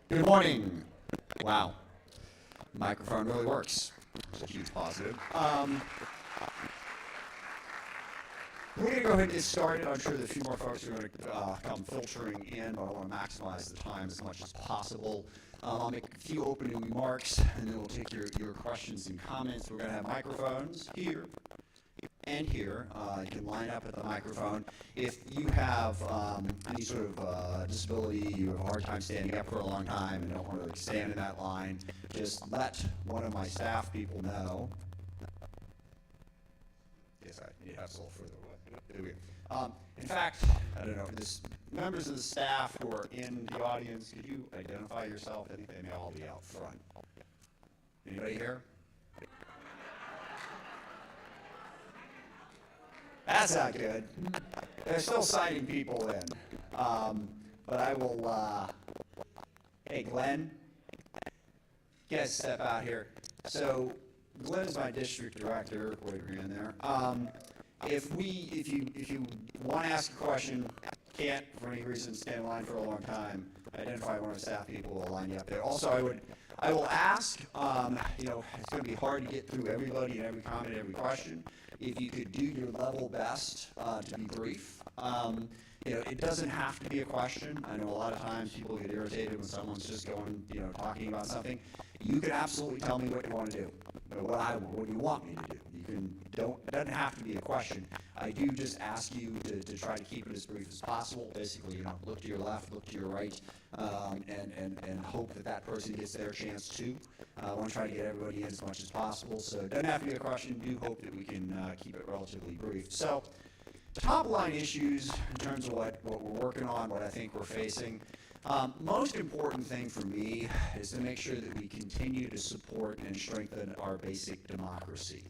Good morning. Wow. The microphone really works. It's a huge positive. We're going to go ahead and get started. I'm sure that a few more folks are going to come filtering in, but I want to maximize the time as much as possible. I'll make a few opening remarks, and then we'll take your questions and comments. We're going to have microphones here and here. You can line up at the microphone. If you have any sort of disability, you have a hard time standing up for a long time and don't want to stand in that line, just let one of my staff people know. Yes, I need to have a little further away. There we go. In fact, I don't know, members of the staff who are in the audience, could you identify yourself? I think they may all be out front. Anybody here? That's not good. They're still signing people in. But I will, hey, Glenn, you guys step out here. So Glenn is my district director, wait in there. If you want to ask a question, can't for any reason stand in line for a long time, identify one of the staff people will line you up there. Also, I will ask, it's going to be hard to get through everybody and every comment, every question. If you could do your level best to be brief. It doesn't have to be a question. I know a lot of times people get irritated when someone's just going, talking about something. You can absolutely tell me what you want to do, what you want me to do. It doesn't have to be a question. I do just ask you to try to keep it as brief as possible. Basically, look to your left, look to your right, and hope that person gets their chance too. I want to try to get everybody in as much as possible. So it doesn't have to be a question. Do hope that we can keep it relatively brief. So top line issues in terms of what we're working on, what I think we're facing. Most important thing for me is to make sure that we continue to support and strengthen our basic democracy.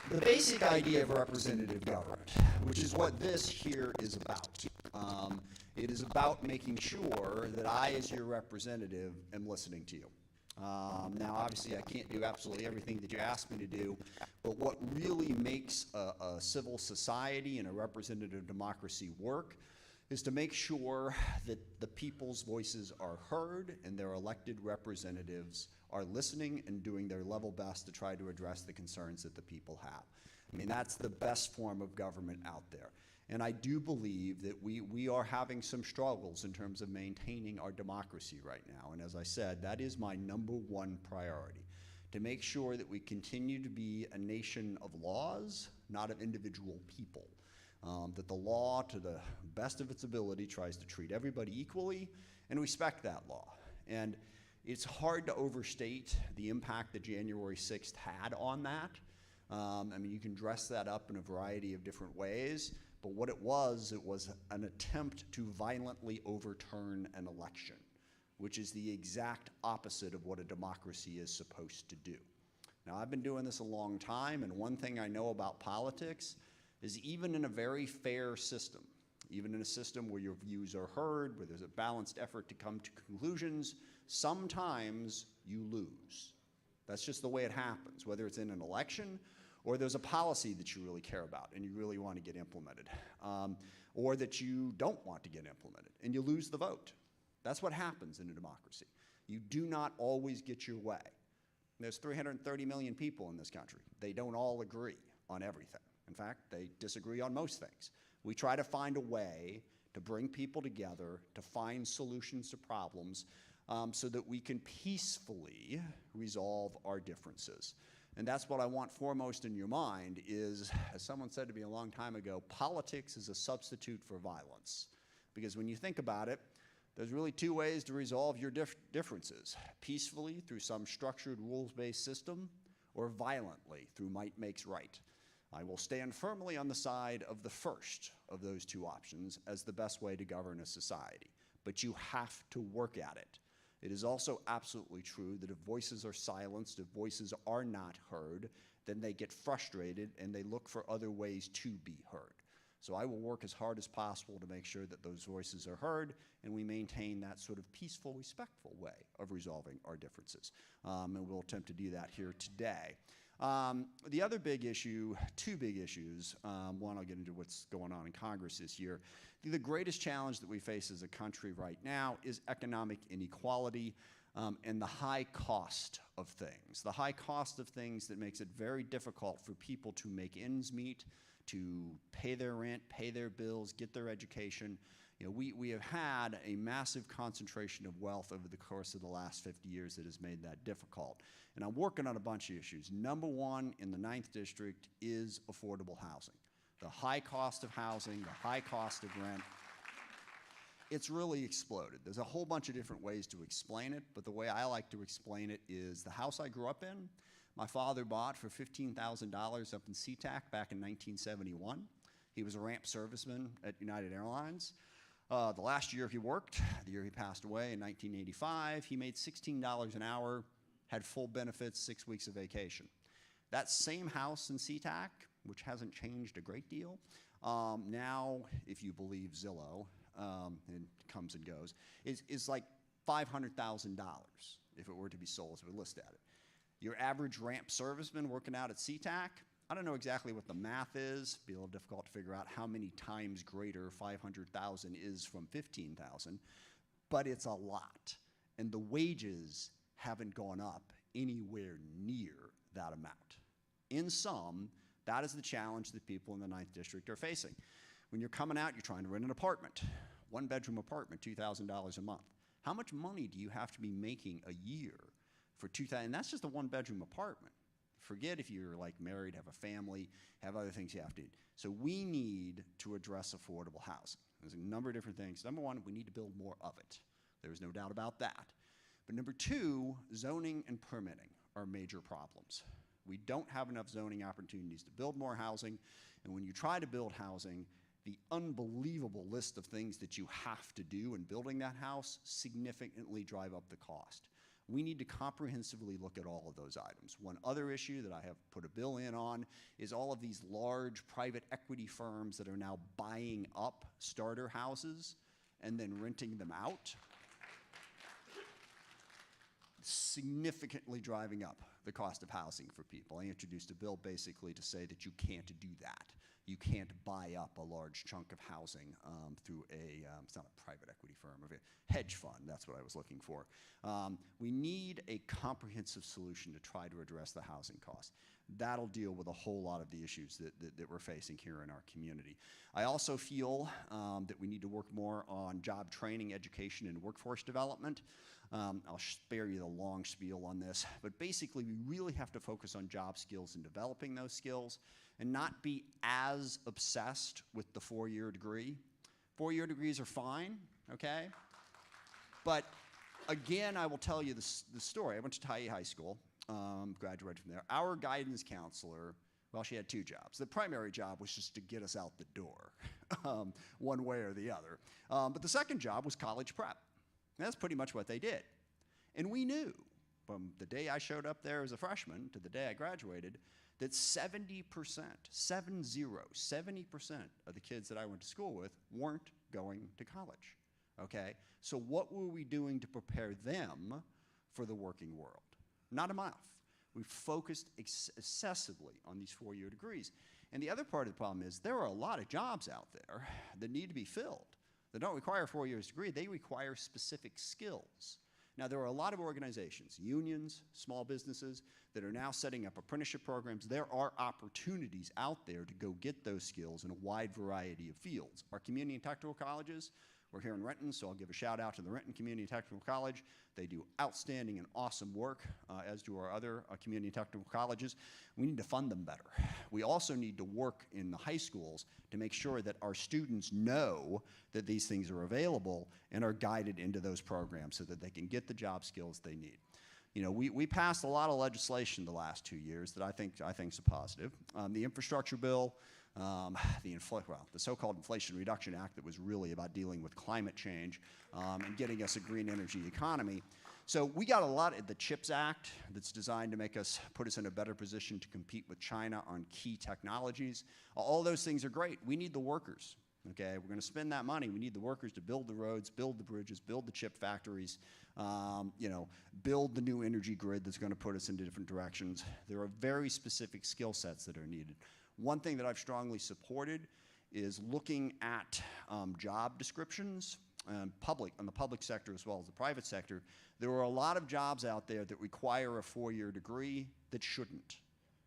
The basic idea of representative government, which is what this here is about. It is about making sure that I, as your representative, am listening to you. Now, obviously, I can't do absolutely everything that you ask me to do, but what really makes a civil society and a representative democracy work is to make sure that the people's voices are heard and their elected representatives are listening and doing their level best to try to address the concerns that the people have. I mean, that's the best form of government out there. And I do believe that we are having some struggles in terms of maintaining our democracy right now. And as I said, that is my #1 priority, to make sure that we continue to be a nation of laws, not of individual people. That the law, to the best of its ability, tries to treat everybody equally and respect that law. And it's hard to overstate the impact that January 6th had on that. You can dress that up in a variety of different ways, but what it was an attempt to violently overturn an election, which is the exact opposite of what a democracy is supposed to do. Now, I've been doing this a long time, and one thing I know about politics is even in a very fair system, even in a system where your views are heard, where there's a balanced effort to come to conclusions, sometimes you lose. That's just the way it happens, whether it's in an election or there's a policy that you really care about and you really want to get implemented, or that you don't want to get implemented and you lose the vote. That's what happens in a democracy. You do not always get your way. There's 330 million people in this country. They don't all agree on everything. In fact, they disagree on most things. We try to find a way to bring people together, to find solutions to problems, so that we can peacefully resolve our differences. And that's what I want foremost in your mind is, as someone said to me a long time ago, politics is a substitute for violence. Because when you think about it, there's really two ways to resolve your differences: peacefully through some structured rules-based system, or violently through might makes right. I will stand firmly on the side of the first of those two options as the best way to govern a society. But you have to work at it. It is also absolutely true that if voices are silenced, if voices are not heard, then they get frustrated and they look for other ways to be heard. So I will work as hard as possible to make sure that those voices are heard and we maintain that sort of peaceful, respectful way of resolving our differences. And we'll attempt to do that here today. The other big issue, two big issues, one, I'll get into what's going on in Congress this year. The greatest challenge that we face as a country right now is economic inequality and the high cost of things. The high cost of things that makes it very difficult for people to make ends meet, to pay their rent, pay their bills, get their education. You know, we have had a massive concentration of wealth over the course of the last 50 years that has made that difficult. And I'm working on a bunch of issues. Number one in the 9th District is affordable housing. The high cost of housing, the high cost of rent, it's really exploded. There's a whole bunch of different ways to explain it, but the way I like to explain it is the house I grew up in, my father bought for $15,000 up in SeaTac back in 1971. He was a ramp serviceman at United Airlines. The last year he worked, the year he passed away in 1985, he made $16 an hour, had full benefits, 6 weeks of vacation. That same house in SeaTac, which hasn't changed a great deal, now, if you believe Zillow, and comes and goes, is like $500,000 if it were to be sold, if we list at it. Your average ramp serviceman working out at SeaTac, I don't know exactly what the math is. It'd be a little difficult to figure out how many times greater 500,000 is from 15,000, but it's a lot. And the wages haven't gone up anywhere near that amount. In sum, that is the challenge that people in the 9th District are facing. When you're coming out, you're trying to rent an apartment, one-bedroom apartment, $2,000 a month. How much money do you have to be making a year for $2,000? And that's just a one-bedroom apartment. Forget if you're like married, have a family, have other things you have to do. So we need to address affordable housing. There's a number of different things. Number one, we need to build more of it. There's no doubt about that. But number two, zoning and permitting are major problems. We don't have enough zoning opportunities to build more housing, and when you try to build housing, the unbelievable list of things that you have to do in building that house significantly drive up the cost. We need to comprehensively look at all of those items. One other issue that I have put a bill in on is all of these large private equity firms that are now buying up starter houses and then renting them out, significantly driving up the cost of housing for people. I introduced a bill basically to say that you can't do that. You can't buy up a large chunk of housing through it's not a private equity firm, a hedge fund, that's what I was looking for. We need a comprehensive solution to try to address the housing costs. That'll deal with a whole lot of the issues that we're facing here in our community. I also feel that we need to work more on job training, education, and workforce development. I'll spare you the long spiel on this, but basically we really have to focus on job skills and developing those skills and not be as obsessed with the four-year degree. Four-year degrees are fine, okay? But again, I will tell you the story. I went to Tyee High School, graduated from there. Our guidance counselor, well, she had two jobs. The primary job was just to get us out the door, one way or the other. But the second job was college prep. And that's pretty much what they did. And we knew from the day I showed up there as a freshman to the day I graduated that 70% of the kids that I went to school with weren't going to college, okay? So what were we doing to prepare them for the working world? Not enough. We focused excessively on these four-year degrees. And the other part of the problem is there are a lot of jobs out there that need to be filled. They don't require a 4 years degree, they require specific skills. Now, there are a lot of organizations, unions, small businesses, that are now setting up apprenticeship programs. There are opportunities out there to go get those skills in a wide variety of fields. Our community and technical colleges, we're here in Renton, so I'll give a shout out to the Renton Community and Technical College. They do outstanding and awesome work, as do our other community and technical colleges. We need to fund them better. We also need to work in the high schools to make sure that our students know that these things are available and are guided into those programs so that they can get the job skills they need. You know, we passed a lot of legislation the last 2 years that I think is a positive. The infrastructure bill, the so-called Inflation Reduction Act that was really about dealing with climate change and getting us a green energy economy. So we got a lot of the CHIPS Act that's designed to put us in a better position to compete with China on key technologies. All those things are great. We need the workers. Okay, we're going to spend that money. We need the workers to build the roads, build the bridges, build the chip factories, build the new energy grid that's going to put us into different directions. There are very specific skill sets that are needed. One thing that I've strongly supported is looking at job descriptions, on the public sector as well as the private sector. There are a lot of jobs out there that require a 4-year degree that shouldn't.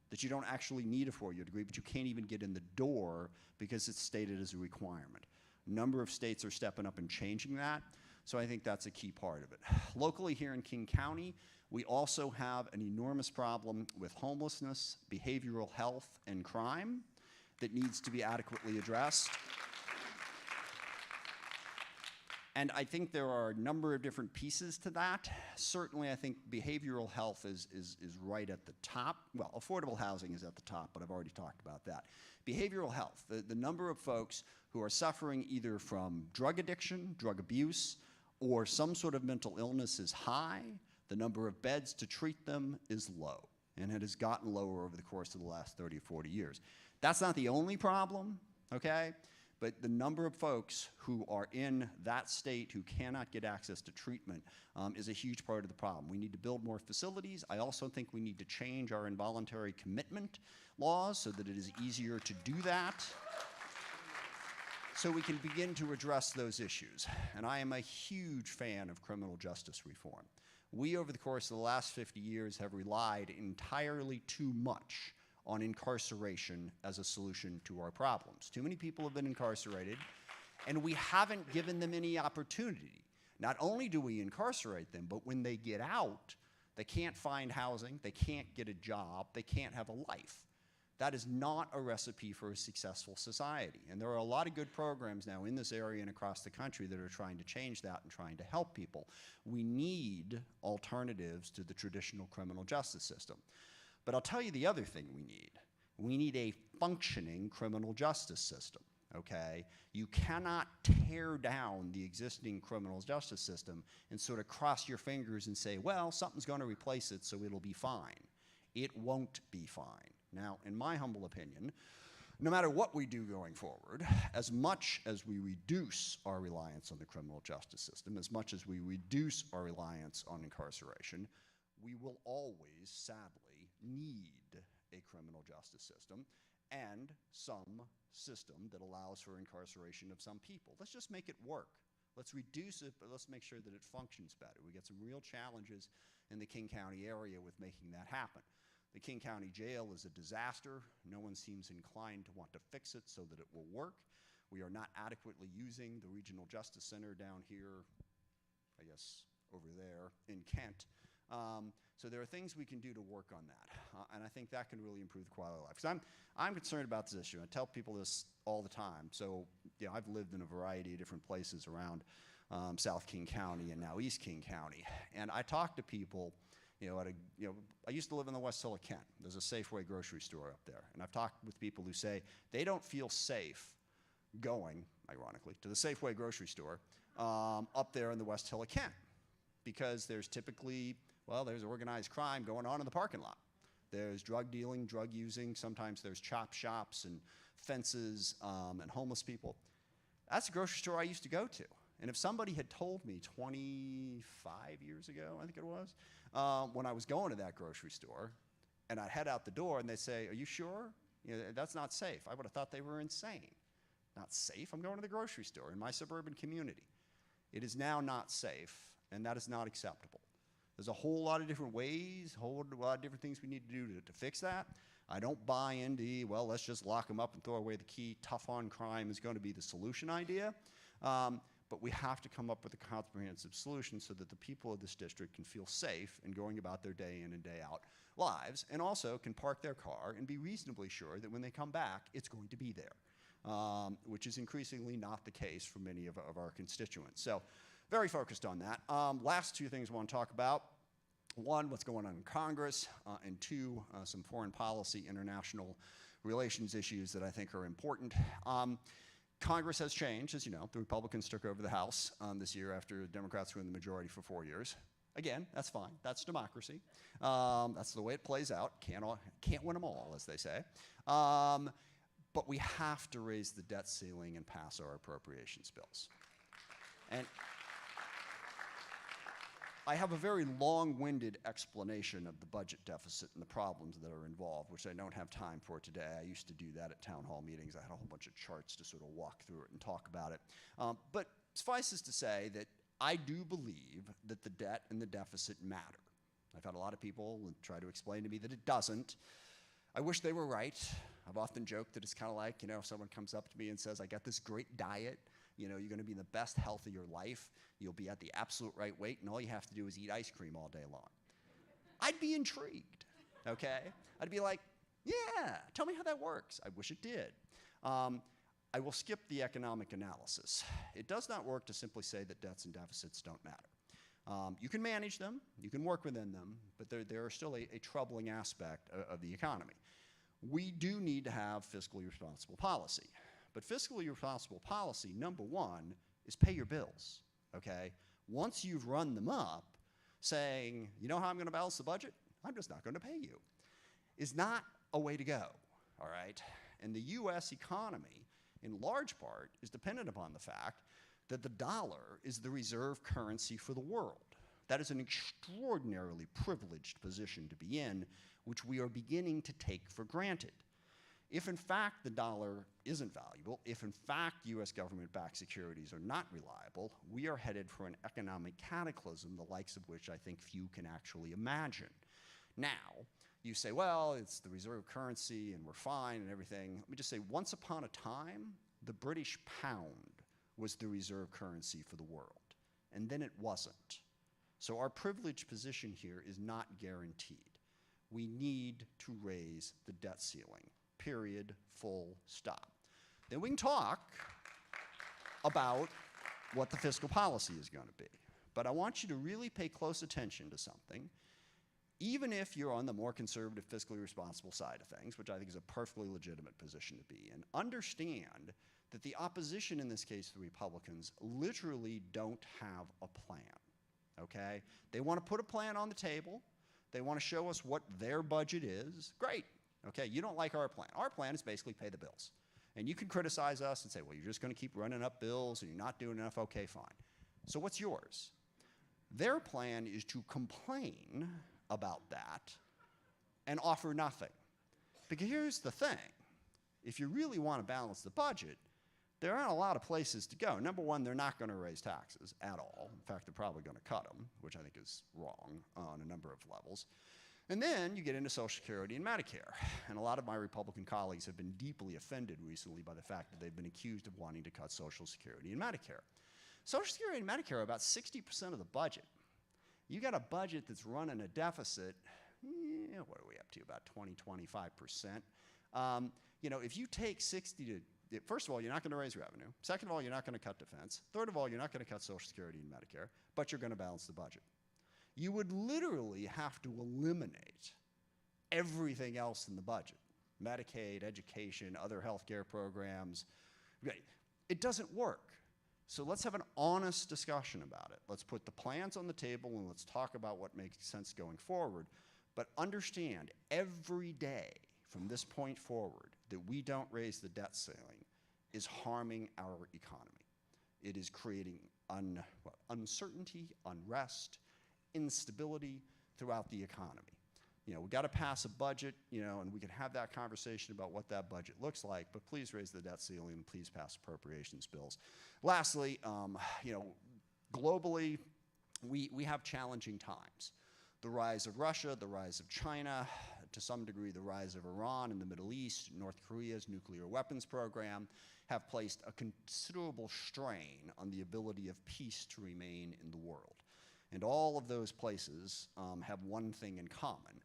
That you don't actually need a 4-year degree, but you can't even get in the door because it's stated as a requirement. A number of states are stepping up and changing that, so I think that's a key part of it. Locally here in King County, we also have an enormous problem with homelessness, behavioral health, and crime that needs to be adequately addressed. And I think there are a number of different pieces to that. Certainly, I think behavioral health is right at the top. Well, affordable housing is at the top, but I've already talked about that. Behavioral health, the number of folks who are suffering either from drug addiction, drug abuse, or some sort of mental illness is high. The number of beds to treat them is low, and it has gotten lower over the course of the last 30 or 40 years. That's not the only problem, okay? But the number of folks who are in that state who cannot get access to treatment is a huge part of the problem. We need to build more facilities. I also think we need to change our involuntary commitment laws so that it is easier to do that, so we can begin to address those issues. And I am a huge fan of criminal justice reform. We, over the course of the last 50 years, have relied entirely too much on incarceration as a solution to our problems. Too many people have been incarcerated, and we haven't given them any opportunity. Not only do we incarcerate them, but when they get out, they can't find housing, they can't get a job, they can't have a life. That is not a recipe for a successful society. And there are a lot of good programs now in this area and across the country that are trying to change that and trying to help people. We need alternatives to the traditional criminal justice system. But I'll tell you the other thing we need. We need a functioning criminal justice system, okay? You cannot tear down the existing criminal justice system and sort of cross your fingers and say, well, something's going to replace it, so it'll be fine. It won't be fine. Now, in my humble opinion, no matter what we do going forward, as much as we reduce our reliance on the criminal justice system, as much as we reduce our reliance on incarceration, we will always, sadly, need a criminal justice system and some system that allows for incarceration of some people. Let's just make it work. Let's reduce it, but let's make sure that it functions better. We get some real challenges in the King County area with making that happen. The King County Jail is a disaster. No one seems inclined to want to fix it so that it will work. We are not adequately using the Regional Justice Center down here, I guess over there in Kent. So there are things we can do to work on that, and I think that can really improve the quality of life. Because I'm concerned about this issue. I tell people this all the time. So I've lived in a variety of different places around South King County and now East King County, and I talk to people. I used to live in the West Hill of Kent. There's a Safeway grocery store up there, and I've talked with people who say they don't feel safe going, ironically, to the Safeway grocery store up there in the West Hill of Kent, because there's typically, well, there's organized crime going on in the parking lot. There's drug dealing, drug using. Sometimes there's chop shops and fences and homeless people. That's a grocery store I used to go to. And if somebody had told me 25 years ago, I think it was, when I was going to that grocery store, and I'd head out the door and they'd say, are you sure? That's not safe. I would have thought they were insane. Not safe? I'm going to the grocery store in my suburban community. It is now not safe, and that is not acceptable. There's a whole lot of different ways, a whole lot of different things we need to do to fix that. I don't buy into, well, let's just lock them up and throw away the key. Tough on crime is going to be the solution idea. But we have to come up with a comprehensive solution so that the people of this district can feel safe in going about their day in and day out lives, and also can park their car and be reasonably sure that when they come back, it's going to be there, which is increasingly not the case for many of our constituents. So very focused on that. Last two things I want to talk about. One, what's going on in Congress, and two, some foreign policy, international relations issues that I think are important. Congress has changed, as you know. The Republicans took over the House this year after the Democrats were in the majority for 4 years. Again, that's fine. That's democracy. That's the way it plays out. Can't win them all, as they say. But but we have to raise the debt ceiling and pass our appropriations bills. And I have a very long-winded explanation of the budget deficit and the problems that are involved, which I don't have time for today. I used to do that at town hall meetings. I had a whole bunch of charts to sort of walk through it and talk about it. But suffice to say that I do believe that the debt and the deficit matter. I've had a lot of people try to explain to me that it doesn't. I wish they were right. I've often joked that it's kind of like, if someone comes up to me and says, I got this great diet, you're going to be in the best health of your life, you'll be at the absolute right weight, and all you have to do is eat ice cream all day long. I'd be intrigued, okay? I'd be like, yeah, tell me how that works. I wish it did. I will skip the economic analysis. It does not work to simply say that debts and deficits don't matter. You can manage them, you can work within them, but there are still a troubling aspect of the economy. We do need to have fiscally responsible policy. But fiscally responsible policy, number one, is pay your bills, okay? Once you've run them up, saying, you know how I'm going to balance the budget? I'm just not going to pay you, is not a way to go, all right? And the U.S. economy, in large part, is dependent upon the fact that the dollar is the reserve currency for the world. That is an extraordinarily privileged position to be in, which we are beginning to take for granted. If in fact the dollar isn't valuable, if in fact US government-backed securities are not reliable, we are headed for an economic cataclysm, the likes of which I think few can actually imagine. Now, you say, well, it's the reserve currency and we're fine and everything. Let me just say, once upon a time, the British pound was the reserve currency for the world, and then it wasn't. So our privileged position here is not guaranteed. We need to raise the debt ceiling. Period, full stop. Then we can talk about what the fiscal policy is going to be. But I want you to really pay close attention to something, even if you're on the more conservative, fiscally responsible side of things, which I think is a perfectly legitimate position to be in. Understand that the opposition, in this case the Republicans, literally don't have a plan, okay? They want to put a plan on the table. They want to show us what their budget is. Great. Okay, you don't like our plan. Our plan is basically pay the bills. And you can criticize us and say, well, you're just going to keep running up bills and you're not doing enough. Okay, fine. So what's yours? Their plan is to complain about that and offer nothing. Because here's the thing. If you really want to balance the budget, there aren't a lot of places to go. Number one, they're not going to raise taxes at all. In fact, they're probably going to cut them, which I think is wrong on a number of levels. And then you get into Social Security and Medicare. And a lot of my Republican colleagues have been deeply offended recently by the fact that they've been accused of wanting to cut Social Security and Medicare. Social Security and Medicare are about 60% of the budget. You got a budget that's running a deficit, what are we up to, about 20, 25%. If you take 60 to, first of all, you're not going to raise revenue. Second of all, you're not going to cut defense. Third of all, you're not going to cut Social Security and Medicare, but you're going to balance the budget. You would literally have to eliminate everything else in the budget. Medicaid, education, other health care programs. It doesn't work. So let's have an honest discussion about it. Let's put the plans on the table and let's talk about what makes sense going forward. But understand, every day from this point forward that we don't raise the debt ceiling is harming our economy. It is creating uncertainty, unrest, instability throughout the economy. We've got to pass a budget, and we can have that conversation about what that budget looks like, but please raise the debt ceiling and please pass appropriations bills. Lastly, globally, we have challenging times. The rise of Russia, the rise of China, to some degree the rise of Iran in the Middle East, North Korea's nuclear weapons program, have placed a considerable strain on the ability of peace to remain in the world. And all of those places have one thing in common.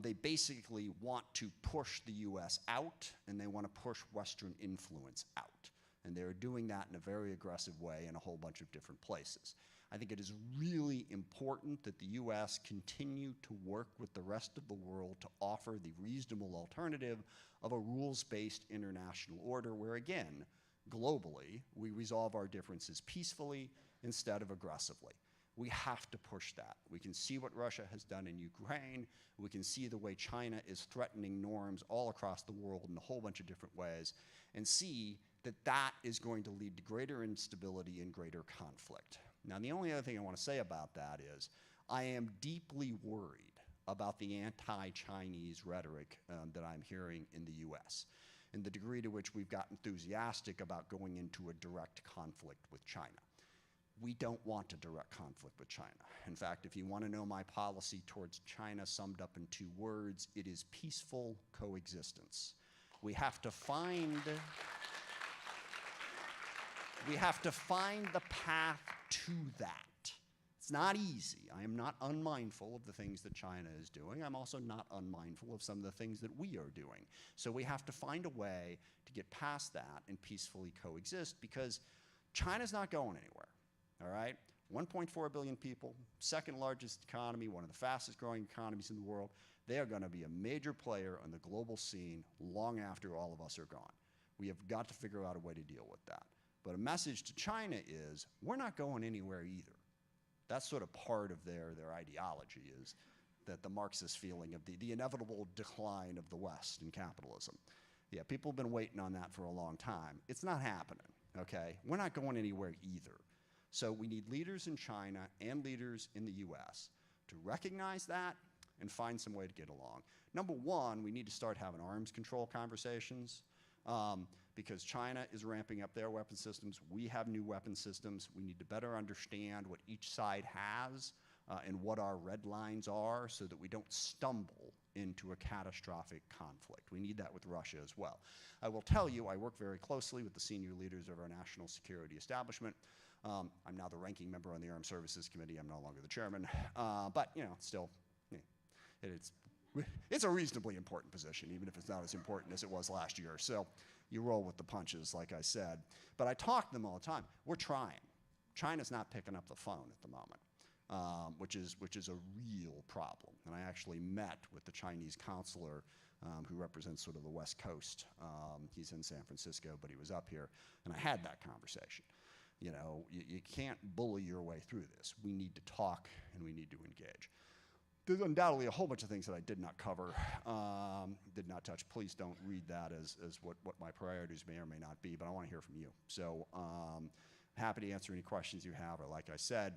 They basically want to push the US out, and they want to push Western influence out. And they're doing that in a very aggressive way in a whole bunch of different places. I think it is really important that the US continue to work with the rest of the world to offer the reasonable alternative of a rules-based international order where, again, globally, we resolve our differences peacefully instead of aggressively. We have to push that. We can see what Russia has done in Ukraine. We can see the way China is threatening norms all across the world in a whole bunch of different ways, and see that that is going to lead to greater instability and greater conflict. Now, the only other thing I want to say about that is I am deeply worried about the anti-Chinese rhetoric that I'm hearing in the US, and the degree to which we've got enthusiastic about going into a direct conflict with China. We don't want a direct conflict with China. In fact, if you want to know my policy towards China summed up in 2 words, it is peaceful coexistence. We have to find the path to that. It's not easy. I am not unmindful of the things that China is doing. I'm also not unmindful of some of the things that we are doing. So we have to find a way to get past that and peacefully coexist, because China's not going anywhere, all right? 1.4 billion people, second largest economy, one of the fastest growing economies in the world. They are going to be a major player on the global scene long after all of us are gone. We have got to figure out a way to deal with that. But a message to China is, we're not going anywhere either. That's sort of part of their ideology, is that the Marxist feeling of the inevitable decline of the West and capitalism. Yeah, people have been waiting on that for a long time. It's not happening, okay? We're not going anywhere either. So we need leaders in China and leaders in the US to recognize that and find some way to get along. Number one, we need to start having arms control conversations, because China is ramping up their weapon systems. We have new weapon systems. We need to better understand what each side has and what our red lines are, so that we don't stumble into a catastrophic conflict. We need that with Russia as well. I will tell you, I work very closely with the senior leaders of our national security establishment. I'm now the ranking member on the Armed Services Committee. I'm no longer the chairman, but still, it's a reasonably important position, even if it's not as important as it was last year. So you roll with the punches, like I said. But I talk to them all the time. We're trying. China's not picking up the phone at the moment, which is a real problem. And I actually met with the Chinese consular who represents sort of the West Coast. He's in San Francisco, but he was up here, and I had that conversation. You can't bully your way through this. We need to talk, and we need to engage. There's undoubtedly a whole bunch of things that I did not cover, did not touch. Please don't read that as what my priorities may or may not be, but I want to hear from you. So happy to answer any questions you have, or like I said,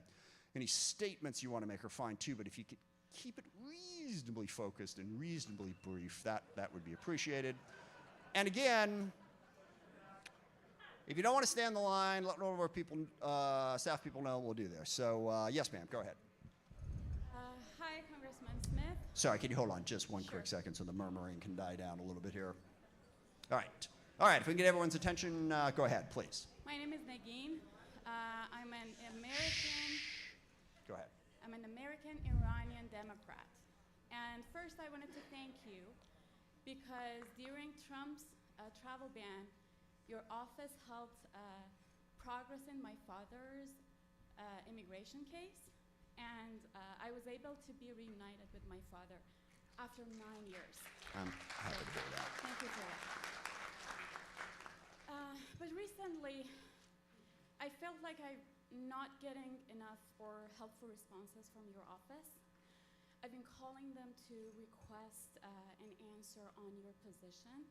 any statements you want to make are fine too, but if you could keep it reasonably focused and reasonably brief, that would be appreciated. And again, if you don't want to stay on the line, let one of our people, staff people know, we'll do this. So yes, ma'am, go ahead. Hi, Congressman Smith. Sorry, can you hold on just one quick second so the murmuring can die down a little bit here? All right, if we can get everyone's attention, go ahead, please. My name is Nagin. I'm an American. Go ahead. I'm an American-Iranian Democrat. And first, I wanted to thank you because during Trump's travel ban, your office helped progress in my father's immigration case. And I was able to be reunited with my father after 9 years. I'm happy to hear that. Thank you for that. But recently, I felt like I'm not getting enough or helpful responses from your office. I've been calling them to request an answer on your position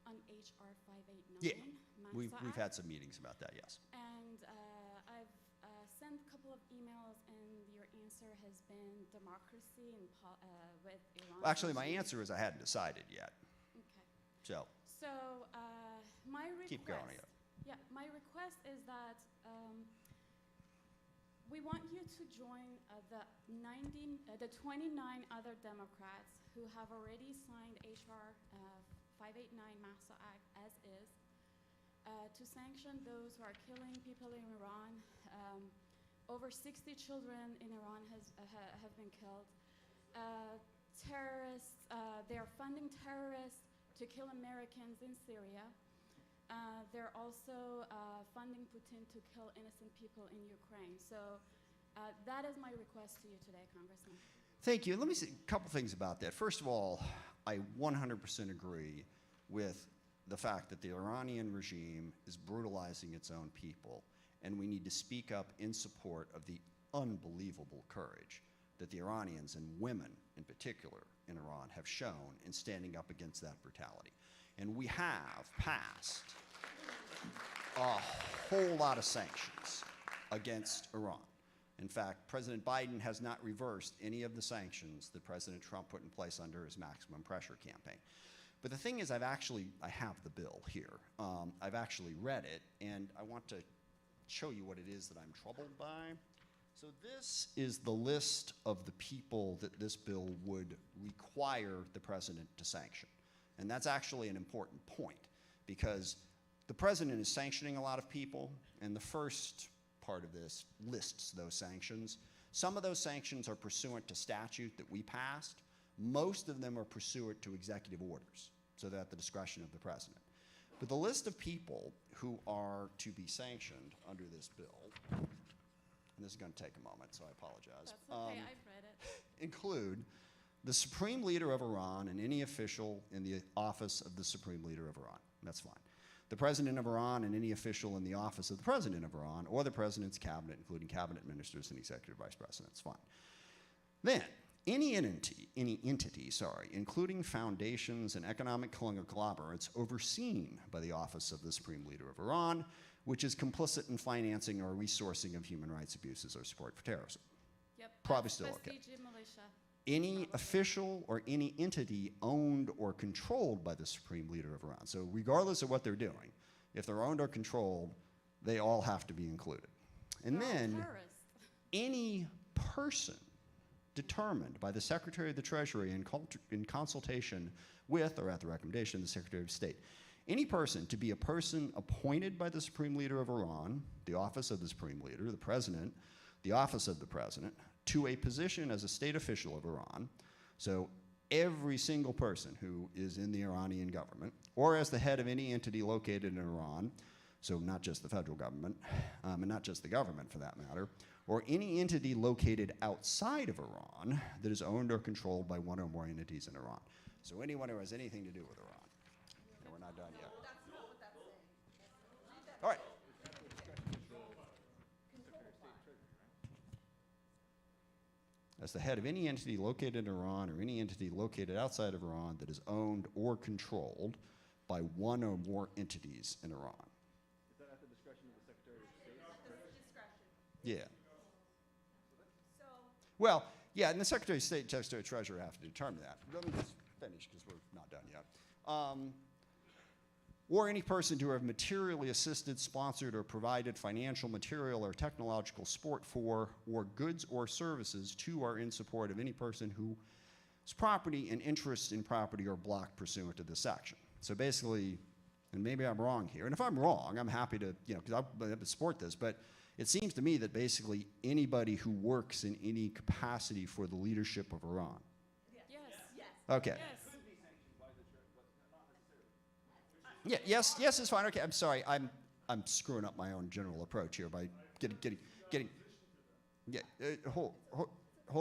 on HR 589. Yeah, we've had some meetings about that, yes. And I've sent a couple of emails, and your answer has been democracy and with Iran. Well, actually, my answer is I hadn't decided yet. Okay. So my request. Keep going. Yeah, my request is that we want you to join the 29 other Democrats who have already signed HR 589 MASA Act as is to sanction those who are killing people in Iran. Over 60 children in Iran have been killed. Terrorists, they are funding terrorists to kill Americans in Syria. They're also funding Putin to kill innocent people in Ukraine. So that is my request to you today, Congressman. Thank you. Let me say a couple things about that. First of all, I 100% agree with the fact that the Iranian regime is brutalizing its own people, and we need to speak up in support of the unbelievable courage that the Iranians, and women in particular in Iran, have shown in standing up against that brutality. And we have passed a whole lot of sanctions against Iran. In fact, President Biden has not reversed any of the sanctions that President Trump put in place under his maximum pressure campaign. But the thing is, I have the bill here. I've actually read it, and I want to show you what it is that I'm troubled by. So this is the list of the people that this bill would require the president to sanction. And that's actually an important point, because the president is sanctioning a lot of people, and the first part of this lists those sanctions. Some of those sanctions are pursuant to statute that we passed. Most of them are pursuant to executive orders, so they're at the discretion of the president. But the list of people who are to be sanctioned under this bill, and this is going to take a moment, so I apologize. That's okay, I've read it. Include the Supreme Leader of Iran and any official in the office of the Supreme Leader of Iran. That's fine. The President of Iran and any official in the office of the President of Iran, or the President's cabinet, including cabinet ministers and executive vice presidents. Fine. Then, any entity, including foundations and economic conglomerates overseen by the office of the Supreme Leader of Iran, which is complicit in financing or resourcing of human rights abuses or support for terrorism. Yep. Probably still okay. Prestige militia. Any official or any entity owned or controlled by the Supreme Leader of Iran. So regardless of what they're doing, if they're owned or controlled, they all have to be included. And They're all then terrorists. any person determined by the Secretary of the Treasury in consultation with or at the recommendation of the Secretary of State. Any person to be a person appointed by the Supreme Leader of Iran, the office of the Supreme Leader, the President, the office of the President, to a position as a state official of Iran, so every single person who is in the Iranian government, or as the head of any entity located in Iran, so not just the federal government, and not just the government for that matter, or any entity located outside of Iran that is owned or controlled by one or more entities in Iran. So anyone who has anything to do with Iran. And we're not done yet. All right. As the head of any entity located in Iran or any entity located outside of Iran that is owned or controlled by one or more entities in Iran. Is that at the discretion of the Secretary of State? At the discretion. Yeah. So, Well, yeah, and the Secretary of State, Secretary of Treasury have to determine that. Let me just finish because we're not done yet. Or any person to have materially assisted, sponsored, or provided financial, material, or technological support for, or goods or services to or in support of any person whose property and interest in property are blocked pursuant to this section. So basically, and maybe I'm wrong here, and if I'm wrong, I'm happy to, because I support this, but it seems to me that basically anybody who works in any capacity for the leadership of Iran. Yes. yes. Okay. Yes. Yeah, yes is fine. Okay, I'm sorry. I'm screwing up my own general approach here by getting. Yeah, hold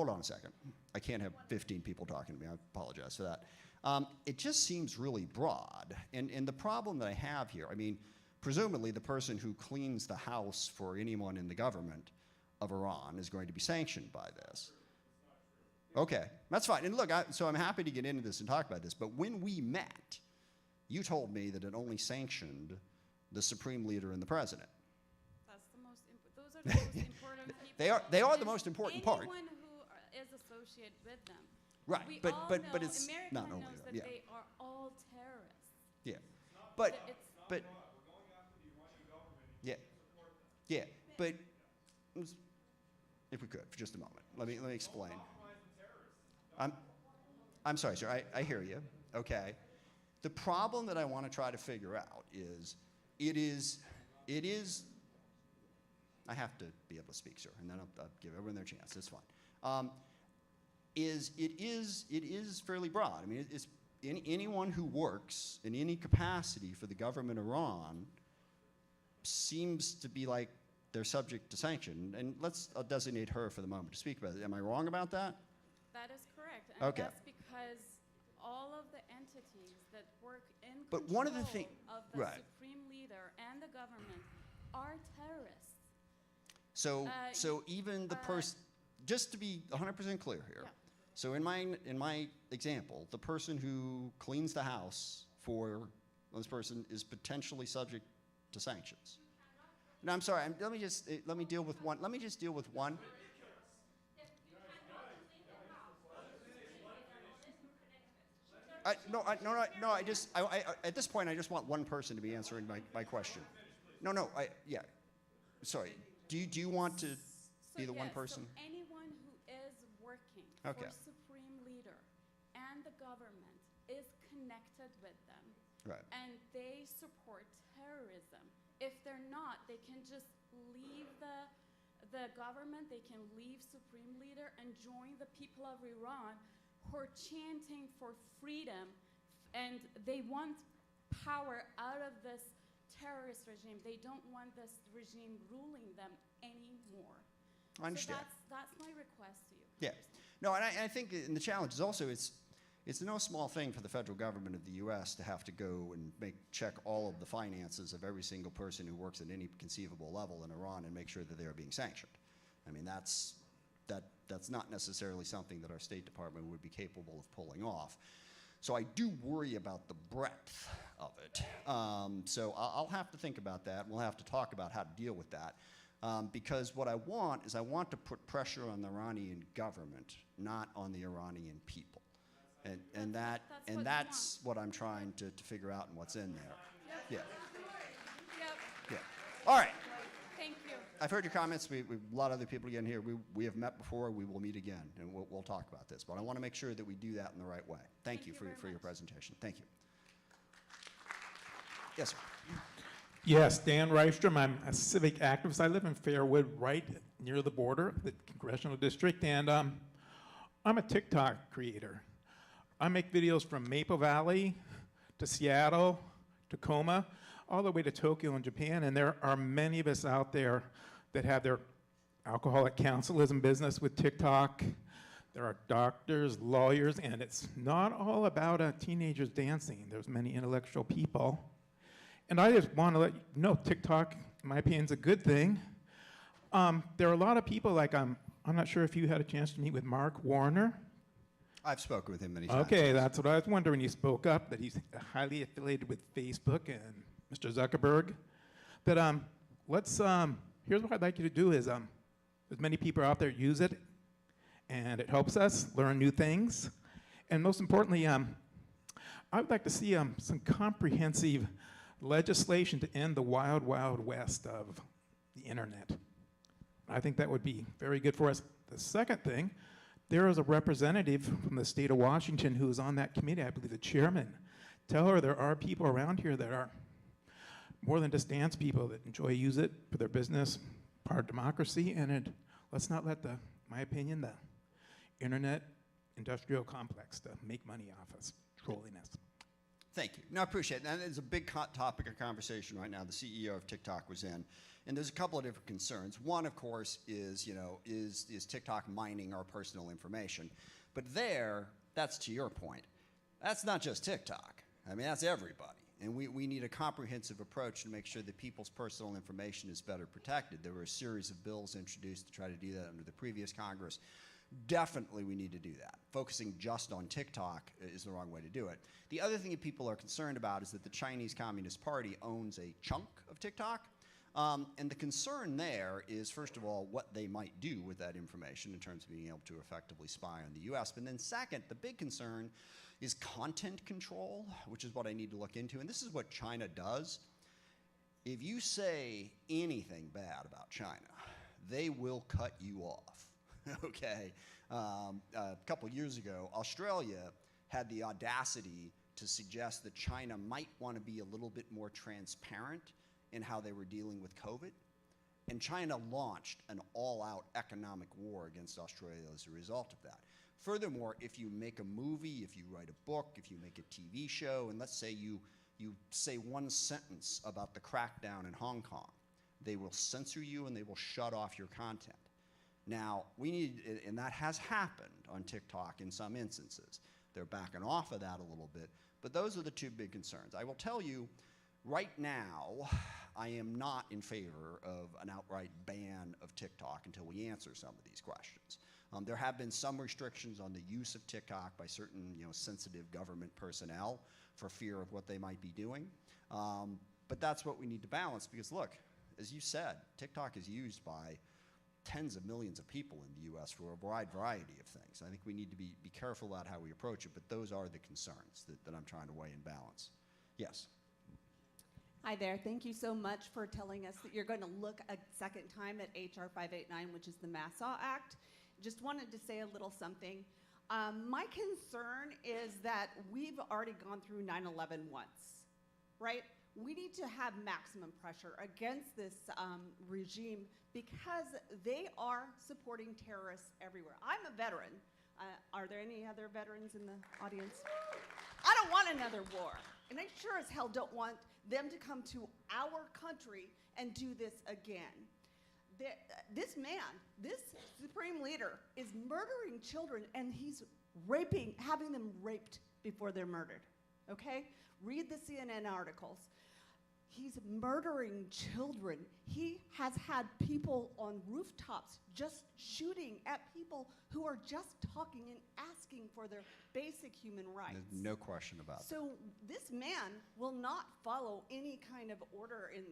on a second. I can't have 15 people talking to me. I apologize for that. It just seems really broad, and the problem that I have here. I mean, presumably the person who cleans the house for anyone in the government of Iran is going to be sanctioned by this. Okay, that's fine. And look, so I'm happy to get into this and talk about this. But when we met, you told me that it only sanctioned the Supreme Leader and the President. That's the most those are the most important people. They are the And most important part. Anyone who is associated with them. Right, We but all but know, but it's America not only knows that. that Yeah, they are all terrorists. yeah. But It's yeah, yeah. But if we could for just a moment, let me explain. I'm sorry, sir. I hear you. Okay. The problem that I want to try to figure out is, it is. I have to be able to speak, sir, and then I'll give everyone their chance. It's fine. It is fairly broad. I mean, it's anyone who works in any capacity for the government of Iran seems to be like they're subject to sanction. And I'll designate her for the moment to speak about it. Am I wrong about that? That is correct. And Okay. that's because all of the entities that work in But control one of the thing- of the right. Supreme Leader and the government are terrorists. So even the person, just to be 100% clear here. Yeah. So in my example, the person who cleans the house for this person is potentially subject to sanctions. No, I'm sorry. Let me just deal with one. Let me just deal with one. No. At this point, I just want one person to be answering my question. No. Yeah. Sorry. Do you want to be the one person? So anyone who is working Okay. for Supreme Leader and the government is connected with them. Right. And they support terrorism. If they're not, they can just leave the government, they can leave Supreme Leader and join the people of Iran who are chanting for freedom, and they want power out of this terrorist regime. They don't want this regime ruling them anymore. I understand. So that's my request to you. Yeah. No, and I think the challenge is also it's no small thing for the federal government of the U.S. to have to go and check all of the finances of every single person who works at any conceivable level in Iran and make sure that they are being sanctioned. I mean, that's not necessarily something that our State Department would be capable of pulling off. So I do worry about the breadth of it. So I'll have to think about that. We'll have to talk about how to deal with that. Because what I want is to put pressure on the Iranian government, not on the Iranian people. And that's what I'm trying to figure out and what's in there. Yep. Yeah. Yep. Yeah. All right. Thank you. I've heard your comments. We a lot of other people again here. We have met before. We will meet again, and we'll talk about this. But I want to make sure that we do that in the right way. Thank you for your presentation. Thank you. Yes, sir. Yes, Dan Reistrom. I'm a civic activist. I live in Fairwood, right near the border, the congressional district, and I'm a TikTok creator. I make videos from Maple Valley to Seattle, Tacoma, all the way to Tokyo in Japan, and there are many of us out there that have their alcoholic counselism business with TikTok. There are doctors, lawyers, and it's not all about teenagers dancing. There's many intellectual people. And I just want to let you know, TikTok, in my opinion, is a good thing. There are a lot of people, like I'm not sure if you had a chance to meet with Mark Warner. I've spoken with him many times. Okay, that's what I was wondering. He spoke up that he's highly affiliated with Facebook and Mr. Zuckerberg. That here's what I'd like you to do is, as many people out there use it, and it helps us learn new things. And most importantly, I would like to see some comprehensive legislation to end the wild, wild west of the internet. I think that would be very good for us. The second thing, there is a representative from the state of Washington who is on that committee, I believe the chairman. Tell her there are people around here that are more than just dance people that enjoy use it for their business, part of democracy, and let's not let my opinion, the internet industrial complex to make money off us, trolling us. Thank you. No, I appreciate it. And it's a big topic of conversation right now. The CEO of TikTok was in. And there's a couple of different concerns. One, of course, is, is TikTok mining our personal information? But that's to your point. That's not just TikTok. I mean, that's everybody. And we need a comprehensive approach to make sure that people's personal information is better protected. There were a series of bills introduced to try to do that under the previous Congress. Definitely we need to do that. Focusing just on TikTok is the wrong way to do it. The other thing that people are concerned about is that the Chinese Communist Party owns a chunk of TikTok. And the concern there is, first of all, what they might do with that information in terms of being able to effectively spy on the U.S. But then second, the big concern is content control, which is what I need to look into. And this is what China does. If you say anything bad about China, they will cut you off. Okay. A couple years ago, Australia had the audacity to suggest that China might want to be a little bit more transparent in how they were dealing with COVID. And China launched an all-out economic war against Australia as a result of that. Furthermore, if you make a movie, if you write a book, if you make a TV show, and let's say you say one sentence about the crackdown in Hong Kong, they will censor you and they will shut off your content. Now, and that has happened on TikTok in some instances. They're backing off of that a little bit, but those are the two big concerns. I will tell you, right now, I am not in favor of an outright ban of TikTok until we answer some of these questions. There have been some restrictions on the use of TikTok by certain, sensitive government personnel for fear of what they might be doing. But that's what we need to balance because, look, as you said, TikTok is used by tens of millions of people in the U.S. for a wide variety of things. I think we need to be careful about how we approach it, but those are the concerns that I'm trying to weigh and balance. Yes? Hi there. Thank you so much for telling us that you're going to look a second time at H.R. 589, which is the Massaw Act. Just wanted to say a little something. My concern is that we've already gone through 9/11 once, right? We need to have maximum pressure against this regime because they are supporting terrorists everywhere. I'm a veteran. Are there any other veterans in the audience? I don't want another war. And I sure as hell don't want them to come to our country and do this again. This man, this supreme leader, is murdering children, and he's having them raped before they're murdered, okay? Read the CNN articles. He's murdering children. He has had people on rooftops just shooting at people who are just talking and asking for their basic human rights. There's no question about that. So this man will not follow any kind of order in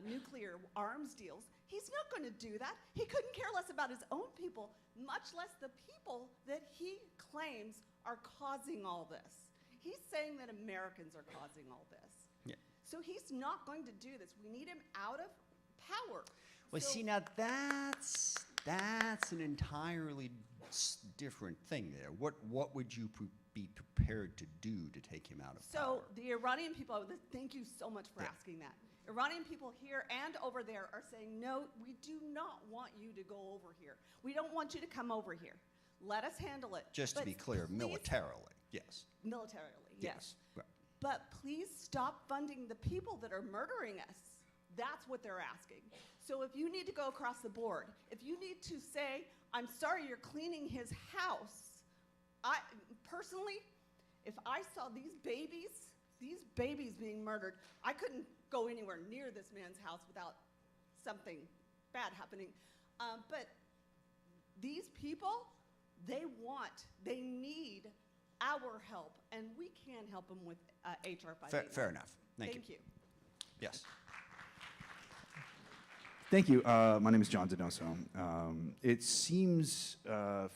nuclear arms deals. He's not going to do that. He couldn't care less about his own people, much less the people that he claims are causing all this. He's saying that Americans are causing all this. Yeah. So he's not going to do this. We need him out of power. Well, So- see, now that's an entirely different thing there. What would you be prepared to do to take him out of power? So the Iranian people, thank you so much for Yeah. asking that. Iranian people here and over there are saying, no, we do not want you to go over here. We don't want you to come over here. Let us handle it. Just to But be clear, please- militarily, yes. Militarily, yes. Right. But please stop funding the people that are murdering us. That's what they're asking. So if you need to go across the board, if you need to say, I'm sorry you're cleaning his house, I personally, if I saw these babies being murdered, I couldn't go anywhere near this man's house without something bad happening. But these people, they need our help, and we can help them with HR 589. Fair enough. Thank you. Thank you. Yes. Thank you. My name is John Donoso. It seems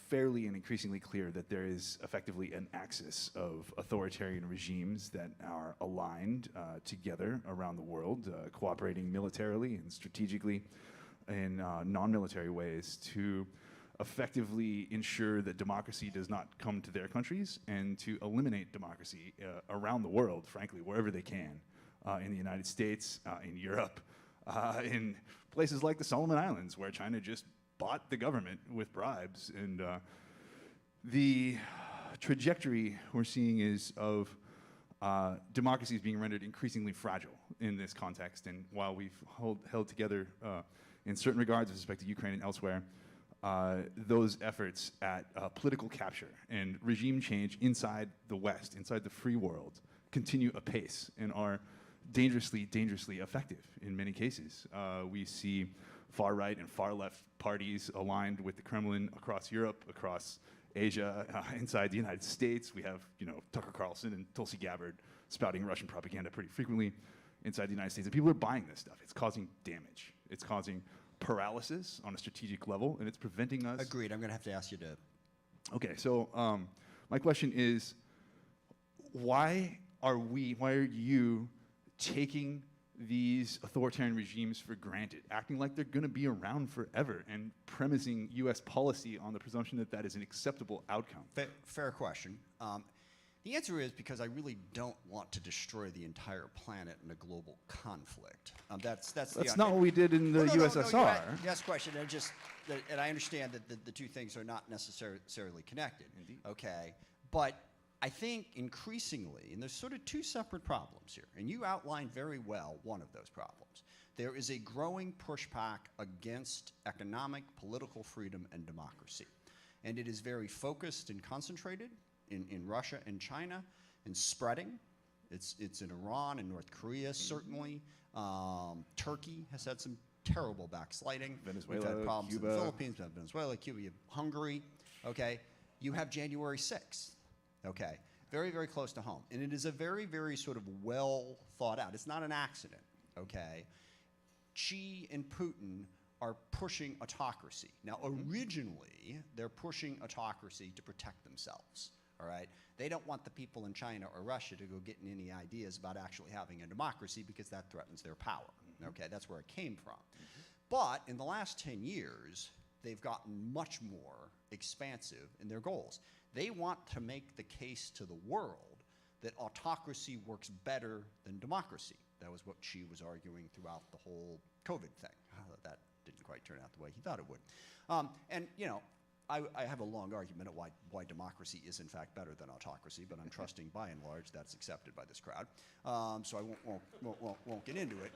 fairly and increasingly clear that there is effectively an axis of authoritarian regimes that are aligned together around the world, cooperating militarily and strategically in non-military ways to effectively ensure that democracy does not come to their countries and to eliminate democracy around the world, frankly, wherever they can, in the United States, in Europe, in places like the Solomon Islands, where China just bought the government with bribes. And the trajectory we're seeing is of democracies being rendered increasingly fragile in this context. And while we've held together in certain regards with respect to Ukraine and elsewhere, those efforts at political capture and regime change inside the West, inside the free world, continue apace and are dangerously, dangerously effective in many cases. We see far-right and far-left parties aligned with the Kremlin across Europe, across Asia, inside the United States. We have, Tucker Carlson and Tulsi Gabbard spouting Russian propaganda pretty frequently inside the United States. And people are buying this stuff. It's causing damage. It's causing paralysis on a strategic level, and it's preventing us. Agreed. I'm going to have to ask you to. Okay, so my question is, why are you taking these authoritarian regimes for granted, acting like they're going to be around forever, and premising U.S. policy on the presumption that that is an acceptable outcome? Fair question. The answer is because I really don't want to destroy the entire planet in a global conflict. That's not what we did in the USSR. Yes, question. And I understand that the two things are not necessarily connected. Indeed. Okay, but I think increasingly, and there's sort of two separate problems here, and you outlined very well one of those problems. There is a growing pushback against economic, political freedom, and democracy. And it is very focused and concentrated in Russia and China, and spreading. It's in Iran and North Korea, certainly. Turkey has had some terrible backsliding. Venezuela, We've had problems Cuba. in the Philippines, we've had Venezuela, Cuba, you have Hungary, okay? You have January 6th, okay? Very, very close to home. And it is a very, very sort of well thought out. It's not an accident, okay? Xi and Putin are pushing autocracy. Now, originally, they're pushing autocracy to protect themselves, all right? They don't want the people in China or Russia to go getting any ideas about actually having a democracy because that threatens their power, okay? That's where it came from. But in the last 10 years, they've gotten much more expansive in their goals. They want to make the case to the world that autocracy works better than democracy. That was what Xi was arguing throughout the whole COVID thing. That didn't quite turn out the way he thought it would. And, you know, I have a long argument at why democracy is in fact better than autocracy, but I'm trusting by and large that's accepted by this crowd. So I won't get into it.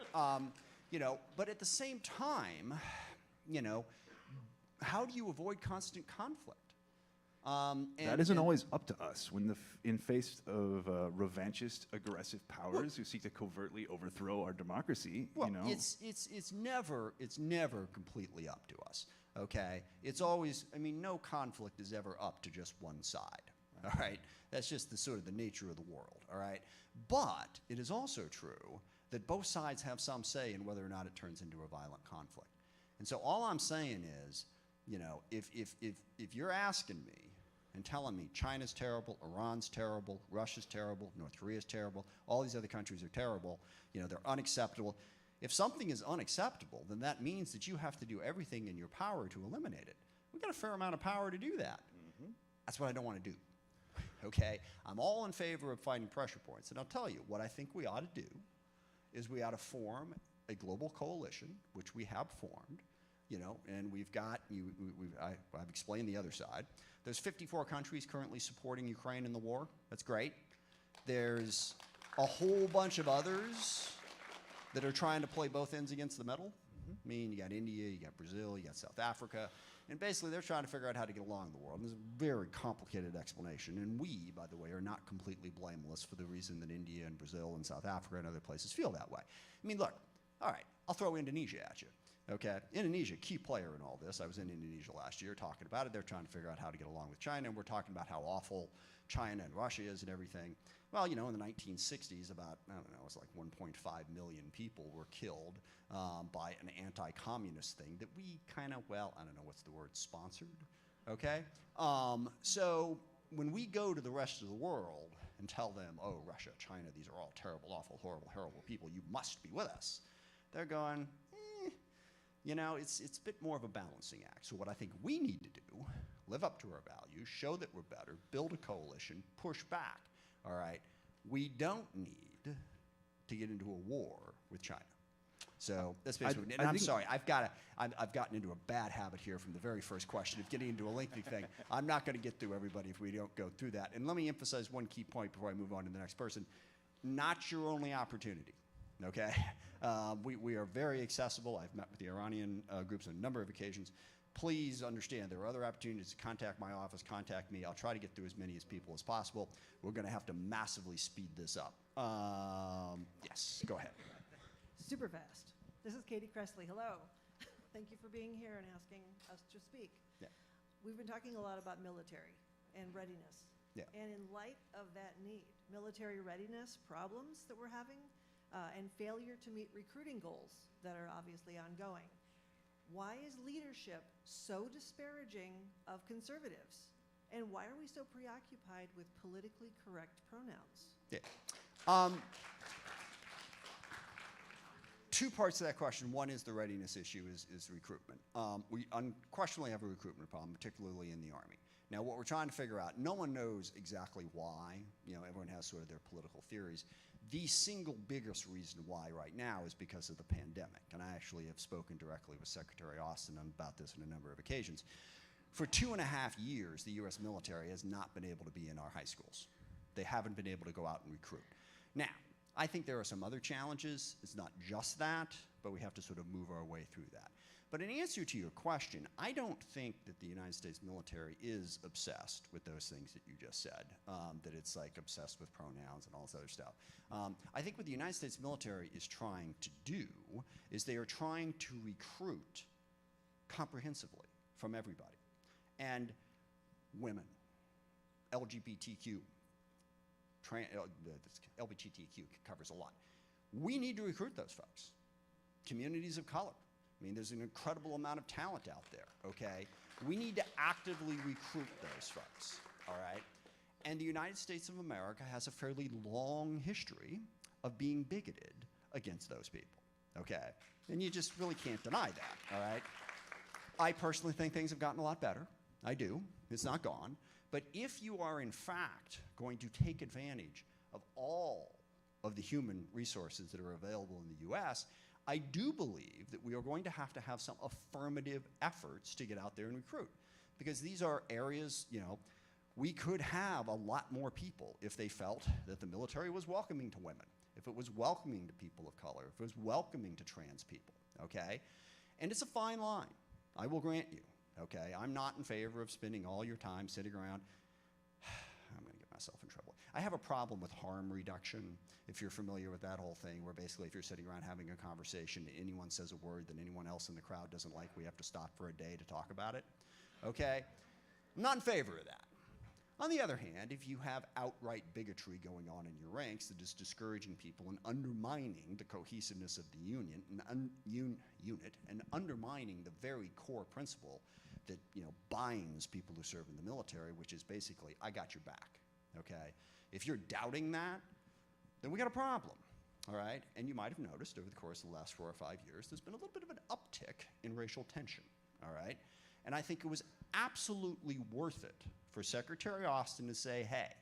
You know, but at the same time, you know, how do you avoid constant conflict? That isn't always up to us. When in face of revanchist, aggressive powers who seek to covertly overthrow our democracy, Well, you know, it's never completely up to us. Okay, it's always. I mean, no conflict is ever up to just one side. All right, that's just the sort of the nature of the world. All right, but it is also true that both sides have some say in whether or not it turns into a violent conflict. And so all I'm saying is, you know, if you're asking me and telling me China's terrible, Iran's terrible, Russia's terrible, North Korea's terrible, all these other countries are terrible, you know, they're unacceptable. If something is unacceptable, then that means that you have to do everything in your power to eliminate it. We've got a fair amount of power to do that. That's what I don't want to do. Okay? I'm all in favor of finding pressure points. And I'll tell you, what I think we ought to do is we ought to form a global coalition, which we have formed, you know, and we've got, I've explained the other side. There's 54 countries currently supporting Ukraine in the war. That's great. There's a whole bunch of others that are trying to play both ends against the middle. I mean, you got India, you got Brazil, you got South Africa, and basically they're trying to figure out how to get along in the world. And there's a very complicated explanation, and we, by the way, are not completely blameless for the reason that India and Brazil and South Africa and other places feel that way. I mean, look, all right, I'll throw Indonesia at you. Okay, Indonesia, key player in all this. I was in Indonesia last year talking about it. They're trying to figure out how to get along with China, and we're talking about how awful China and Russia is and everything. Well, you know, in the 1960s, about, I don't know, it was like 1.5 million people were killed by an anti-communist thing that we kind of, well, I don't know what's the word, sponsored, okay? So when we go to the rest of the world and tell them, oh, Russia, China, these are all terrible, awful, horrible, horrible people, you must be with us, they're going, you know, it's a bit more of a balancing act. So what I think we need to do, live up to our values, show that we're better, build a coalition, push back, all right? We don't need to get into a war with China. So that's basically, and I'm sorry, I've gotten into a bad habit here from the very first question of getting into a lengthy thing. I'm not going to get through everybody if we don't go through that. And let me emphasize one key point before I move on to the next person. Not your only opportunity, okay? We are very accessible. I've met with the Iranian groups on a number of occasions. Please understand there are other opportunities to contact my office, contact me. I'll try to get through as many as people as possible. We're going to have to massively speed this up. Yes, go ahead. Super fast. This is Katie Cressley. Hello. Thank you for being here and asking us to speak. Yeah. We've been talking a lot about military and readiness. Yeah. And in light of that need, military readiness problems that we're having, and failure to meet recruiting goals that are obviously ongoing, why is leadership so disparaging of conservatives? And why are we so preoccupied with politically correct pronouns? Yeah. Two parts to that question. One is the readiness issue, is recruitment. We unquestionably have a recruitment problem, particularly in the Army. Now, what we're trying to figure out, no one knows exactly why. You know, everyone has sort of their political theories. The single biggest reason why right now is because of the pandemic. And I actually have spoken directly with Secretary Austin about this on a number of occasions. For 2.5 years, the U.S. military has not been able to be in our high schools. They haven't been able to go out and recruit. Now, I think there are some other challenges. It's not just that, but we have to sort of move our way through that. But in answer to your question, I don't think that the United States military is obsessed with those things that you just said, that it's like obsessed with pronouns and all this other stuff. I think what the United States military is trying to do is they are trying to recruit comprehensively from everybody. And women, LGBTQ, LGBTQ covers a lot. We need to recruit those folks. Communities of color. I mean, there's an incredible amount of talent out there, okay? We need to actively recruit those folks, all right? And the United States of America has a fairly long history of being bigoted against those people, okay? And you just really can't deny that, all right? I personally think things have gotten a lot better. I do. It's not gone. But if you are, in fact, going to take advantage of all of the human resources that are available in the U.S., I do believe that we are going to have some affirmative efforts to get out there and recruit. Because these are areas, you know, we could have a lot more people if they felt that the military was welcoming to women, if it was welcoming to people of color, if it was welcoming to trans people, okay? And it's a fine line, I will grant you, okay? I'm not in favor of spending all your time sitting around. I'm gonna get myself in trouble. I have a problem with harm reduction, if you're familiar with that whole thing, where basically if you're sitting around having a conversation and anyone says a word that anyone else in the crowd doesn't like, we have to stop for a day to talk about it, okay? I'm not in favor of that. On the other hand, if you have outright bigotry going on in your ranks that is discouraging people and undermining the cohesiveness of the unit and undermining the very core principle that, you know, binds people who serve in the military, which is basically, I got your back, okay? If you're doubting that, then we got a problem, all right? And you might have noticed over the course of the last 4 or 5 years, there's been a little bit of an uptick in racial tension, all right? And I think it was absolutely worth it for Secretary Austin to say, hey,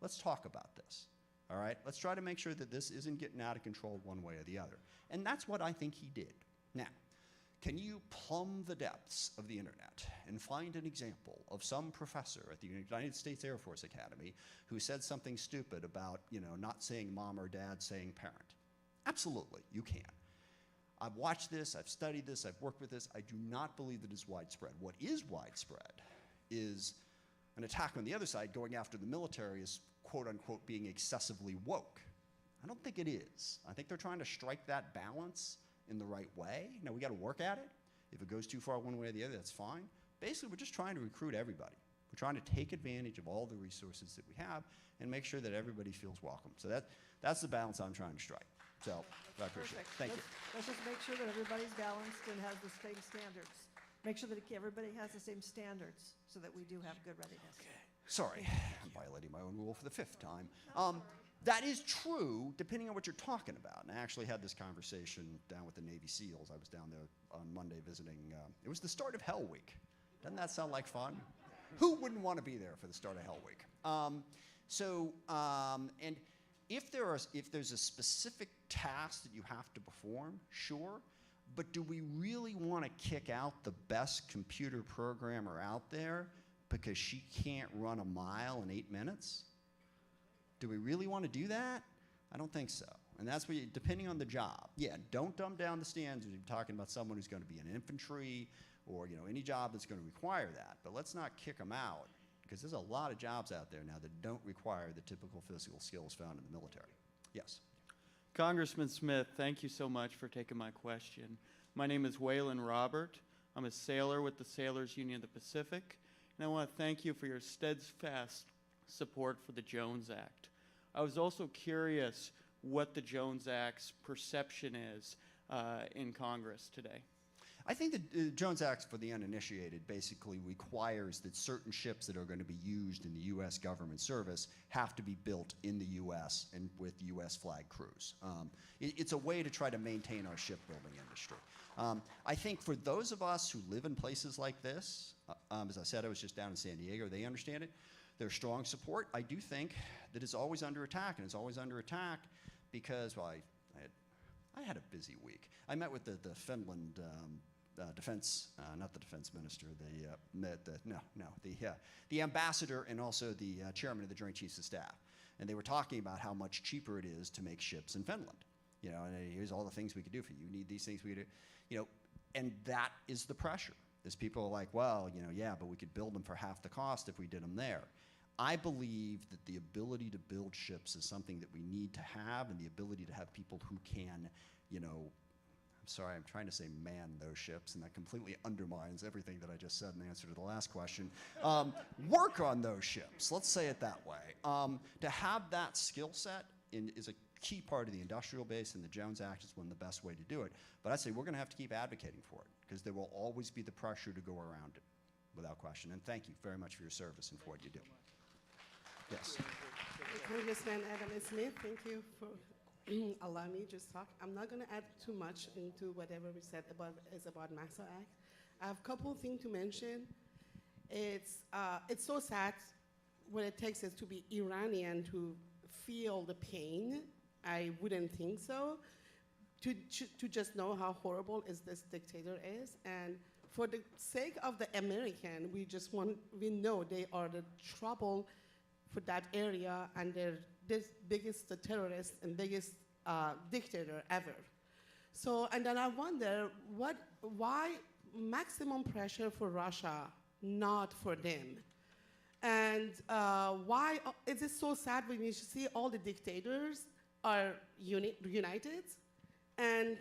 let's talk about this, all right? Let's try to make sure that this isn't getting out of control one way or the other. And that's what I think he did. Now, can you plumb the depths of the internet and find an example of some professor at the United States Air Force Academy who said something stupid about, you know, not saying mom or dad, saying parent? Absolutely, you can. I've watched this, I've studied this, I've worked with this. I do not believe that it's widespread. What is widespread is an attack on the other side going after the military as quote unquote being excessively woke. I don't think it is. I think they're trying to strike that balance in the right way. Now, we got to work at it. If it goes too far one way or the other, that's fine. Basically, we're just trying to recruit everybody. We're trying to take advantage of all the resources that we have and make sure that everybody feels welcome. So that's the balance I'm trying to strike. So I appreciate it. Thank you. Let's just make sure that everybody's balanced and has the same standards. Make sure that everybody has the same standards so that we do have good readiness. Sorry, I'm violating my own rule for the 5th time. That is true, depending on what you're talking about. And I actually had this conversation down with the Navy SEALs. I was down there on Monday visiting. It was the start of Hell Week. Doesn't that sound like fun? Who wouldn't want to be there for the start of Hell Week? And if there's a specific task that you have to perform, sure. But do we really want to kick out the best computer programmer out there because she can't run a mile in 8 minutes? Do we really want to do that? I don't think so. And that's what depending on the job. Yeah, don't dumb down the standards if you're talking about someone who's going to be in infantry or, you know, any job that's going to require that. But let's not kick them out because there's a lot of jobs out there now that don't require the typical physical skills found in the military. Yes. Congressman Smith, thank you so much for taking my question. My name is Waylon Robert. I'm a sailor with the Sailors Union of the Pacific, and I want to thank you for your steadfast support for the Jones Act. I was also curious what the Jones Act's perception is in Congress today. I think the Jones Act for the uninitiated basically requires that certain ships that are going to be used in the U.S. government service have to be built in the U.S. and with U.S. flag crews. It's a way to try to maintain our shipbuilding industry. I think for those of us who live in places like this, as I said, I was just down in San Diego, they understand it. There's strong support. I do think that it's always under attack, and it's always under attack because, well, I had a busy week. I met with the Finland defense, not the defense minister, the ambassador and also the chairman of the Joint Chiefs of Staff. And they were talking about how much cheaper it is to make ships in Finland. You know, and here's all the things we could do for you. You need these things we could do. You know, And that is the pressure, is people are like, well, you know, yeah, but we could build them for half the cost if we did them there. I believe that the ability to build ships is something that we need to have, and the ability to have people who can, you know, I'm sorry, I'm trying to say man those ships, and that completely undermines everything that I just said in answer to the last question. Work on those ships, let's say it that way. To have that skill set is a key part of the industrial base, and the Jones Act is one of the best way to do it. But I'd say we're going to have to keep advocating for it, because there will always be the pressure to go around it, without question. And thank you very much for your service and for what you do. Yes. Congressman RepAdamSmith, thank you for allowing me to just talk. I'm not going to add too much into whatever we said about MASA Act. I have a couple of things to mention. It's so sad what it takes us to be Iranian to feel the pain. I wouldn't think so. To just know how horrible this dictator is, and for the sake of the American, we know they are the trouble for that area, and they're the biggest terrorist and biggest dictator ever. So, and then I wonder why maximum pressure for Russia, not for them? And why is it so sad when you see all the dictators are united, and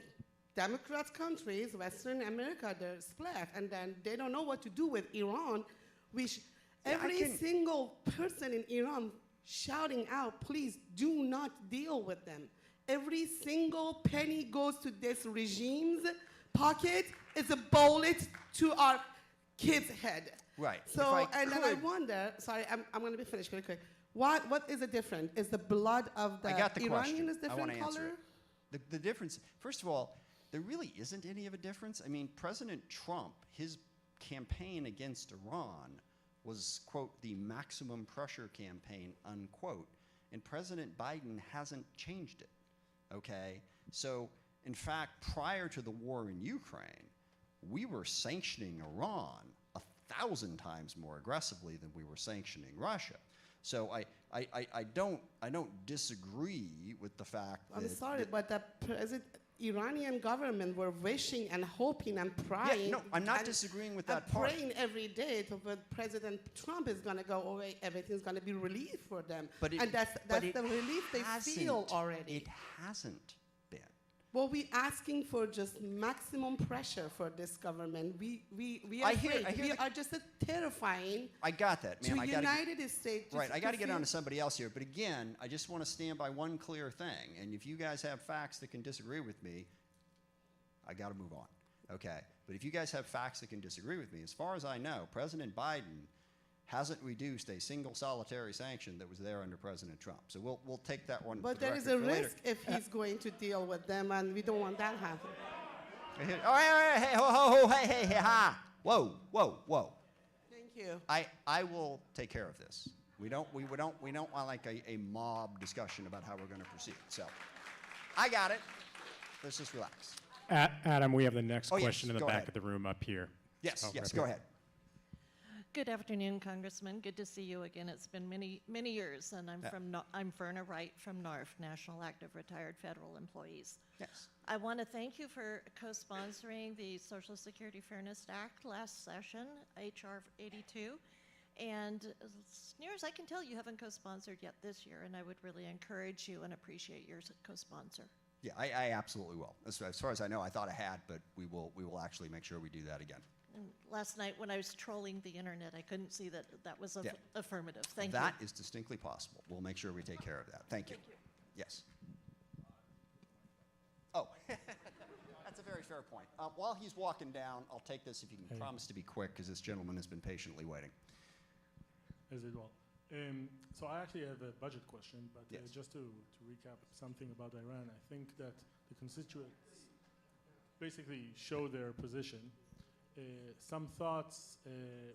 Democrat countries, Western America, they're split, and then they don't know what to do with Iran, which every single person in Iran shouting out, please do not deal with them. Every single penny goes to this regime's pocket. It's a bullet to our kids' head. Right. So, and then I wonder, sorry, I'm going to be finished really quick. What is the difference? Is the blood of the Iranian is different color? The difference, first of all, there really isn't any of a difference. I mean, President Trump, his campaign against Iran was, quote, the maximum pressure campaign, unquote. And President Biden hasn't changed it, okay? So, in fact, prior to the war in Ukraine, we were sanctioning Iran 1,000 times more aggressively than we were sanctioning Russia. So I don't disagree with the fact that— I'm sorry, but the Iranian government were wishing and hoping and praying. Yeah, no, I'm not disagreeing with that part. Praying every day that President Trump is going to go away, everything's going to be relief for them. And that's the relief they feel already. It hasn't been. Well, we're asking for just maximum pressure for this government. We are afraid. We are just terrifying. I got that, ma'am. To United States. Right, I got to get on to somebody else here. But again, I just want to stand by one clear thing. And if you guys have facts that can disagree with me, I got to move on. Okay? But if you guys have facts that can disagree with me, as far as I know, President Biden hasn't reduced a single solitary sanction that was there under President Trump. So we'll take that one. But there is a risk if he's going to deal with them, and we don't want that to happen. Oh, hey, ho, ho, ho, hey, ha. Whoa. Thank you. I will take care of this. We don't want like a mob discussion about how we're going to proceed. So I got it. Let's just relax. Adam, we have the next yes, question in the go back ahead. of the room up here. Yes, Right go here. ahead. Good afternoon, Congressman. Good to see you again. It's been many years, and I'm Ferna Wright from NARF, National Active Retired Federal Employees. Yes. I want to thank you for co-sponsoring the Social Security Fairness Act last session, HR 82. And as near as I can tell, you haven't co-sponsored yet this year, and I would really encourage you and appreciate your co-sponsor. Yeah, I absolutely will. As far as I know, I thought I had, but we will actually make sure we do that again. And last night when I was trolling the internet, I couldn't see that was affirmative. Thank you. That is distinctly possible. We'll make sure we take care of that. Thank you. Yes. Oh, that's a very fair point. While he's walking down, I'll take this if you can promise to be quick, because this gentleman has been patiently waiting. As it will. So I actually have a budget question, but Yes. just to recap something about Iran, I think that the constituents basically show their position. Some thoughts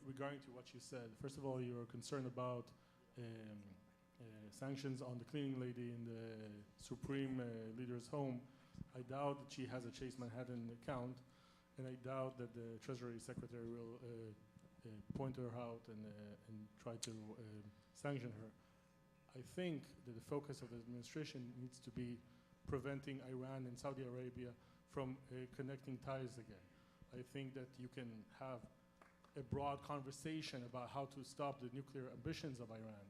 regarding to what you said. First of all, you're concerned about sanctions on the cleaning lady in the Supreme Leader's home. I doubt that she has a Chase Manhattan account, and I doubt that the Treasury Secretary will point her out and try to sanction her. I think that the focus of the administration needs to be preventing Iran and Saudi Arabia from connecting ties again. I think that you can have a broad conversation about how to stop the nuclear ambitions of Iran.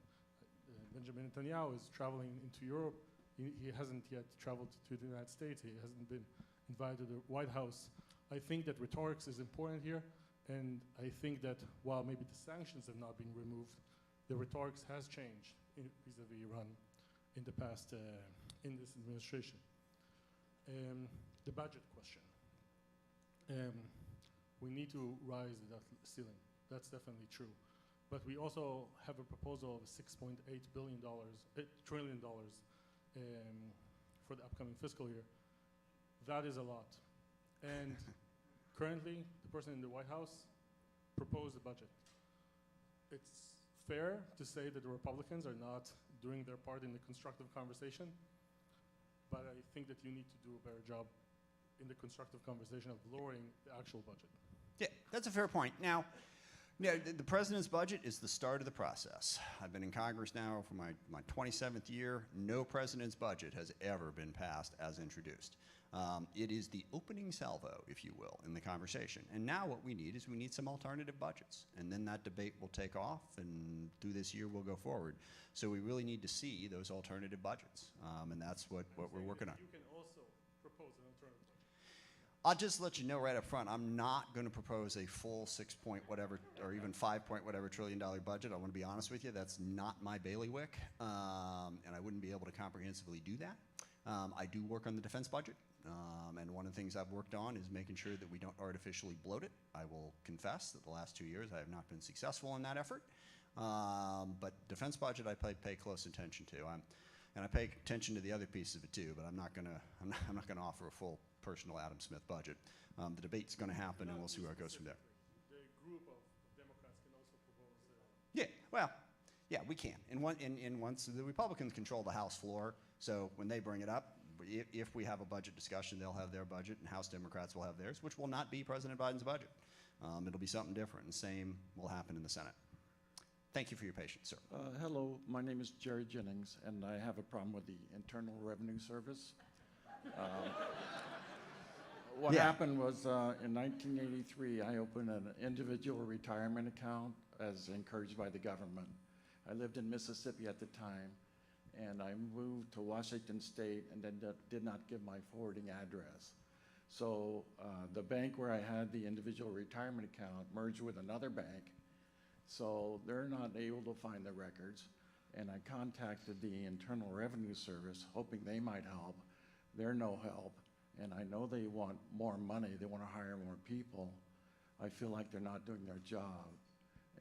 Benjamin Netanyahu is traveling into Europe. He hasn't yet traveled to the United States. He hasn't been invited to the White House. I think that rhetorics is important here, and I think that while maybe the sanctions have not been removed, the rhetorics has changed vis-a-vis Iran in the past, in this administration. The budget question. We need to raise the debt ceiling. That's definitely true. But we also have a proposal of $6.8 trillion for the upcoming fiscal year. That is a lot. And currently, the person in the White House proposed a budget. It's fair to say that the Republicans are not doing their part in the constructive conversation, but I think that you need to do a better job in the constructive conversation of lowering the actual budget. Yeah, that's a fair point. Now, yeah, the president's budget is the start of the process. I've been in Congress now for my 27th year. No president's budget has ever been passed as introduced. It is the opening salvo, if you will, in the conversation. And now what we need is we need some alternative budgets. And then that debate will take off, and through this year we'll go forward. So we really need to see those alternative budgets. And that's what we're working on. You can also propose an alternative budget. I'll just let you know right up front, I'm not going to propose a full 6 point whatever, or even 5 point whatever $trillion budget. I want to be honest with you, that's not my bailiwick, and I wouldn't be able to comprehensively do that. I do work on the defense budget, and one of the things I've worked on is making sure that we don't artificially bloat it. I will confess that the last 2 years I have not been successful in that effort, but defense budget I pay close attention to. And I pay attention to the other pieces of it too, but I'm not going to offer a full personal Adam Smith budget. The debate's going to happen, and we'll see where it goes from there. The group of Democrats can also propose. Yeah, well, yeah, we can. And once the Republicans control the House floor, so when they bring it up, if we have a budget discussion, they'll have their budget, and House Democrats will have theirs, which will not be President Biden's budget. It'll be something different, and same will happen in the Senate. Thank you for your patience, sir. Hello, my name is Jerry Jennings, and I have a problem with the Internal Revenue Service. What happened was in 1983, I opened an individual retirement account as encouraged by the government. I lived in Mississippi at the time, and I moved to Washington State and then did not give my forwarding address. So the bank where I had the individual retirement account merged with another bank, so they're not able to find the records. And I contacted the Internal Revenue Service, hoping they might help. They're no help. And I know they want more money, they want to hire more people. I feel like they're not doing their job.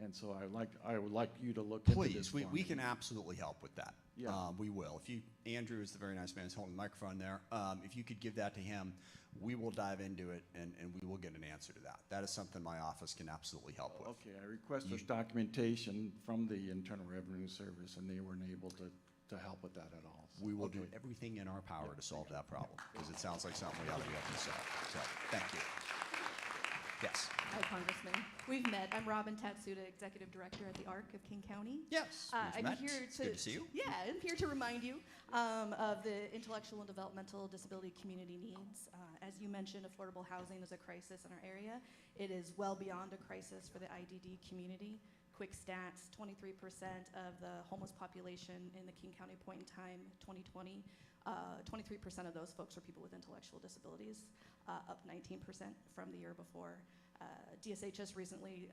And so I would like you to look into this. Please, we can absolutely help with that. Yeah. We will. Andrew is the very nice man who's holding the microphone there. If you could give that to him, we will dive into it, and we will get an answer to that. That is something my office can absolutely help with. Okay, I requested documentation from the Internal Revenue Service, and they weren't able to help with that at all. So, We will do everything in our power to solve that problem, because it sounds like something we ought to be able to solve. So, thank you. Yes. Hi, Congressman. We've met. I'm Robin Tatsuda, Executive Director at the ARC of King County. Yes. I'm met. here It's good to see you. Yeah, I'm here to remind you of the intellectual and developmental disability community needs. As you mentioned, affordable housing is a crisis in our area. It is well beyond a crisis for the IDD community. Quick stats, 23% of the homeless population in the King County point in time, 2020, 23% of those folks are people with intellectual disabilities, up 19% from the year before. DSH just recently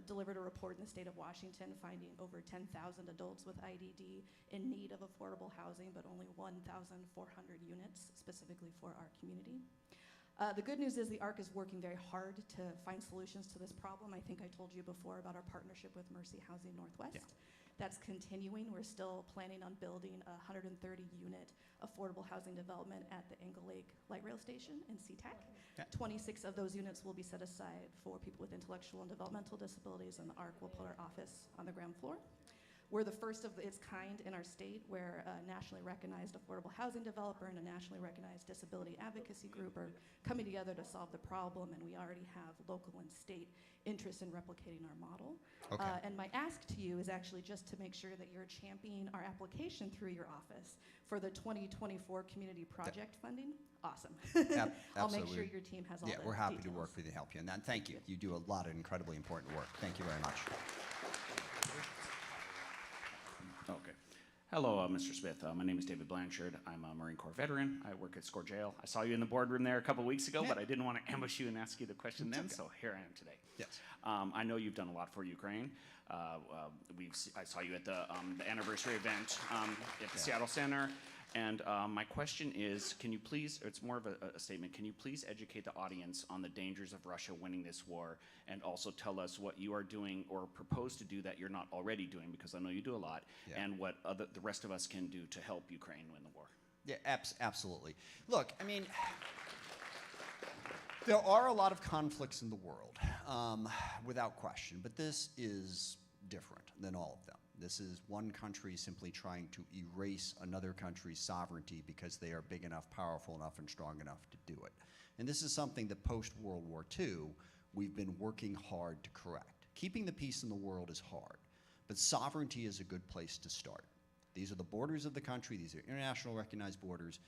delivered a report in the state of Washington finding over 10,000 adults with IDD in need of affordable housing, but only 1,400 units specifically for our community. The good news is the ARC is working very hard to find solutions to this problem. I think I told you before about our partnership with Mercy Housing Northwest. Yeah. That's continuing. We're still planning on building a 130-unit affordable housing development at the Angle Lake Light Rail Station in SeaTac. Yeah. 26 of those units will be set aside for people with intellectual and developmental disabilities, and the ARC will put our office on the ground floor. We're the first of its kind in our state where a nationally recognized affordable housing developer and a nationally recognized disability advocacy group are coming together to solve the problem, and we already have local and state interest in replicating our model. Okay. And my ask to you is actually just to make sure that you're championing our application through your office for the 2024 community project funding. Awesome. I'll make sure your team has all the Yeah, we're happy to details. work with you to help you. And that, thank you. You do a lot of incredibly important work. Thank you very much. Okay. Hello, Mr. Smith. My name is David Blanchard. I'm a Marine Corps veteran. I work at Score Jail. I saw you in the boardroom there a couple weeks ago, but I didn't want to ambush you and ask you the question then, so here I am today. Yes. I know you've done a lot for Ukraine. I saw you at the anniversary event at the Seattle Center. And my question is, can you please, it's more of a statement, can you please educate the audience on the dangers of Russia winning this war, and also tell us what you are doing or propose to do that you're not already doing, because I know you do a lot, and what the rest of us can do to help Ukraine win the war? Yeah, absolutely. Look, I mean, there are a lot of conflicts in the world, without question, but this is different than all of them. This is one country simply trying to erase another country's sovereignty because they are big enough, powerful enough, and strong enough to do it. And this is something that post-World War II, we've been working hard to correct. Keeping the peace in the world is hard, but sovereignty is a good place to start. These are the borders of the country. These are international recognized borders.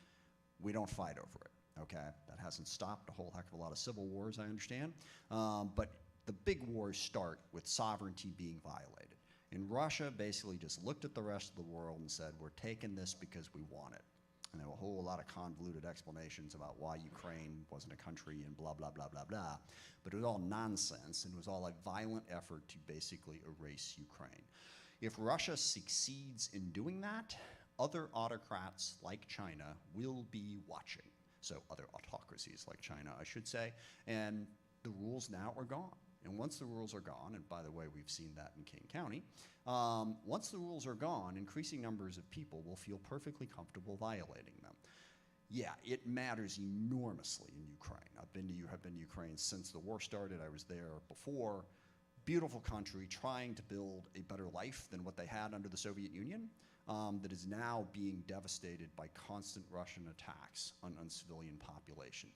We don't fight over it, okay? That hasn't stopped a whole heck of a lot of civil wars, I understand. But the big wars start with sovereignty being violated. And Russia basically just looked at the rest of the world and said, we're taking this because we want it. And there were a whole lot of convoluted explanations about why Ukraine wasn't a country and blah, blah, blah, blah, blah. But it was all nonsense, and it was all a violent effort to basically erase Ukraine. If Russia succeeds in doing that, other autocrats like China will be watching. So other autocracies like China, I should say, and the rules now are gone. And once the rules are gone, and by the way, we've seen that in King County, once the rules are gone, increasing numbers of people will feel perfectly comfortable violating them. Yeah, it matters enormously in Ukraine. I've been to Ukraine since the war started. I was there before. Beautiful country, trying to build a better life than what they had under the Soviet Union, that is now being devastated by constant Russian attacks on civilian population.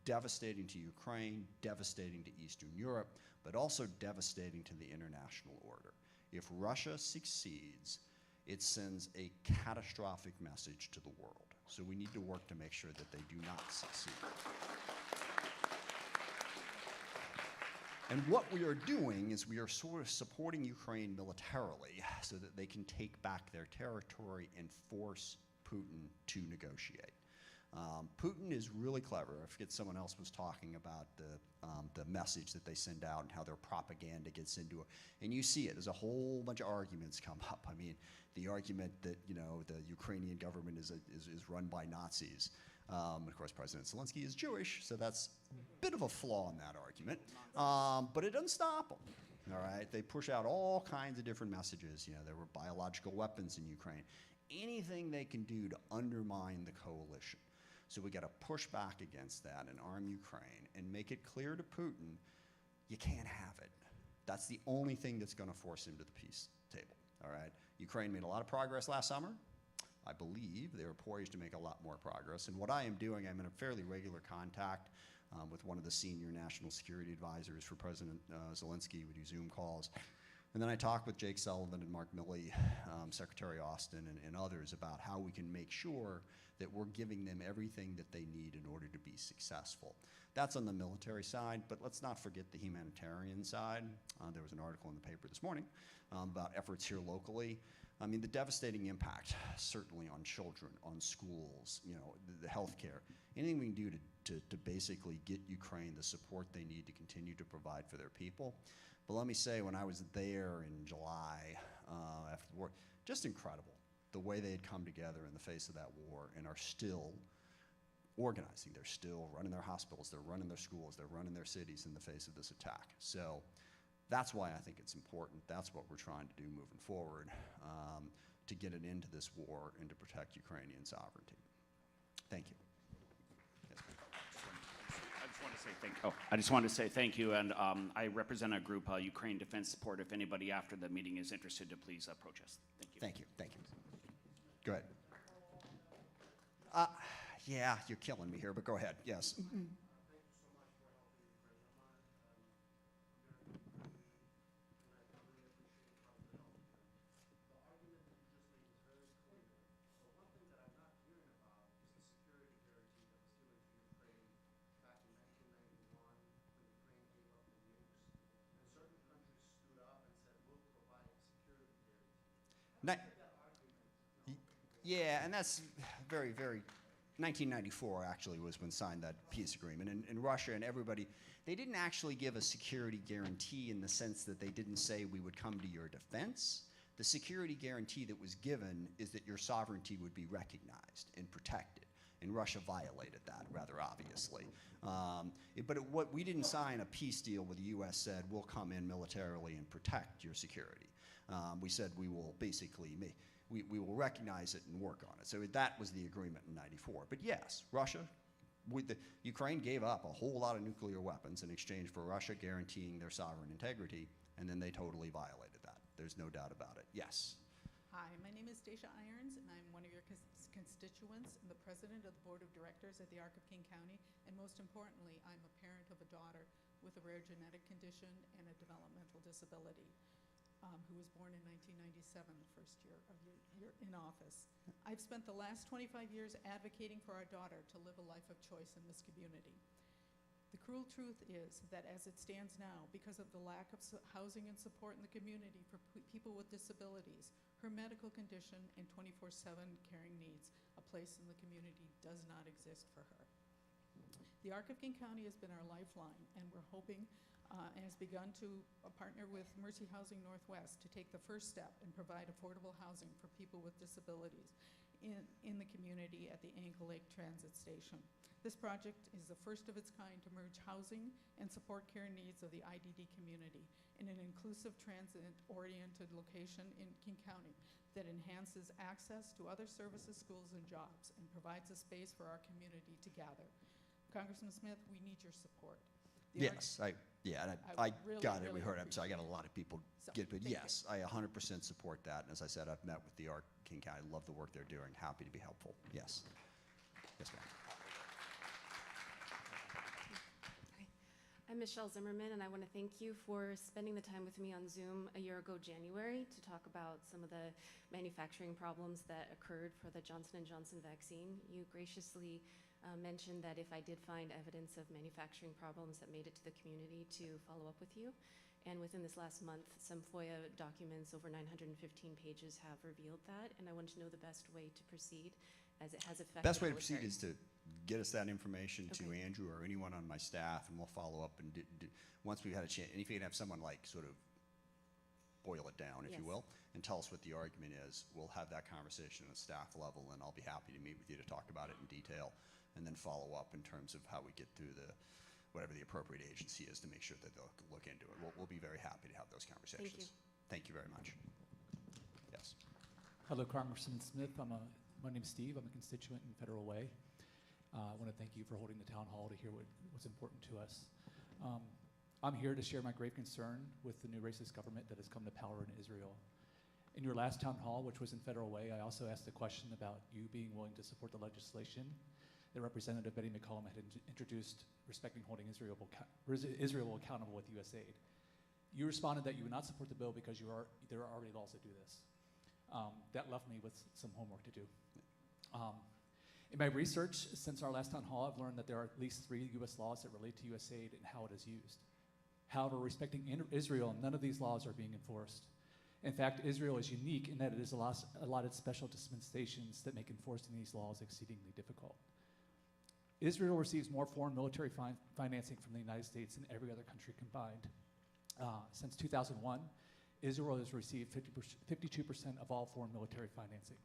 Devastating to Ukraine, devastating to Eastern Europe, but also devastating to the international order. If Russia succeeds, it sends a catastrophic message to the world. So we need to work to make sure that they do not succeed. And what we are doing is we are sort of supporting Ukraine militarily so that they can take back their territory and force Putin to negotiate. Putin is really clever. I forget, someone else was talking about the message that they send out and how their propaganda gets into it. And you see it. There's a whole bunch of arguments come up. I mean, the argument that, you know, the Ukrainian government is run by Nazis. Of course, President Zelensky is Jewish, so that's a bit of a flaw in that argument. But it doesn't stop them. All right? They push out all kinds of different messages. You know, there were biological weapons in Ukraine. Anything they can do to undermine the coalition. So we got to push back against that and arm Ukraine and make it clear to Putin, you can't have it. That's the only thing that's going to force him to the peace table, all right? Ukraine made a lot of progress last summer. I believe they are poised to make a lot more progress. And what I am doing, I'm in a fairly regular contact with one of the senior national security advisors for President Zelensky. We do Zoom calls. And then I talk with Jake Sullivan and Mark Milley, Secretary Austin, and others about how we can make sure that we're giving them everything that they need in order to be successful. That's on the military side, but let's not forget the humanitarian side. There was an article in the paper this morning about efforts here locally. I mean, the devastating impact, certainly on children, on schools, you know, the healthcare, anything we can do to basically get Ukraine the support they need to continue to provide for their people. But let me say, when I was there in July after the war, just incredible the way they had come together in the face of that war and are still organizing. They're still running their hospitals, they're running their schools, they're running their cities in the face of this attack. So that's why I think it's important. That's what we're trying to do moving forward, to get an end to this war and to protect Ukrainian sovereignty. Thank you. Yes. I just want to I just wanted to say thank you, and I represent a group, Ukraine Defense Support. If anybody after the meeting is interested, to please approach us. Thank you. Thank you, thank you. Go ahead. Yeah, you're killing me here, but go ahead, yes. Yeah, and that's very, very, 1994 actually was when signed that peace agreement. And Russia and everybody, they didn't actually give a security guarantee in the sense that they didn't say we would come to your defense. The security guarantee that was given is that your sovereignty would be recognized and protected. And Russia violated that rather obviously. What we didn't sign a peace deal where the U.S. said we'll come in militarily and protect your security. We said we will basically we will recognize it and work on it. So that was the agreement in '94. But yes, Russia, Ukraine gave up a whole lot of nuclear weapons in exchange for Russia guaranteeing their sovereign integrity, and then they totally violated that. There's no doubt about it. Yes. Hi, my name is Stacia Irons, and I'm one of your constituents and the president of the board of directors at the Arc of King County. And most importantly, I'm a parent of a daughter with a rare genetic condition and a developmental disability. Who was born in 1997, the first year of your in office. I've spent the last 25 years advocating for our daughter to live a life of choice in this community. The cruel truth is that as it stands now, because of the lack of housing and support in the community for people with disabilities, her medical condition and 24/7 caring needs, a place in the community does not exist for her. The Arc of King County has been our lifeline, and we're hoping and has begun to partner with Mercy Housing Northwest to take the first step and provide affordable housing for people with disabilities in the community at the Angle Lake Transit Station. This project is the first of its kind to merge housing and support care needs of the IDD community in an inclusive transit-oriented location in King County that enhances access to other services, schools, and jobs and provides a space for our community to gather. Congressman Smith, we need your support. Yes, I really, got it. really We heard it. So I got a lot of people get, but yes, I 100% support that. And as I said, I've met with the Arc King County. I love the work they're doing. Happy to be helpful. Yes. Yes, ma'am. I'm Michelle Zimmerman, and I want to thank you for spending the time with me on Zoom a year ago, January, to talk about some of the manufacturing problems that occurred for the Johnson & Johnson vaccine. You graciously mentioned that if I did find evidence of manufacturing problems that made it to the community, to follow up with you. And within this last month, some FOIA documents over 915 pages have revealed that, and I wanted to know the best way to proceed, as it has affected Best way to military. proceed is to get us that information to Okay. Andrew or anyone on my staff, and we'll follow up. And once we've had a chance, and if you can have someone like sort of boil it down, if you Yes. will, and tell us what the argument is, we'll have that conversation at a staff level, and I'll be happy to meet with you to talk about it in detail, and then follow up in terms of how we get through whatever the appropriate agency is to make sure that they'll look into it. We'll be very happy to have those conversations. Thank you very much. Yes. Hello, Congressman Smith. My name is Steve. I'm a constituent in Federal Way. I want to thank you for holding the town hall to hear what's important to us. I'm here to share my grave concern with the new racist government that has come to power in Israel. In your last town hall, which was in Federal Way, I also asked a question about you being willing to support the legislation that Representative Betty McCollum had introduced respecting holding Israel accountable with U.S. aid. You responded that you would not support the bill because there are already laws that do this. That left me with some homework to do. In my research since our last town hall, I've learned that there are at least 3 U.S. laws that relate to U.S. aid and how it is used. However, respecting Israel, none of these laws are being enforced. In fact, Israel is unique in that it is allotted special dispensations that make enforcing these laws exceedingly difficult. Israel receives more foreign military financing from the United States than every other country combined. Since 2001, Israel has received 52% of all foreign military financing.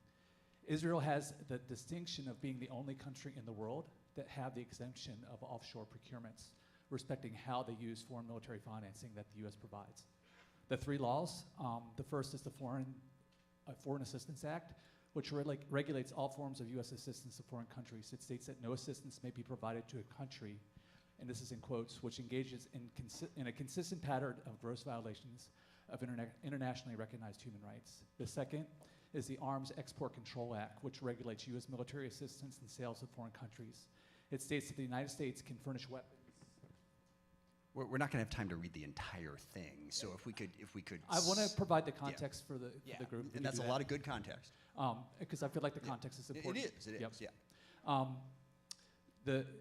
Israel has the distinction of being the only country in the world that have the exemption of offshore procurements, respecting how they use foreign military financing that the U.S. provides. The 3 laws, the first is the Foreign Assistance Act, which regulates all forms of U.S. assistance to foreign countries. It states that no assistance may be provided to a country and this is in quotes, which engages in a consistent pattern of gross violations of internationally recognized human rights. The second is the Arms Export Control Act, which regulates U.S. military assistance and sales to foreign countries. It states that the United States can furnish weapons. We're not going to have time to read the entire thing, so if we could. I want to provide the context for the group. And that's a lot of good context. Because I feel like the context is important. It is, Yep. yeah.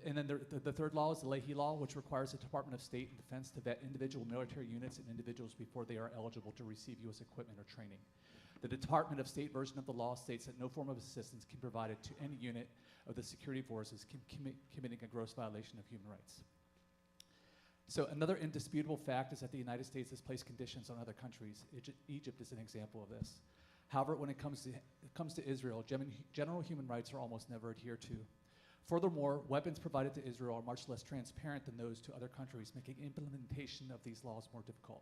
And then the third law is the Leahy Law, which requires the Department of State and Defense to vet individual military units and individuals before they are eligible to receive U.S. equipment or training. The Department of State version of the law states that no form of assistance can be provided to any unit of the security forces committing a gross violation of human rights. So another indisputable fact is that the United States has placed conditions on other countries. Egypt is an example of this. However, when it comes to Israel, general human rights are almost never adhered to. Furthermore, weapons provided to Israel are much less transparent than those to other countries, making implementation of these laws more difficult.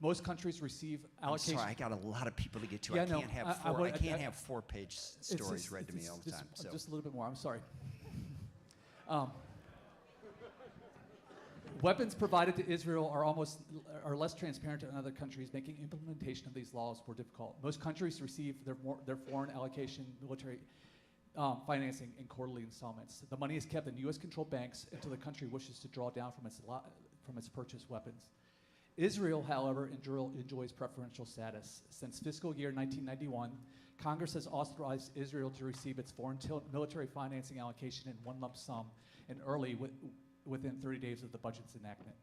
Most countries receive allocation. I'm sorry, I got a lot of people to get to. Yeah, I can't have I- four-page stories read to me all the time. So. Just a little bit more. I'm sorry. Weapons provided to Israel are less transparent than other countries, making implementation of these laws more difficult. Most countries receive their foreign allocation military financing in quarterly installments. The money is kept in U.S.-controlled banks until the country wishes to draw down from its purchased weapons. Israel, however, enjoys preferential status. Since fiscal year 1991, Congress has authorized Israel to receive its foreign military financing allocation in one lump sum and early within 30 days of the budget's enactment.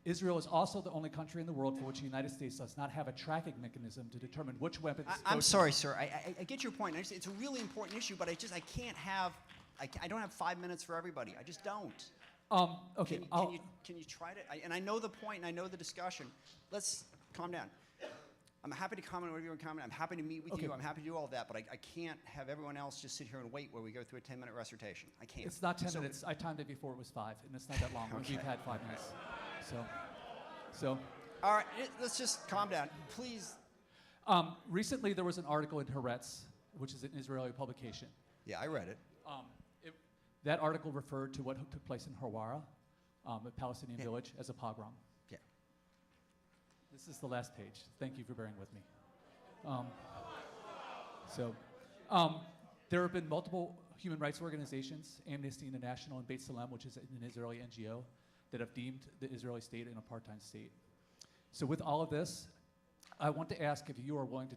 Israel is also the only country in the world for which the United States does not have a tracking mechanism to determine which weapons. I'm sorry, sir. I get your point. It's a really important issue, but I can't have. I don't have 5 minutes for everybody. I just don't. Okay. Can you try to? And I know the point, and I know the discussion. Let's calm down. I'm happy to comment whatever you want to comment. I'm happy to meet with you. I'm happy to do all of that, but I can't have everyone else just sit here and wait while we go through a 10-minute recitation. I can't. It's not 10 minutes. I timed it before it was 5, and it's not that long. Okay. We've had 5 minutes. So. All right, let's just calm down, please. Recently, there was an article in Haaretz, which is an Israeli publication. Yeah, I read it. That article referred to what took place in Hawara, a Palestinian village, as a pogrom. Yeah. This is the last page. Thank you for bearing with me. There have been multiple human rights organizations, Amnesty International and Beit Salem, which is an Israeli NGO, that have deemed the Israeli state an apartheid state. So with all of this, I want to ask if you are willing to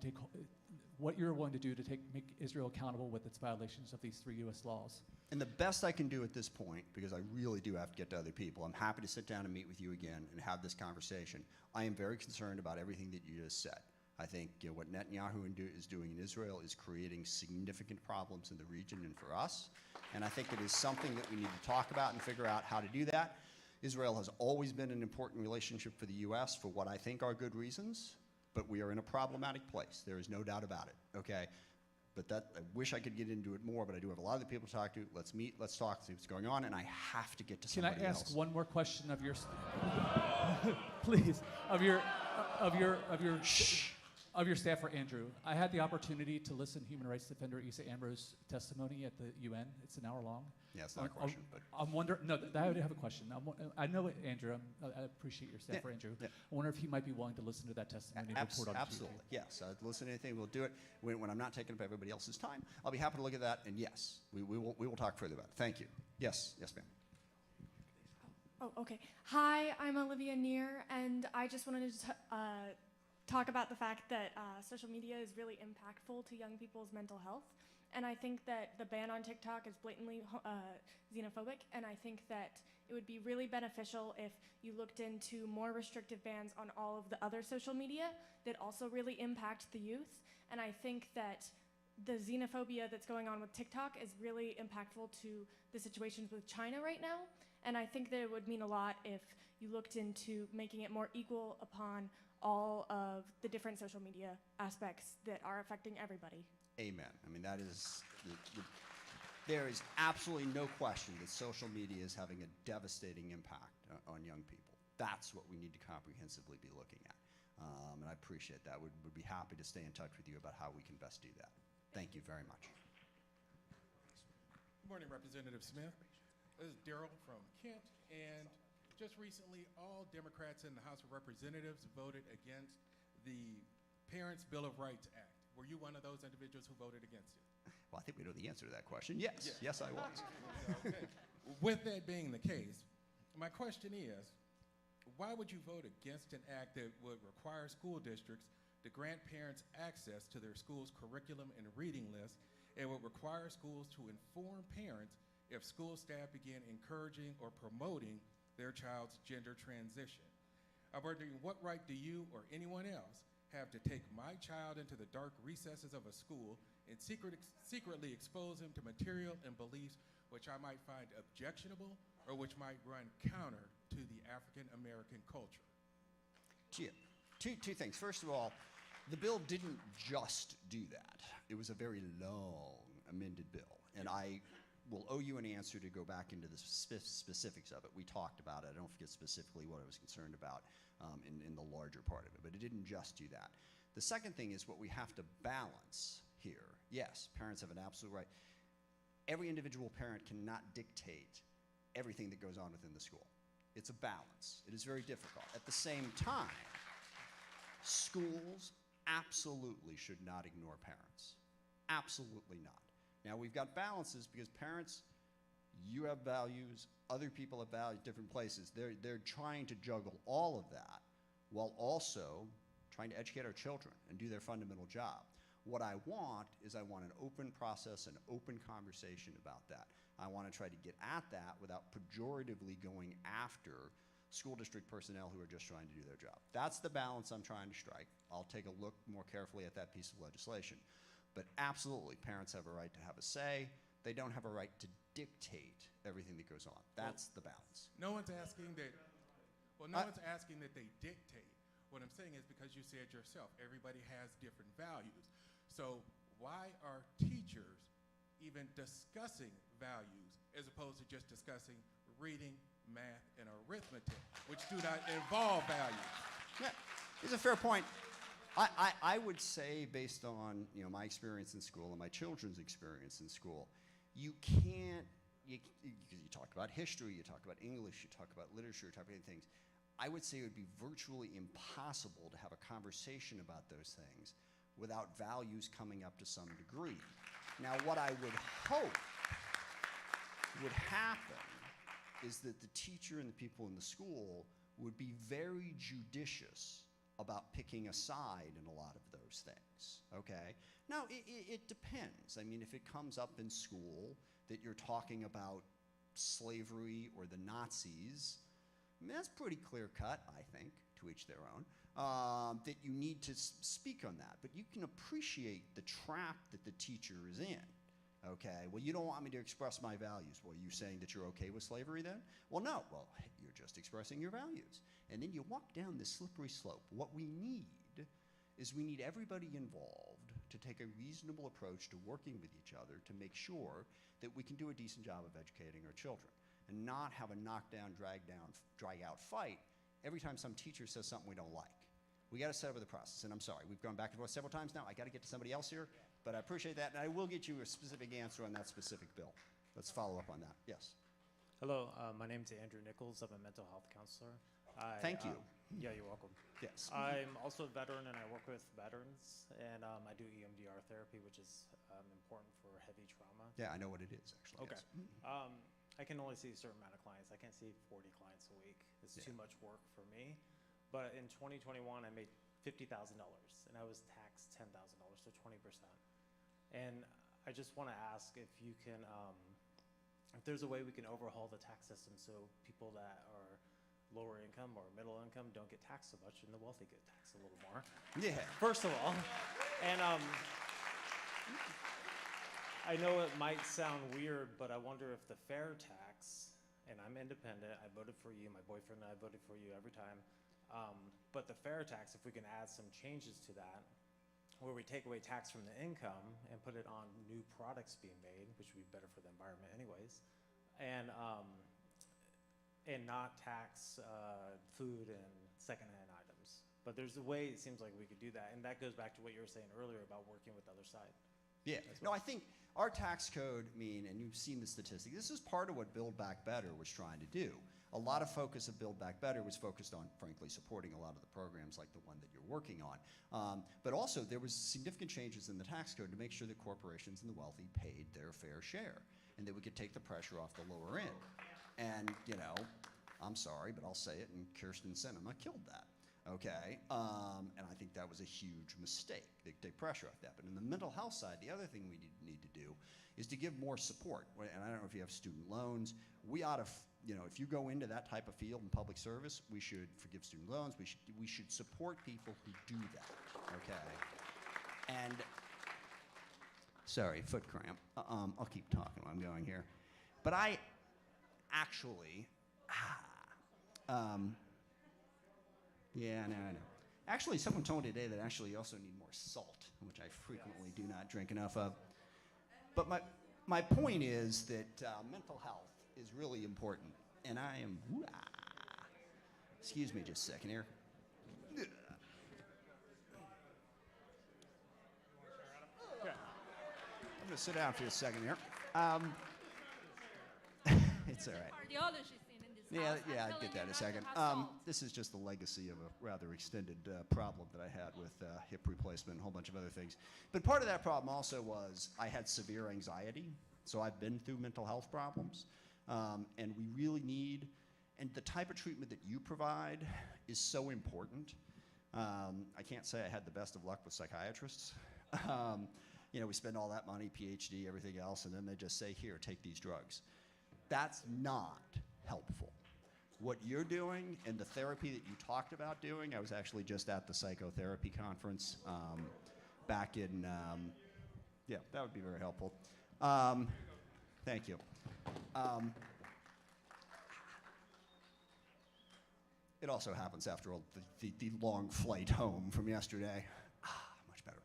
what you're willing to do to make Israel accountable with its violations of these 3 U.S. laws. And the best I can do at this point, because I really do have to get to other people, I'm happy to sit down and meet with you again and have this conversation. I am very concerned about everything that you just said. I think what Netanyahu is doing in Israel is creating significant problems in the region and for us. And I think it is something that we need to talk about and figure out how to do that. Israel has always been an important relationship for the U.S. for what I think are good reasons, but we are in a problematic place. There is no doubt about it, okay? But I wish I could get into it more, but I do have a lot of the people to talk to. Let's meet, let's talk, see what's going on, and I have to get to somebody else. Can I ask one more question of your, please, of your staffer, Andrew? I had the opportunity to listen to human rights defender Issa Amro's testimony at the UN. It's an hour long. Yeah, it's not a question, but. I'm wondering, no, I have a question. I know it, Andrew. I appreciate your staffer, Andrew. Yeah. I wonder if he might be willing to listen to that testimony and report on it. Absolutely, yes. I'd listen to anything, we'll do it. When I'm not taking up everybody else's time, I'll be happy to look at that, and yes, we will talk further about it. Thank you. Yes, ma'am. Oh, okay. Hi, I'm Olivia Neer, and I just wanted to talk about the fact that social media is really impactful to young people's mental health. And I think that the ban on TikTok is blatantly xenophobic, and I think that it would be really beneficial if you looked into more restrictive bans on all of the other social media that also really impact the youth. And I think that the xenophobia that's going on with TikTok is really impactful to the situations with China right now. And I think that it would mean a lot if you looked into making it more equal upon all of the different social media aspects that are affecting everybody. Amen. I mean, that is, there is absolutely no question that social media is having a devastating impact on young people. That's what we need to comprehensively be looking at. And I appreciate that. Would be happy to stay in touch with you about how we can best do that. Thank you very much. Good morning, Representative Smith. This is Daryl from Kent, and just recently, all Democrats in the House of Representatives voted against the Parents' Bill of Rights Act. Were you one of those individuals who voted against it? Well, I think we know the answer to that question. Yes, yes, I was. Okay. With that being the case, my question is, why would you vote against an act that would require school districts to grant parents access to their school's curriculum and reading list, and would require schools to inform parents if school staff begin encouraging or promoting their child's gender transition? I'm wondering, what right do you or anyone else have to take my child into the dark recesses of a school and secretly expose him to material and beliefs which I might find objectionable or which might run counter to the African American culture? Gee, two things. First of all, the bill didn't just do that. It was a very long amended bill, and I will owe you an answer to go back into the specifics of it. We talked about it. I don't forget specifically what I was concerned about in the larger part of it, but it didn't just do that. The second thing is what we have to balance here. Yes, parents have an absolute right. Every individual parent cannot dictate everything that goes on within the school. It's a balance. It is very difficult. At the same time, schools absolutely should not ignore parents. Absolutely not. Now, we've got balances because parents, you have values, other people have values, different places. They're trying to juggle all of that while also trying to educate our children and do their fundamental job. What I want is I want an open process, an open conversation about that. I want to try to get at that without pejoratively going after school district personnel who are just trying to do their job. That's the balance I'm trying to strike. I'll take a look more carefully at that piece of legislation. But absolutely, parents have a right to have a say. They don't have a right to dictate everything that goes on. That's the balance. No one's asking that, one's asking that they dictate. What I'm saying is because you said yourself, everybody has different values. So why are teachers even discussing values as opposed to just discussing reading, math, and arithmetic, which do not involve values? Yeah, it's a fair point. I would say, based on my experience in school and my children's experience in school, you can't, you talk about history, you talk about English, you talk about literature, you talk about things. I would say it would be virtually impossible to have a conversation about those things without values coming up to some degree. Now, what I would hope would happen is that the teacher and the people in the school would be very judicious about picking a side in a lot of those things, okay? Now, it depends. I mean, if it comes up in school that you're talking about slavery or the Nazis, I mean, that's pretty clear cut, I think, to each their own, that you need to speak on that. But you can appreciate the trap that the teacher is in, okay? Well, you don't want me to express my values. Well, are you saying that you're okay with slavery then? Well, no. Well, you're just expressing your values. And then you walk down this slippery slope. What we need is we need everybody involved to take a reasonable approach to working with each other to make sure that we can do a decent job of educating our children and not have a knockdown, drag out fight every time some teacher says something we don't like. We got to set up with the process, and I'm sorry, we've gone back and forth several times now. I got to get to somebody else here, but I appreciate that, and I will get you a specific answer on that specific bill. Let's follow up on that. Yes. Hello, my name is Andrew Nichols. I'm a mental health counselor. Thank you. Yeah, you're welcome. Yes. I'm also a veteran, and I work with veterans, and I do EMDR therapy, which is important for heavy trauma. Yeah, I know what it is, actually. Okay. Yes. I can only see a certain amount of clients. I can't see 40 clients a week. It's too much work for me. But in 2021, I made $50,000, and I was taxed $10,000, so 20%. And I just want to ask if you can, if there's a way we can overhaul the tax system so people that are lower income or middle income don't get taxed so much, and the wealthy get taxed a little more. Yeah. First of all, and I know it might sound weird, but I wonder if the fair tax, and I'm independent, I voted for you, my boyfriend and I voted for you every time, but the fair tax, if we can add some changes to that, where we take away tax from the income and put it on new products being made, which would be better for the environment anyways, and not tax food and secondhand items. But there's a way it seems like we could do that, and that goes back to what you were saying earlier about working with the other side. Yeah. No, I think our tax code and you've seen the statistic, this is part of what Build Back Better was trying to do. A lot of focus of Build Back Better was focused on, frankly, supporting a lot of the programs like the one that you're working on. But also, there was significant changes in the tax code to make sure that corporations and the wealthy paid their fair share, and that we could take the pressure off the lower end. And, you know, I'm sorry, but I'll say it, and Kirsten Sinema killed that. Okay, and I think that was a huge mistake. They take pressure off that. But in the mental health side, the other thing we need to do is to give more support. And I don't know if you have student loans. We ought to, you know, if you go into that type of field in public service, we should forgive student loans. We should support people who do that. Okay, and sorry, foot cramp. I'll keep talking while I'm going here. But I actually. Yeah, I know. Actually, someone told me today that actually you also need more salt, which I frequently do not drink enough of. But my point is that mental health is really important. And I am, excuse me just a second here. I'm going to sit down for a second here. It's all right. Yeah, I'll get that in a second. This is just the legacy of a rather extended problem that I had with hip replacement and a whole bunch of other things. But part of that problem also was I had severe anxiety, so I've been through mental health problems. And we really need, and the type of treatment that you provide is so important. I can't say I had the best of luck with psychiatrists. You know, we spend all that money, PhD, everything else, and then they just say, here, take these drugs. That's not helpful. What you're doing and the therapy that you talked about doing, I was actually just at the psychotherapy conference back in, yeah, that would be very helpful. Thank you. It also happens after all the long flight home from yesterday. Much better.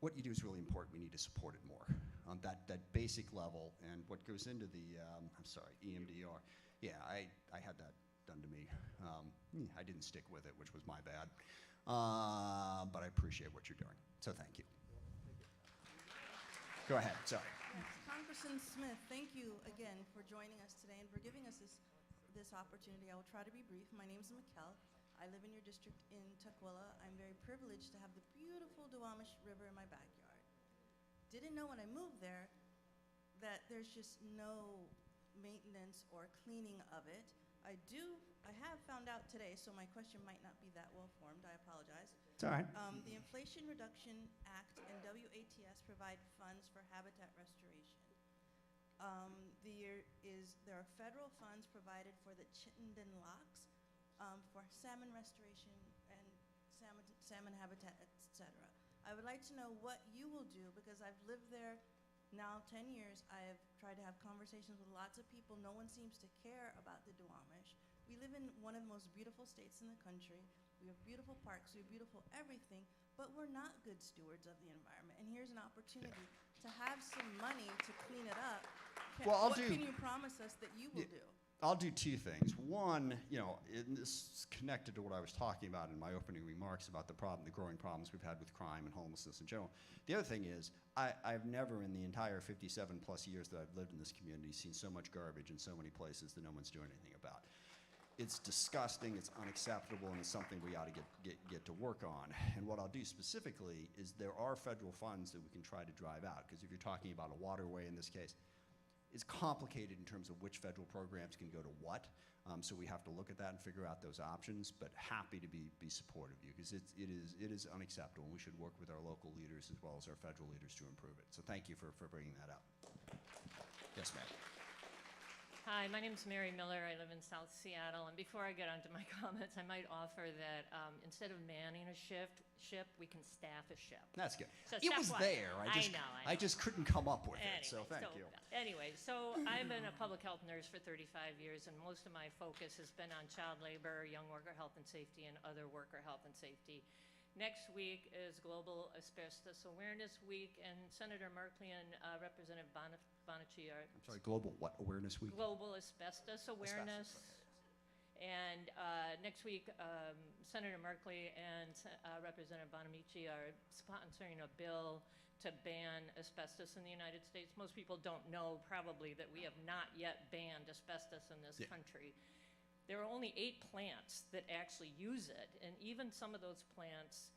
What you do is really important. We need to support it more on that basic level. And what goes into the, I'm sorry, EMDR. Yeah, I had that done to me. I didn't stick with it, which was my bad. But I appreciate what you're doing. So thank you. Go ahead, sorry. Yes, Congressman Smith, thank you again for joining us today and for giving us this opportunity. I will try to be brief. My name is Mikkel. I live in your district in Tukwila. I'm very privileged to have the beautiful Duwamish River in my backyard. Didn't know when I moved there that there's just no maintenance or cleaning of it. I have found out today, so my question might not be that well formed. I apologize. It's all right. The Inflation Reduction Act and WATS provide funds for habitat restoration. There are federal funds provided for the Chittenden locks for salmon restoration and salmon habitat, etc. I would like to know what you will do, because I've lived there now 10 years. I have tried to have conversations with lots of people. No one seems to care about the Duwamish. We live in one of the most beautiful states in the country. We have beautiful parks, we have beautiful everything, but we're not good stewards of the environment. And here's an opportunity to have some money to clean it up. What can you promise us that you will do? I'll do two things. One, you know, and this is connected to what I was talking about in my opening remarks about the growing problems we've had with crime and homelessness in general. The other thing is, I've never in the entire 57 plus years that I've lived in this community seen so much garbage in so many places that no one's doing anything about. It's disgusting, it's unacceptable, and it's something we ought to get to work on. And what I'll do specifically is there are federal funds that we can try to drive out, because if you're talking about a waterway in this case, it's complicated in terms of which federal programs can go to what. So we have to look at that and figure out those options, but happy to be supportive of you, because it is unacceptable, and we should work with our local leaders as well as our federal leaders to improve it. So thank you for bringing that up. Yes, ma'am. Hi, my name is Mary Miller. I live in South Seattle. And before I get onto my comments, I might offer that instead of manning a ship, we can staff a ship. That's good. So it was there. I know. I just couldn't come up with it, so thank you. Anyway, so I've been a public health nurse for 35 years, and most of my focus has been on child labor, young worker health and safety, and other worker health and safety. Next week is Global Asbestos Awareness Week, and Senator Merkley and Representative Bonacci are... I'm sorry, Global what Awareness Week? Global Asbestos Awareness. And next week, Senator Merkley and Representative Bonamici are sponsoring a bill to ban asbestos in the United States. Most people don't know probably that we have not yet banned asbestos in this country. There are only 8 plants that actually use it, and even some of those plants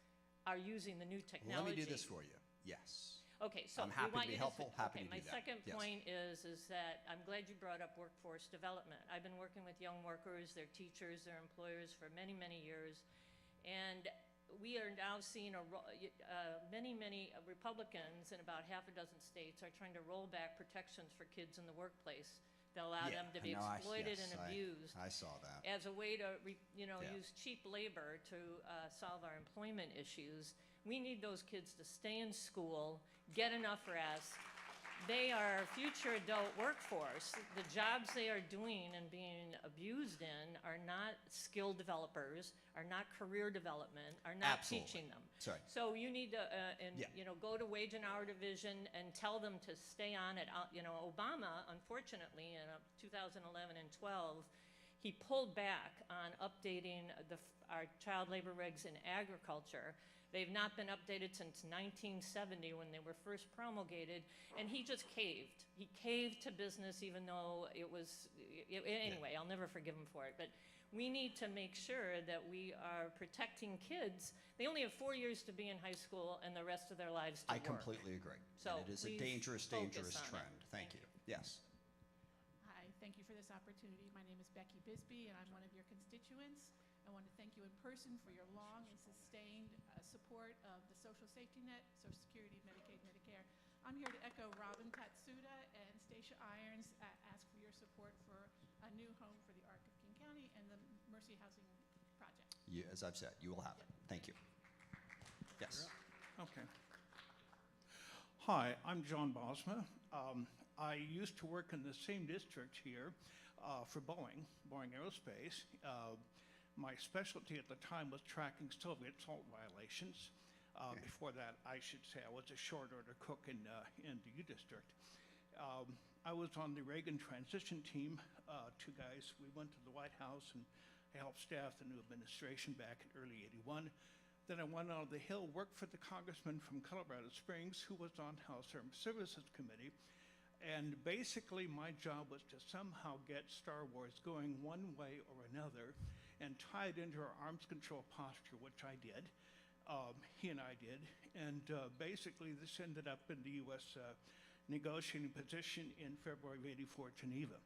are using the new technology. Let me do this for you. Yes. Okay, so I'm happy we want to be you helpful, happy okay, to do my that. second Yes. point is that I'm glad you brought up workforce development. I've been working with young workers, their teachers, their employers for many, many years, and we are now seeing many Republicans in about half a dozen states are trying to roll back protections for kids in the workplace that allow them to be exploited and abused. I saw that. As a way to, use cheap labor to solve our employment issues. We need those kids to stay in school, get enough rest. They are future adult workforce. The jobs they are doing and being abused in are not skill developers, are not career development, are not teaching them. Sorry. So you need to, go to Wage and Hour Division and tell them to stay on it. Obama, unfortunately, in 2011 and 12, he pulled back on updating our child labor regs in agriculture. They've not been updated since 1970 when they were first promulgated, and he just caved. He caved to business even though it was, anyway, I'll never forgive him for it. But we need to make sure that we are protecting kids. They only have 4 years to be in high school and the rest of their lives to I work. completely agree. So and it is a please dangerous, dangerous focus on it. trend. Thank you. Yes. Hi, thank you for this opportunity. My name is Becky Bisbee, and I'm one of your constituents. I want to thank you in person for your long and sustained support of the social safety net, Social Security, Medicaid, Medicare. I'm here to echo Robin Tatsuda and Stacia Irons, ask for your support for a new home for the Arc of King County and the Mercy Housing Project. As I've said, you will have it. Thank you. Yes. Okay. Hi, I'm John Bosma. I used to work in the same district here for Boeing Aerospace. My specialty at the time was tracking Soviet salt violations. Before that, I should say, I was a short order cook in the U District. I was on the Reagan transition team, 2 guys. We went to the White House and I helped staff the new administration back in early '81. Then I went out of the Hill, worked for the congressman from Colorado Springs, who was on House Armed Services Committee. And basically my job was to somehow get Star Wars going one way or another and tie it into our arms control posture, which I did. He and I did. And basically this ended up in the U.S. Negotiating position in February of '84 Geneva.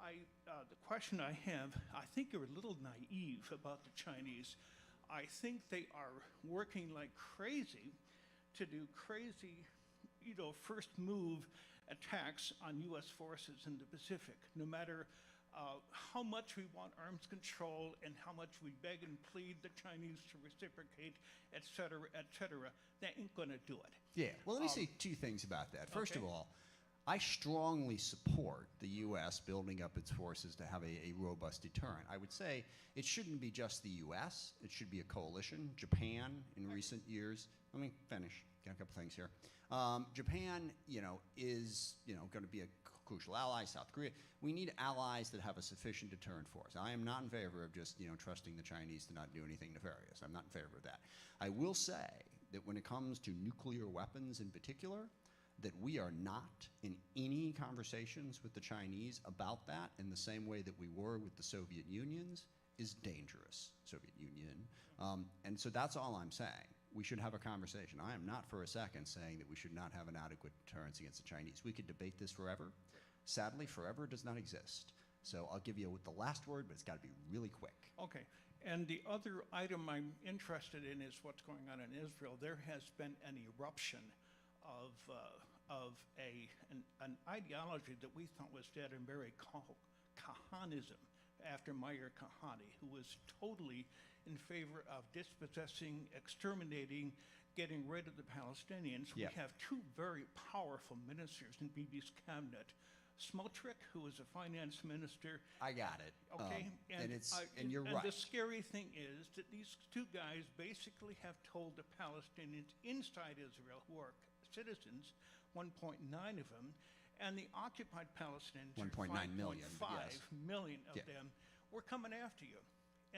The question I have, I think you're a little naive about the Chinese. I think they are working like crazy to do crazy, first move attacks on U.S. forces in the Pacific. No matter how much we want arms control and how much we beg and plead the Chinese to reciprocate, et cetera, they ain't gonna do it. Yeah, well, let me say 2 things about that. First of all, I strongly support the U.S. building up its forces to have a robust deterrent. I would say it shouldn't be just the U.S., it should be a coalition. Japan, in recent years, let me finish, got a couple things here. Japan, is, going to be a crucial ally, South Korea. We need allies that have a sufficient deterrent force. I am not in favor of just, trusting the Chinese to not do anything nefarious. I'm not in favor of that. I will say that when it comes to nuclear weapons in particular, that we are not in any conversations with the Chinese about that in the same way that we were with the Soviet Unions is dangerous, Soviet Union. And so that's all I'm saying. We should have a conversation. I am not for a second saying that we should not have an adequate deterrence against the Chinese. We could debate this forever. Sadly, forever does not exist. So I'll give you the last word, but it's got to be really quick. Okay. And the other item I'm interested in is what's going on in Israel. There has been an eruption of an ideology that we thought was dead and buried called Kahanism, after Meir Kahane, who was totally in favor of dispossessing, exterminating, getting rid of the Palestinians. Yeah. We have 2 very powerful ministers in Bibi's cabinet. Smotrich, who was a finance minister. I got it. Okay, and you're and right. the scary thing is that these 2 guys basically have told the Palestinians inside Israel, who are citizens, 1.9 of them, and the occupied Palestinians, 1.9 million, 5 yes. million of them, were coming after you.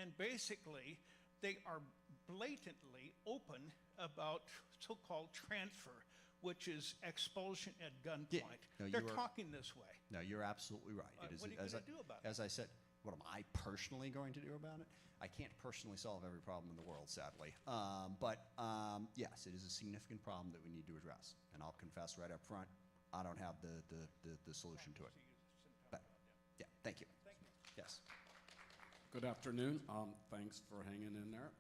And basically, they are blatantly open about so-called transfer, which is expulsion at gunpoint. Yeah. No, They're you are- talking this way. No, you're absolutely right. What are you as gonna do about it? As I said, what am I personally going to do about it? I can't personally solve every problem in the world, sadly. Yes, it is a significant problem that we need to address. And I'll confess right up front, I don't have the solution to it. But, yeah, thank you. Yes. Good afternoon. Thanks for hanging in there.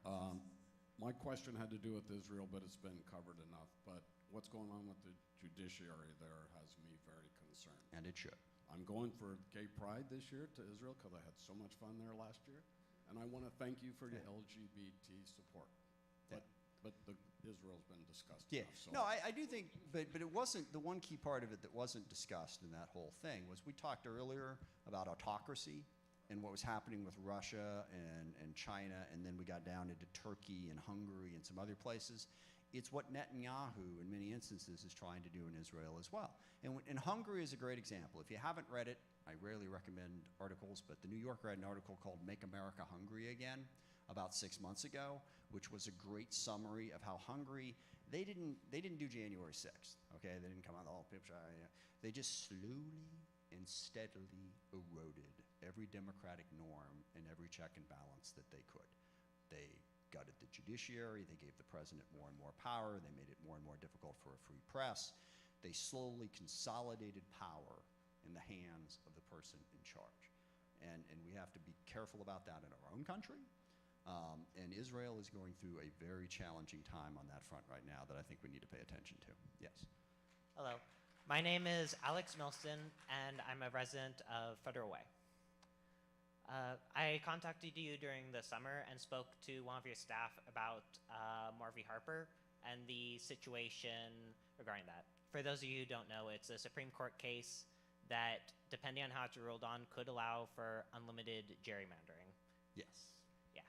My question had to do with Israel, but it's been covered enough. But what's going on with the judiciary there has me very concerned. And it should. I'm going for Gay Pride this year to Israel because I had so much fun there last year. And I want to thank you for your LGBT support. But Israel's been discussed Yeah. enough. So No, I do think, but it wasn't, the one key part of it that wasn't discussed in that whole thing was we talked earlier about autocracy and what was happening with Russia and China, and then we got down into Turkey and Hungary and some other places. It's what Netanyahu, in many instances, is trying to do in Israel as well. And Hungary is a great example. If you haven't read it, I rarely recommend articles, but the New Yorker had an article called Make America Hungry Again about 6 months ago, which was a great summary of how Hungary, they didn't do January 6th, okay? They didn't come out all picture. They just slowly and steadily eroded every democratic norm and every check and balance that they could. They gutted the judiciary, they gave the president more and more power, they made it more and more difficult for a free press. They slowly consolidated power in the hands of the person in charge. And we have to be careful about that in our own country. And Israel is going through a very challenging time on that front right now that I think we need to pay attention to. Yes. Hello. My name is Alex Milston, and I'm a resident of Federal Way. I contacted you during the summer and spoke to one of your staff about Marvy Harper and the situation regarding that. For those of you who don't know, it's a Supreme Court case that, depending on how it's ruled on, could allow for unlimited gerrymandering. Yes. Yeah.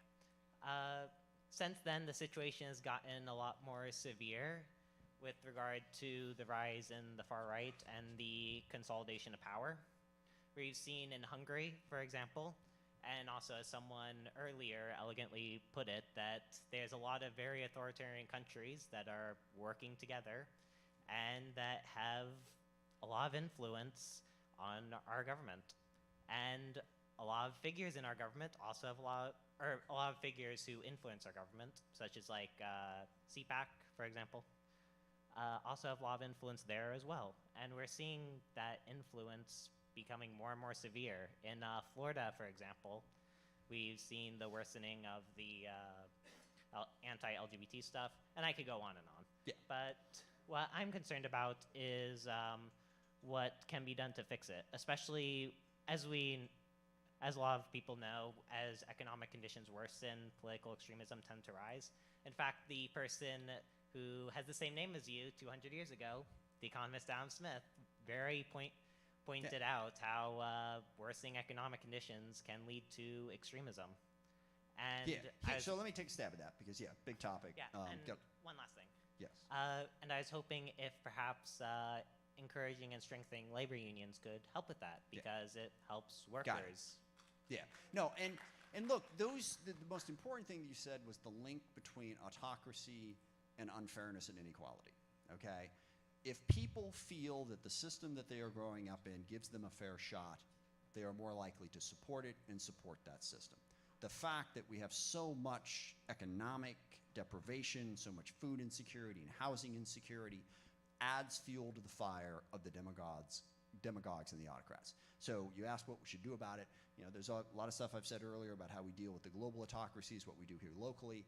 Since then, the situation has gotten a lot more severe with regard to the rise in the far right and the consolidation of power. We've seen in Hungary, for example, and also as someone earlier elegantly put it, that there's a lot of very authoritarian countries that are working together and that have a lot of influence on our government. And a lot of figures in our government also have a lot of figures who influence our government, such as like CPAC, for example, also have a lot of influence there as well. And we're seeing that influence becoming more and more severe. In Florida, for example, we've seen the worsening of the anti-LGBT stuff, and I could go on and on. Yeah. But what I'm concerned about is what can be done to fix it, especially as a lot of people know, as economic conditions worsen, political extremism tend to rise. In fact, the person who has the same name as you 200 years ago, the economist Adam Smith, very pointed out how worsening economic conditions can lead to extremism. And So let me take a stab at that because, big topic. Yeah, and one last thing. Yes. And I was hoping if perhaps encouraging and strengthening labor unions could help with that because it helps workers. Yeah. No, and look, the most important thing that you said was the link between autocracy and unfairness and inequality, okay? If people feel that the system that they are growing up in gives them a fair shot, they are more likely to support it and support that system. The fact that we have so much economic deprivation, so much food insecurity and housing insecurity adds fuel to the fire of the demagogues and the autocrats. So you asked what we should do about it. You know, there's a lot of stuff I've said earlier about how we deal with the global autocracies, what we do here locally.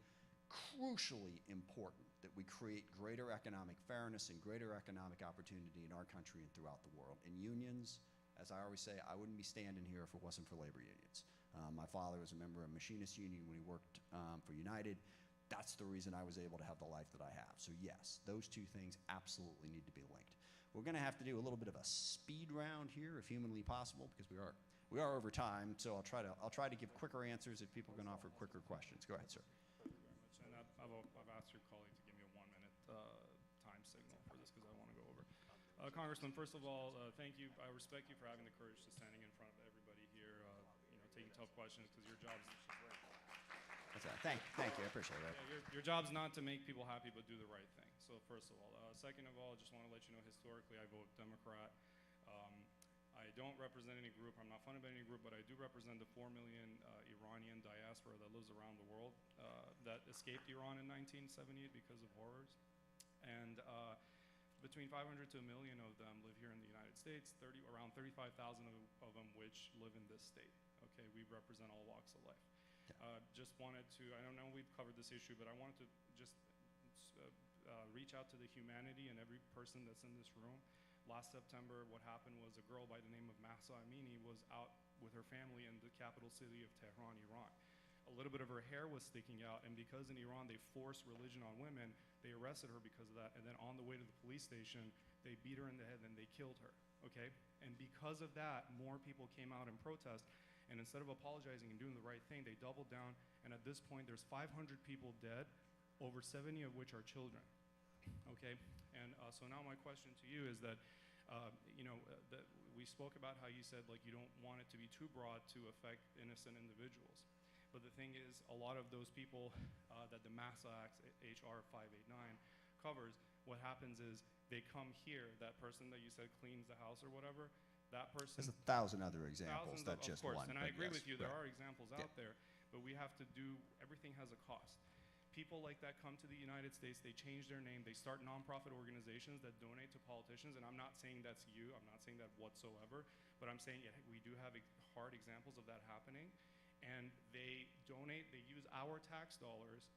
Crucially important that we create greater economic fairness and greater economic opportunity in our country and throughout the world. And unions, as I always say, I wouldn't be standing here if it wasn't for labor unions. My father was a member of a machinist union when he worked for United. That's the reason I was able to have the life that I have. So yes, those two things absolutely need to be linked. We're going to have to do a little bit of a speed round here, if humanly possible, because we are over time. So I'll try to give quicker answers if people can offer quicker questions. Go ahead, sir. Thank you very much. And I've asked your colleague to give me a 1-minute time signal for this because I want to go over. Congressman, first of all, thank you. I respect you for having the courage to standing in front of everybody here, taking tough questions because your job is great. Thank you. I appreciate it. Yeah, your job's not to make people happy, but do the right thing. So first of all. Second of all, I just want to let you know historically I vote Democrat. I don't represent any group. I'm not funded by any group, but I do represent the 4 million Iranian diaspora that lives around the world that escaped Iran in 1978 because of horrors. And between 500 to 1 million of them live here in the United States, around 35,000 of them which live in this state. Okay, we represent all walks of life. Just wanted to, I don't know we've covered this issue, but I wanted to just reach out to the humanity and every person that's in this room. Last September, what happened was a girl by the name of Mahsa Amini was out with her family in the capital city of Tehran, Iran. A little bit of her hair was sticking out, and because in Iran they force religion on women, they arrested her because of that, and then on the way to the police station, they beat her in the head and they killed her, okay? And because of that, more people came out in protest, and instead of apologizing and doing the right thing, they doubled down, and at this point, there's 500 people dead, over 70 of which are children, okay? And so now my question to you is that, we spoke about how you said like you don't want it to be too broad to affect innocent individuals. But the thing is, a lot of those people that the MASA Act, HR 589, covers, what happens is they come here, that person that you said cleans the house or whatever, that person... There's 1,000 other examples, not just one. Of course, and I agree yes, with you, there right. are examples out there, but we have to do, everything has a cost. People like that come to the United States, they change their name, they start nonprofit organizations that donate to politicians, and I'm not saying that's you, I'm not saying that whatsoever, but I'm saying we do have hard examples of that happening, and they donate, they use our tax dollars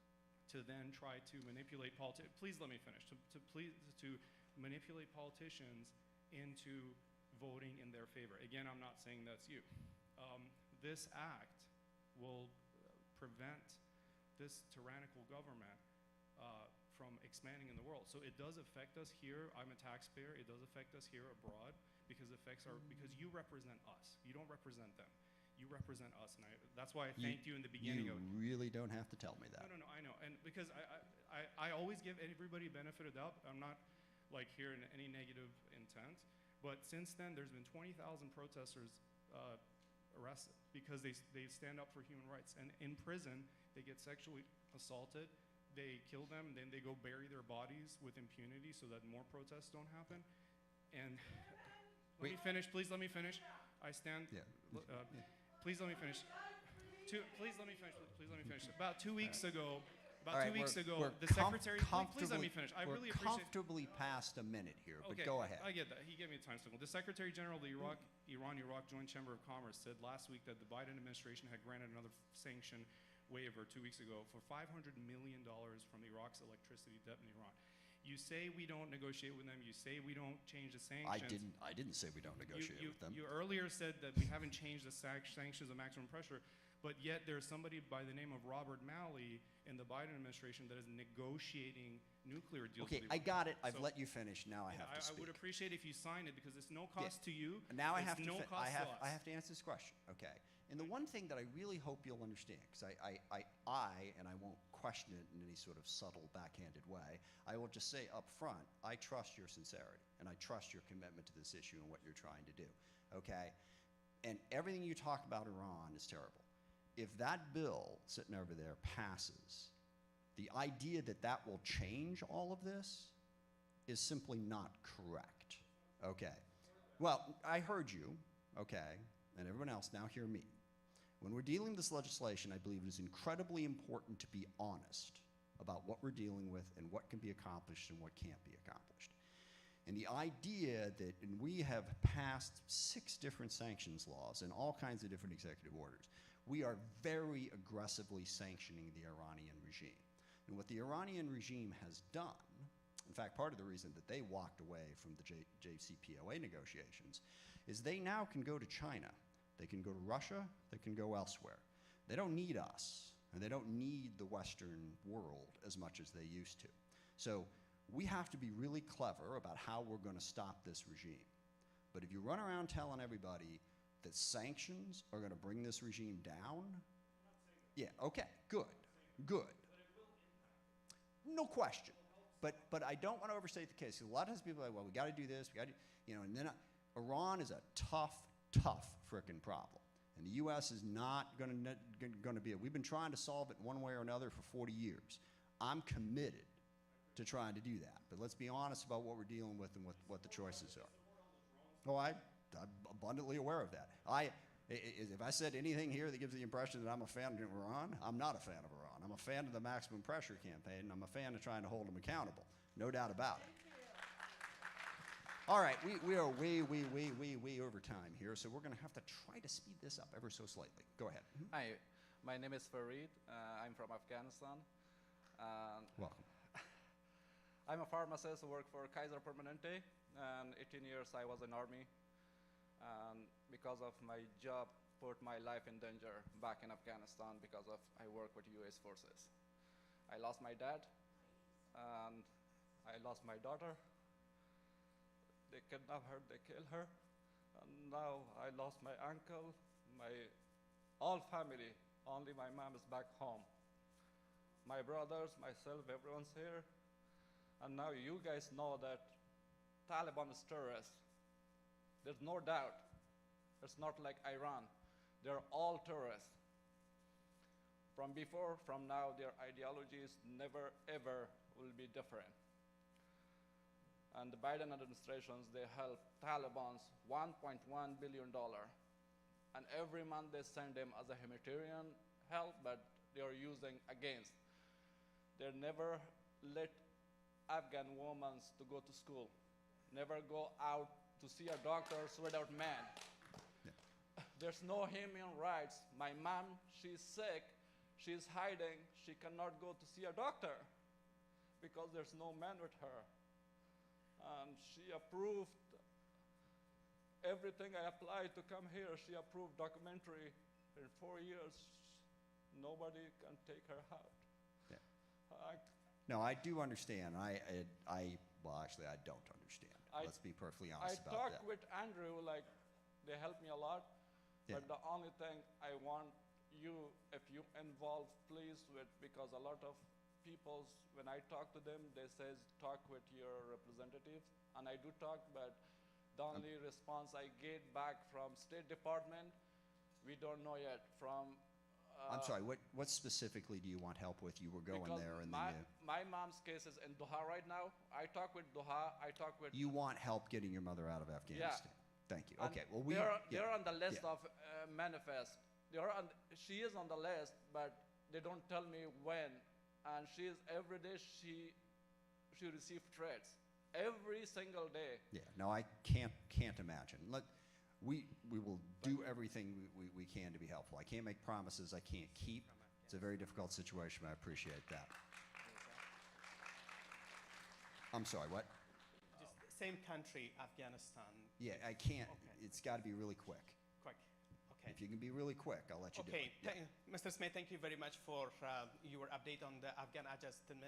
to then try to manipulate politicians. Please let me finish. To manipulate politicians into voting in their favor. Again, I'm not saying that's you. This act will prevent this tyrannical government from expanding in the world. So it does affect us here. I'm a taxpayer. It does affect us here abroad because because you represent us. You don't represent them. You represent us, and that's why I thanked you in the beginning. You really don't have to tell me that. No, I know, and because I always give everybody benefit of doubt. I'm not like here in any negative intent, but since then there's been 20,000 protesters arrested because they stand up for human rights, and in prison they get sexually assaulted, they kill them, and then they go bury their bodies with impunity so that more protests don't happen. And let me finish, please let me finish. I stand. Yeah. Please let me finish. Please let me finish. About 2 weeks ago, the secretary. Please let me finish. I really appreciate. We're comfortably past a minute here, but okay, go ahead. I get that. He gave me a time signal. The Secretary General of the Iran-Iraq Joint Chamber of Commerce said last week that the Biden administration had granted another sanction waiver 2 weeks ago for $500 million from Iraq's electricity debt in Iran. You say we don't negotiate with them. You say we don't change the sanctions. I didn't say we don't negotiate with them. You earlier said that we haven't changed the sanctions of maximum pressure, but yet there's somebody by the name of Robert Malley in the Biden administration that is negotiating nuclear deals. Okay, with I got it. I've So, let you finish. Now I have to speak. I would appreciate if you signed it because it's no cost to you. Now I it's have to. no I cost to us. have to answer this question. Okay. And the one thing that I really hope you'll understand, because and I won't question it in any sort of subtle, backhanded way, I will just say up front, I trust your sincerity, and I trust your commitment to this issue and what you're trying to do, okay? And everything you talk about Iran is terrible. If that bill sitting over there passes, the idea that that will change all of this is simply not correct, okay? Well, I heard you, okay, and everyone else now hear me. When we're dealing with this legislation, I believe it is incredibly important to be honest about what we're dealing with and what can be accomplished and what can't be accomplished. And the idea that, and we have passed 6 different sanctions laws and all kinds of different executive orders, we are very aggressively sanctioning the Iranian regime. And what the Iranian regime has done, in fact, part of the reason that they walked away from the JCPOA negotiations, is they now can go to China. They can go to Russia, they can go elsewhere. They don't need us, and they don't need the Western world as much as they used to. So we have to be really clever about how we're going to stop this regime. But if you run around telling everybody that sanctions are going to bring this regime down, yeah, okay, good. No question. But I don't want to overstate the case. A lot of times people are like, well, we got to do this, we got to, and then Iran is a tough frickin' problem. And the U.S. is not going to be, we've been trying to solve it one way or another for 40 years. I'm committed to trying to do that. But let's be honest about what we're dealing with and what the choices are. Oh, I'm abundantly aware of that. If I said anything here that gives the impression that I'm a fan of Iran, I'm not a fan of Iran. I'm a fan of the maximum pressure campaign, and I'm a fan of trying to hold them accountable. No doubt about it. All right, we are way over time here, so we're going to have to try to speed this up ever so slightly. Go ahead. Hi, my name is Farid. I'm from Afghanistan. Welcome. I'm a pharmacist who worked for Kaiser Permanente, and 18 years I was in Army. And because of my job, put my life in danger back in Afghanistan because of I work with U.S. forces. I lost my dad, and I lost my daughter. They kidnap her, they kill her. And now I lost my uncle, my all family. Only my mom is back home. My brothers, myself, everyone's here. And now you guys know that Taliban is terrorists. There's no doubt. It's not like Iran. They're all terrorists. From before, from now, their ideologies never, ever will be different. And the Biden administrations, they help Taliban's $1.1 billion. And every month they send them as a humanitarian help, but they are using against. They never let Afghan women to go to school, never go out to see a doctor without men. Yeah. There's no human rights. My mom, she's sick, she's hiding, she cannot go to see a doctor because there's no man with her. And she approved everything I applied to come here. She approved documentary. In 4 years, nobody can take her out. Yeah. No, I do understand. Well, actually, I don't understand. Let's be perfectly honest about that. I talked with Andrew, like, they helped me a lot. Yeah. But the only thing I want you, if you involve, please, because a lot of people, when I talk to them, they say talk with your representatives, and I do talk, but the only response I get back from State Department, we don't know yet. From I'm sorry, what specifically do you want help with? You were going there, and then my mom's case is in Doha right now. I talk with Doha. I talk with. You want help getting your mother out of Afghanistan. Yeah. Thank you. And Okay. Well, they're on the list of manifest. She is on the list, but they don't tell me when. And every day she received threats. Every single day. Yeah, no, I can't imagine. We will do everything we can to be helpful. I can't make promises I can't keep. It's a very difficult situation, but I appreciate that. I'm sorry, what? Just same country, Afghanistan. Yeah, I can't. Okay. It's got to be really quick. Quick, okay. If you can be really quick, I'll let you do it. Okay, Mr. Smith, thank you very much for your update on the Afghan Adjustment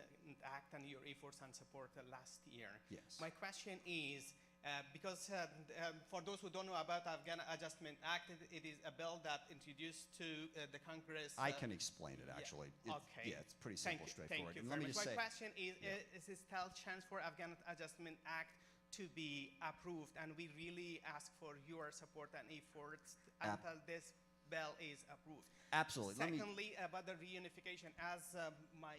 Act and your efforts and support last year. Yes. My question is, because for those who don't know about Afghan Adjustment Act, it is a bill that introduced to the Congress. I can explain it, actually. Yeah. Okay. Yeah, it's pretty simple, straightforward. Thank you And let me just My say, question is there still chance for Afghan Adjustment Act to be approved? And we really ask for your support and efforts until this bill is approved. Absolutely. Secondly, about the reunification, as my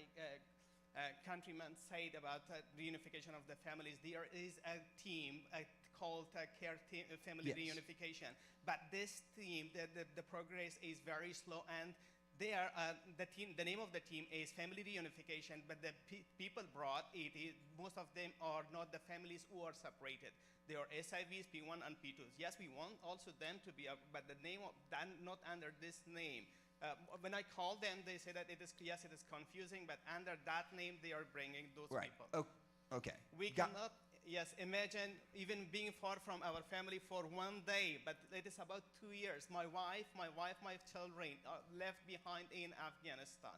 countrymen said about reunification of the families, there is a team called Care Team, Family Yes. Reunification. But this team, the progress is very slow, and they are the name of the team is Family Reunification. But the people brought most of them are not the families who are separated. They are SIVs, P1 and P2s. Yes, we want also them to be, but the name of that not under this name. When I call them, they say that it is confusing, but under that name, they are bringing those right. people. Okay. We cannot, imagine even being far from our family for 1 day, but it is about 2 years. My wife, my children are left behind in Afghanistan.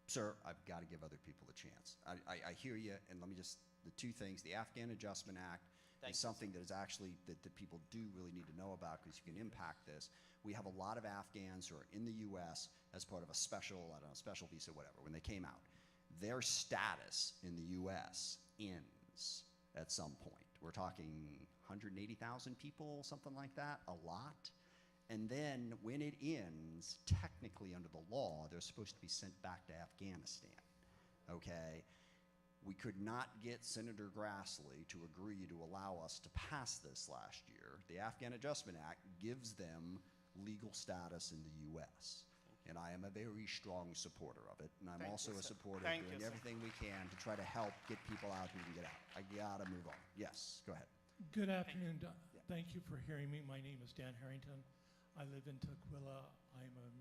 Sir, I've got to give other people a chance. I hear you, and let me just, the two things, the Afghan Adjustment Act is something that is actually, that people do really need to know about because you can impact this. We have a lot of Afghans who are in the U.S. as part of a special, special visa, whatever, when they came out. Their status in the U.S. ends at some point. We're talking 180,000 people, something like that, a lot. And then when it ends, technically under the law, they're supposed to be sent back to Afghanistan, okay? We could not get Senator Grassley to agree to allow us to pass this last year. The Afghan Adjustment Act gives them legal status in the U.S., and I am a very strong supporter of it, and I'm Thank also you, a sir. supporter Thank of doing you, sir. everything we can to try to help get people out who can get out. I gotta move on. Yes, go ahead. Good afternoon. Thank you for hearing me. My name is Dan Harrington. I live in Tukwila. I'm an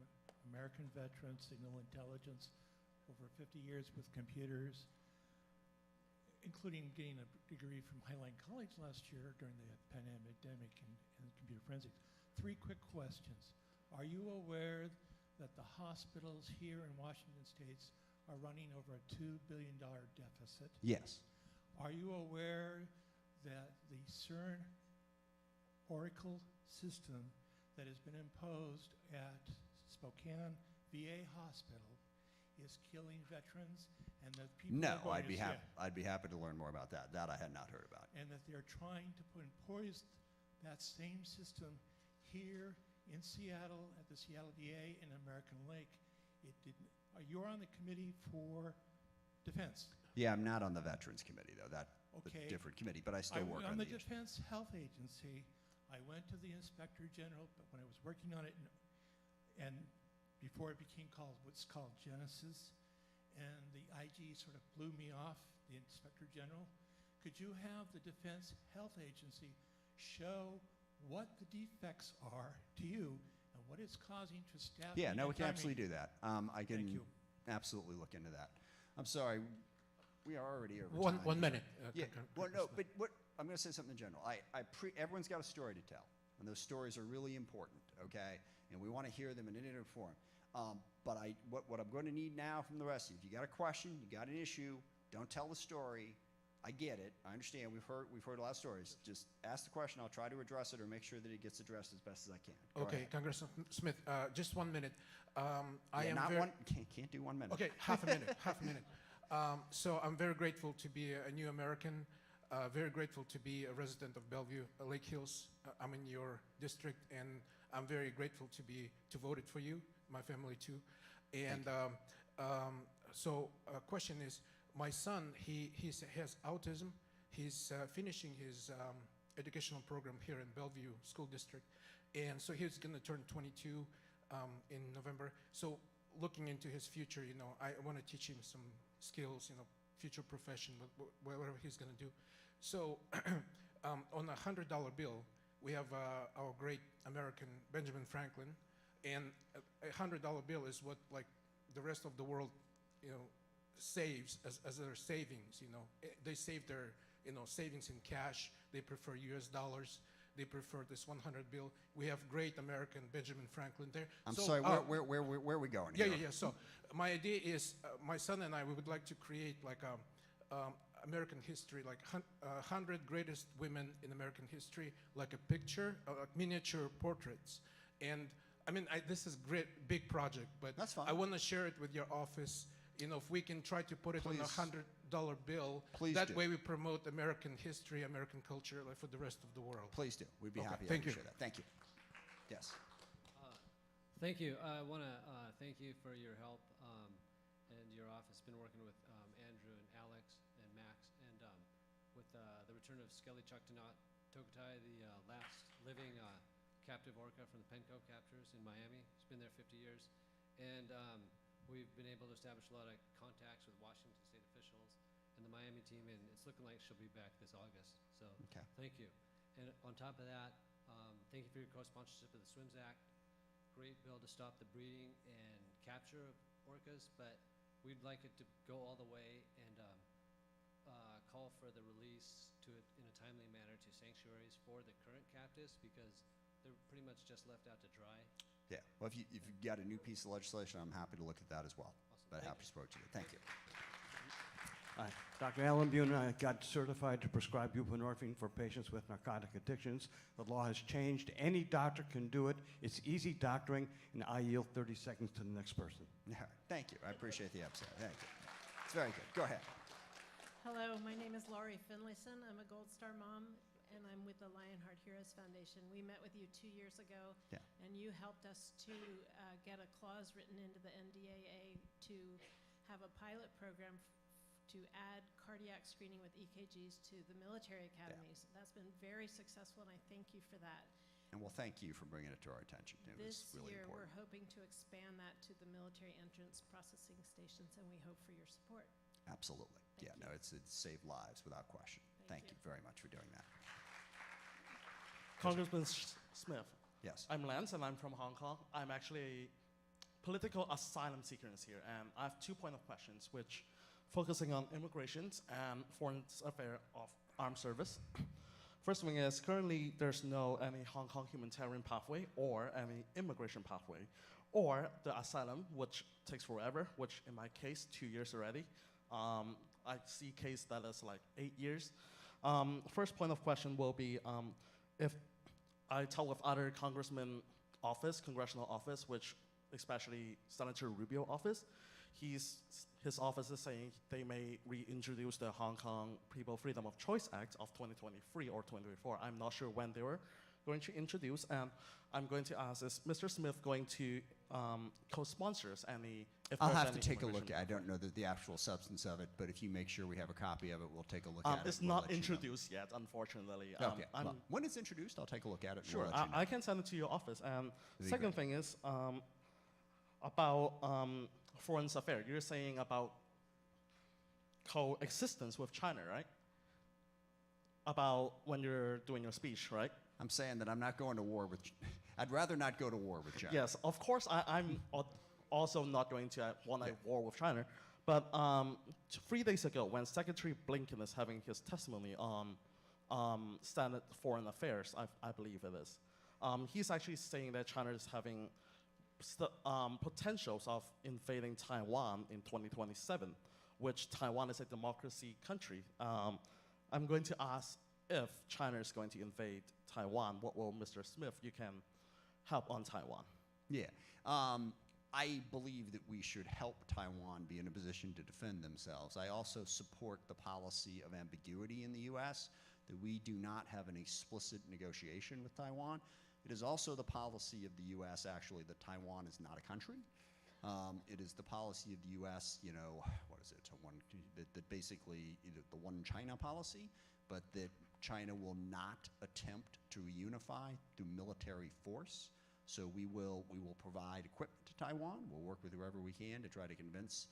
American veteran, signal intelligence, over 50 years with computers, including getting a degree from Highline College last year during the pandemic and computer forensics. 3 quick questions. Are you aware that the hospitals here in Washington State are running over a $2 billion deficit? Yes. Are you aware that the CERN Oracle system that has been imposed at Spokane VA Hospital is killing veterans, and that people No, are going I'd be happy to learn more about that. That I had not heard about. and that they're trying to put in poise that same system here in Seattle at the Seattle VA and American Lake. It didn't. You're on the committee for defense. Yeah, I'm not on the Veterans Committee, though. That's Okay. a different committee, but I still work on the the issue. Defense Health Agency. I went to the Inspector General, but when I was working on it, and before it became called what's called Genesis, and the IG sort of blew me off, the Inspector General. Could you have the Defense Health Agency show what the defects are to you and what it's causing to staffing? Yeah, no, and we can timing? absolutely do that. I can Thank you. absolutely look into that. I'm sorry, we are already over One time. minute. Yeah, well, no, but what, I'm going to say something in general. Everyone's got a story to tell, and those stories are really important, okay? And we want to hear them in an interview form. But what I'm going to need now from the rest of you, if you got a question, you got an issue, don't tell the story. I get it. I understand. We've heard a lot of stories. Just ask the question. I'll try to address it or make sure that it gets addressed as best as I can. Go Okay, ahead. Congressman Smith, just 1 minute. Can't do 1 minute. Okay, half a minute, half a minute. So I'm very grateful to be a new American, very grateful to be a resident of Bellevue, Lake Hills. I'm in your district, and I'm very grateful to voted for you, my family too. And so question is, my son, he has autism. He's finishing his educational program here in Bellevue School District. And so he's gonna turn 22 in November. So looking into his future, I wanna teach him some skills, future profession, whatever he's gonna do. So on a $100 bill, we have our great American Benjamin Franklin, and a $100 bill is what like the rest of the world, saves as their savings. They save their savings in cash. They prefer U.S. dollars. They prefer this $100 bill. We have great American Benjamin Franklin there. I'm sorry, where are we going here? Yeah. So my idea is, my son and I, we would like to create like American history, like 100 greatest women in American history, like a picture, miniature portraits. And I mean, this is great, big project, but that's fine. I want to share it with your office. If we can try to put it on a $100 bill, that way we promote American history, American culture, like for the rest of the world. Please do. We'd be happy to Thank you. share that. Thank you. Yes. Thank you. I want to thank you for your help and your office. Been working with Andrew and Alex and Max, and with the return of Skelly Chuktokai, the last living captive orca from the Penco captors in Miami. He's been there 50 years, and we've been able to establish a lot of contacts with Washington State officials and the Miami team, and it's looking like she'll be back this August. So thank you. And on top of that, thank you for your co-sponsorship of the SWIMS Act. Great bill to stop the breeding and capture of orcas, but we'd like it to go all the way and call for the release to it in a timely manner to sanctuaries for the current captives, because they're pretty much just left out to dry. Yeah. Well, if you've got a new piece of legislation, I'm happy to look at that as well. But happy to spoke to you. Thank you. Hi, Dr. Alan Bune. I got certified to prescribe buprenorphine for patients with narcotic addictions. The law has changed. Any doctor can do it. It's easy doctoring, and I yield 30 seconds to the next person. Yeah, thank you. I appreciate the upset. Thank you. It's very good. Go ahead. Hello, my name is Laurie Finlayson. I'm a Gold Star mom and I'm with the Lionheart Heroes Foundation. We met with you 2 years ago, Yeah. and you helped us to get a clause written into the NDAA to have a pilot program to add cardiac screening with EKGs to the military academies. That's been very successful, and I thank you for that. And well, thank you for bringing it to our attention. It was This really year, important. we're hoping to expand that to the military entrance processing stations, and we hope for your support. Absolutely. Thank Yeah, no, it's saved lives without question. Thank you very much for doing that. Congressman Smith. Yes. I'm Lance, and I'm from Hong Kong. I'm actually a political asylum seeker here, and I have 2 points of questions, which focusing on immigrations and foreign affairs of armed service. First one is currently there's no any Hong Kong humanitarian pathway or any immigration pathway, or the asylum, which takes forever, which in my case 2 years already. I see case that is like 8 years. First point of question will be if I talk with other congressman office, congressional office, which especially Senator Rubio office, his office is saying they may reintroduce the Hong Kong People Freedom of Choice Act of 2023 or 2024. I'm not sure when they were going to introduce, and I'm going to ask, is Mr. Smith going to co-sponsor any? If I'll there's have to any take a look. immigration I don't know the actual substance of it, but if you make sure we have a copy of it, we'll take a look at it. It's and we'll not let you know. introduced yet, unfortunately. Okay. Well, when it's introduced, I'll take a look at it. And Sure, we'll let you know. I can send it to your office. And That'd be second great. thing is about foreign affairs. You're saying about coexistence with China, right? About when you're doing your speech, right? I'm saying that I'm not going to war with. I'd rather not go to war with China. Yes, of course. I'm also not going to want a war with China. But 3 days ago, when Secretary Blinken is having his testimony on Senate Foreign Affairs, I believe it is, he's actually saying that China is having potentials of invading Taiwan in 2027, which Taiwan is a democracy country. I'm going to ask if China is going to invade Taiwan, what will Mr. Smith, you can help on Taiwan? Yeah. I believe that we should help Taiwan be in a position to defend themselves. I also support the policy of ambiguity in the U.S., that we do not have an explicit negotiation with Taiwan. It is also the policy of the U.S., actually, that Taiwan is not a country. It is the policy of the U.S., you know, what is it, that basically the one China policy, but that China will not attempt to reunify through military force. So we will provide equipment to Taiwan. We'll work with whoever we can to try to convince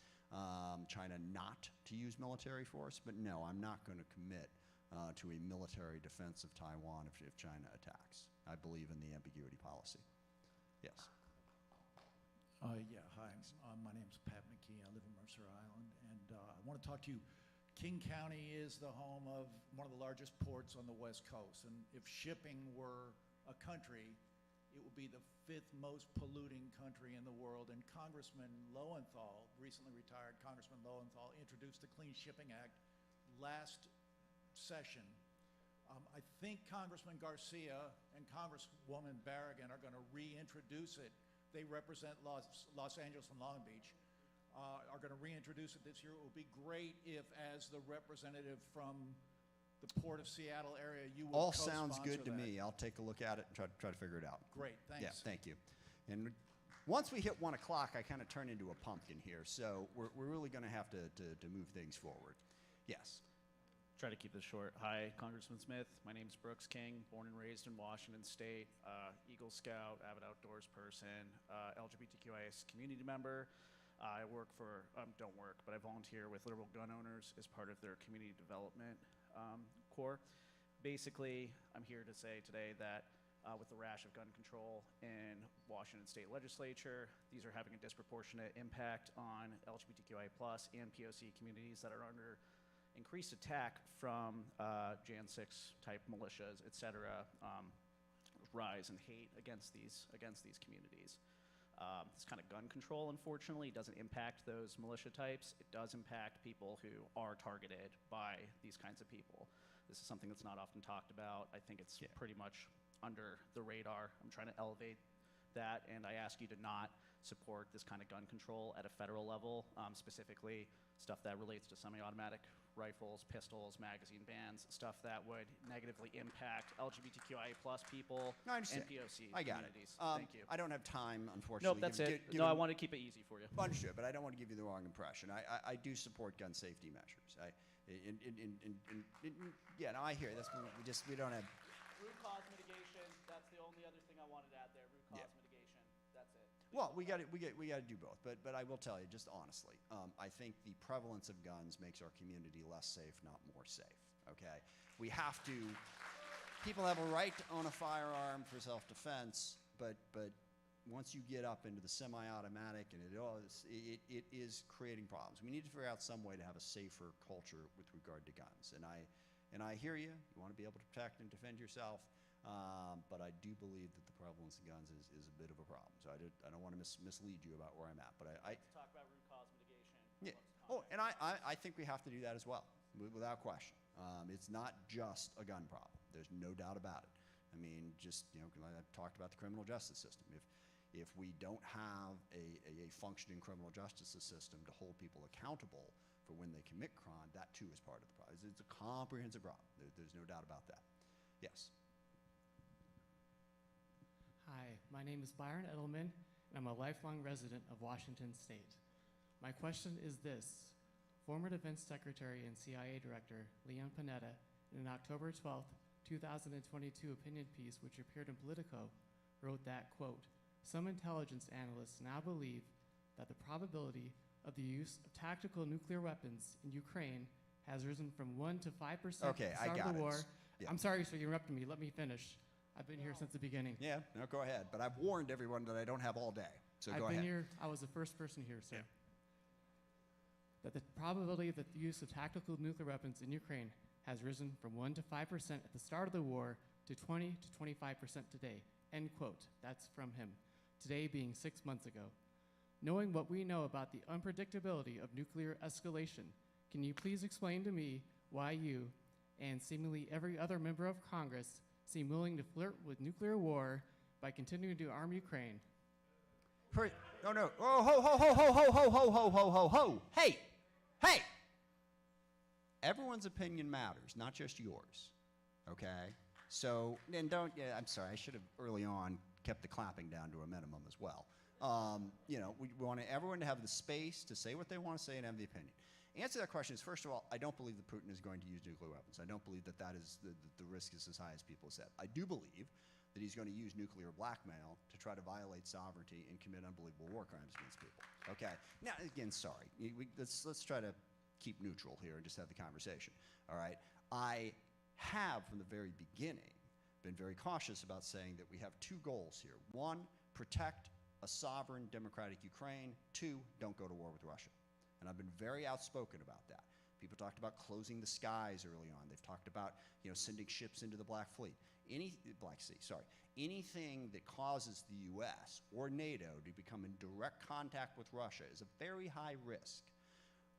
China not to use military force. But no, I'm not going to commit to a military defense of Taiwan if China attacks. I believe in the ambiguity policy. Yes. Yeah, hi. My name's Pat McKee. I live in Mercer Island, and I want to talk to you. King County is the home of one of the largest ports on the West Coast, and if shipping were a country, it would be the 5th most polluting country in the world. And Congressman Lowenthal, recently retired Congressman Lowenthal, introduced the Clean Shipping Act last session. I think Congressman Garcia and Congresswoman Barragan are going to reintroduce it. They represent Los Angeles and Long Beach. Are going to reintroduce it this year. It would be great if, as the representative from the Port of Seattle area, you would All co-sponsor sounds good to that. me. I'll take a look at it and try to figure it out. Great, thanks. Yeah, thank you. And once we hit 1 o'clock, I kind of turn into a pumpkin here. So we're really going to have to move things forward. Yes. Try to keep this short. Hi, Congressman Smith. My name's Brooks King, born and raised in Washington State, Eagle Scout, avid outdoors person, LGBTQIA community member. I work for, don't work, but I volunteer with Liberal Gun Owners as part of their community development corps. Basically, I'm here to say today that with the rash of gun control in Washington State Legislature, these are having a disproportionate impact on LGBTQIA+ and POC communities that are under increased attack from Jan 6 type militias, et cetera, rise in hate against these communities. This kind of gun control, unfortunately, doesn't impact those militia types. It does impact people who are targeted by these kinds of people. This is something that's not often talked about. I think it's pretty much under the radar. I'm trying to elevate that, and I ask you to not support this kind of gun control at a federal level, specifically stuff that relates to semi-automatic rifles, pistols, magazine bans, stuff that would negatively impact LGBTQIA+ people No, I and understand. POC I got it. communities. Thank you. I don't have time, unfortunately. Nope, that's it. Given- No, I want to keep it easy for you. Understood, but I don't want to give you the wrong impression. I do support gun safety measures. Yeah, no, I hear you. We don't have. Root cause mitigation, that's the only other thing I wanted to add there. Root cause mitigation, that's it. Well, we got to do both. But I will tell you, just honestly, I think the prevalence of guns makes our community less safe, not more safe. Okay, we have to. People have a right to own a firearm for self-defense, but once you get up into the semi-automatic and it is creating problems. We need to figure out some way to have a safer culture with regard to guns. And I hear you. You want to be able to protect and defend yourself. But I do believe that the prevalence of guns is a bit of a problem. So I don't want to mislead you about where I'm at. But Let's talk about root cause mitigation. yeah. Oh, and I think we have to do that as well, without question. It's not just a gun problem. There's no doubt about it. I mean, I've talked about the criminal justice system. If we don't have a functioning criminal justice system to hold people accountable for when they commit crime, that too is part of the problem. It's a comprehensive problem. There's no doubt about that. Yes. Hi, my name is Byron Edelman, and I'm a lifelong resident of Washington State. My question is this. Former Defense Secretary and CIA Director Leon Panetta, in an October 12, 2022 opinion piece which appeared in Politico, wrote that, quote, some intelligence analysts now believe that the probability of the use of tactical nuclear weapons in Ukraine has risen from 1 to 5% Okay, at the start of the war. Yeah. I'm sorry for interrupting me. Let me finish. I've been here since the beginning. Yeah, no, go ahead. But I've warned everyone that I don't have all day. So go ahead. I've been here. I was the first person here, sir. Yeah. That the probability of the use of tactical nuclear weapons in Ukraine has risen from 1 to 5% at the start of the war to 20 to 25% today. End quote. That's from him. Today being 6 months ago. Knowing what we know about the unpredictability of nuclear escalation, can you please explain to me why you and seemingly every other member of Congress seem willing to flirt with nuclear war by continuing to arm Ukraine? No. Oh, ho. Hey. Everyone's opinion matters, not just yours. Okay? So, and I'm sorry, I should have early on kept the clapping down to a minimum as well. We want everyone to have the space to say what they want to say and have the opinion. Answer to that question is, first of all, I don't believe that Putin is going to use nuclear weapons. I don't believe that is the risk is as high as people said. I do believe that he's going to use nuclear blackmail to try to violate sovereignty and commit unbelievable war crimes against people. Okay. Now, again, sorry. Let's try to keep neutral here and just have the conversation. All right. I have, from the very beginning, been very cautious about saying that we have two goals here. One, protect a sovereign democratic Ukraine. Two, don't go to war with Russia. And I've been very outspoken about that. People talked about closing the skies early on. They've talked about sending ships into the Black Sea. Anything that causes the U.S. or NATO to become in direct contact with Russia is a very high risk.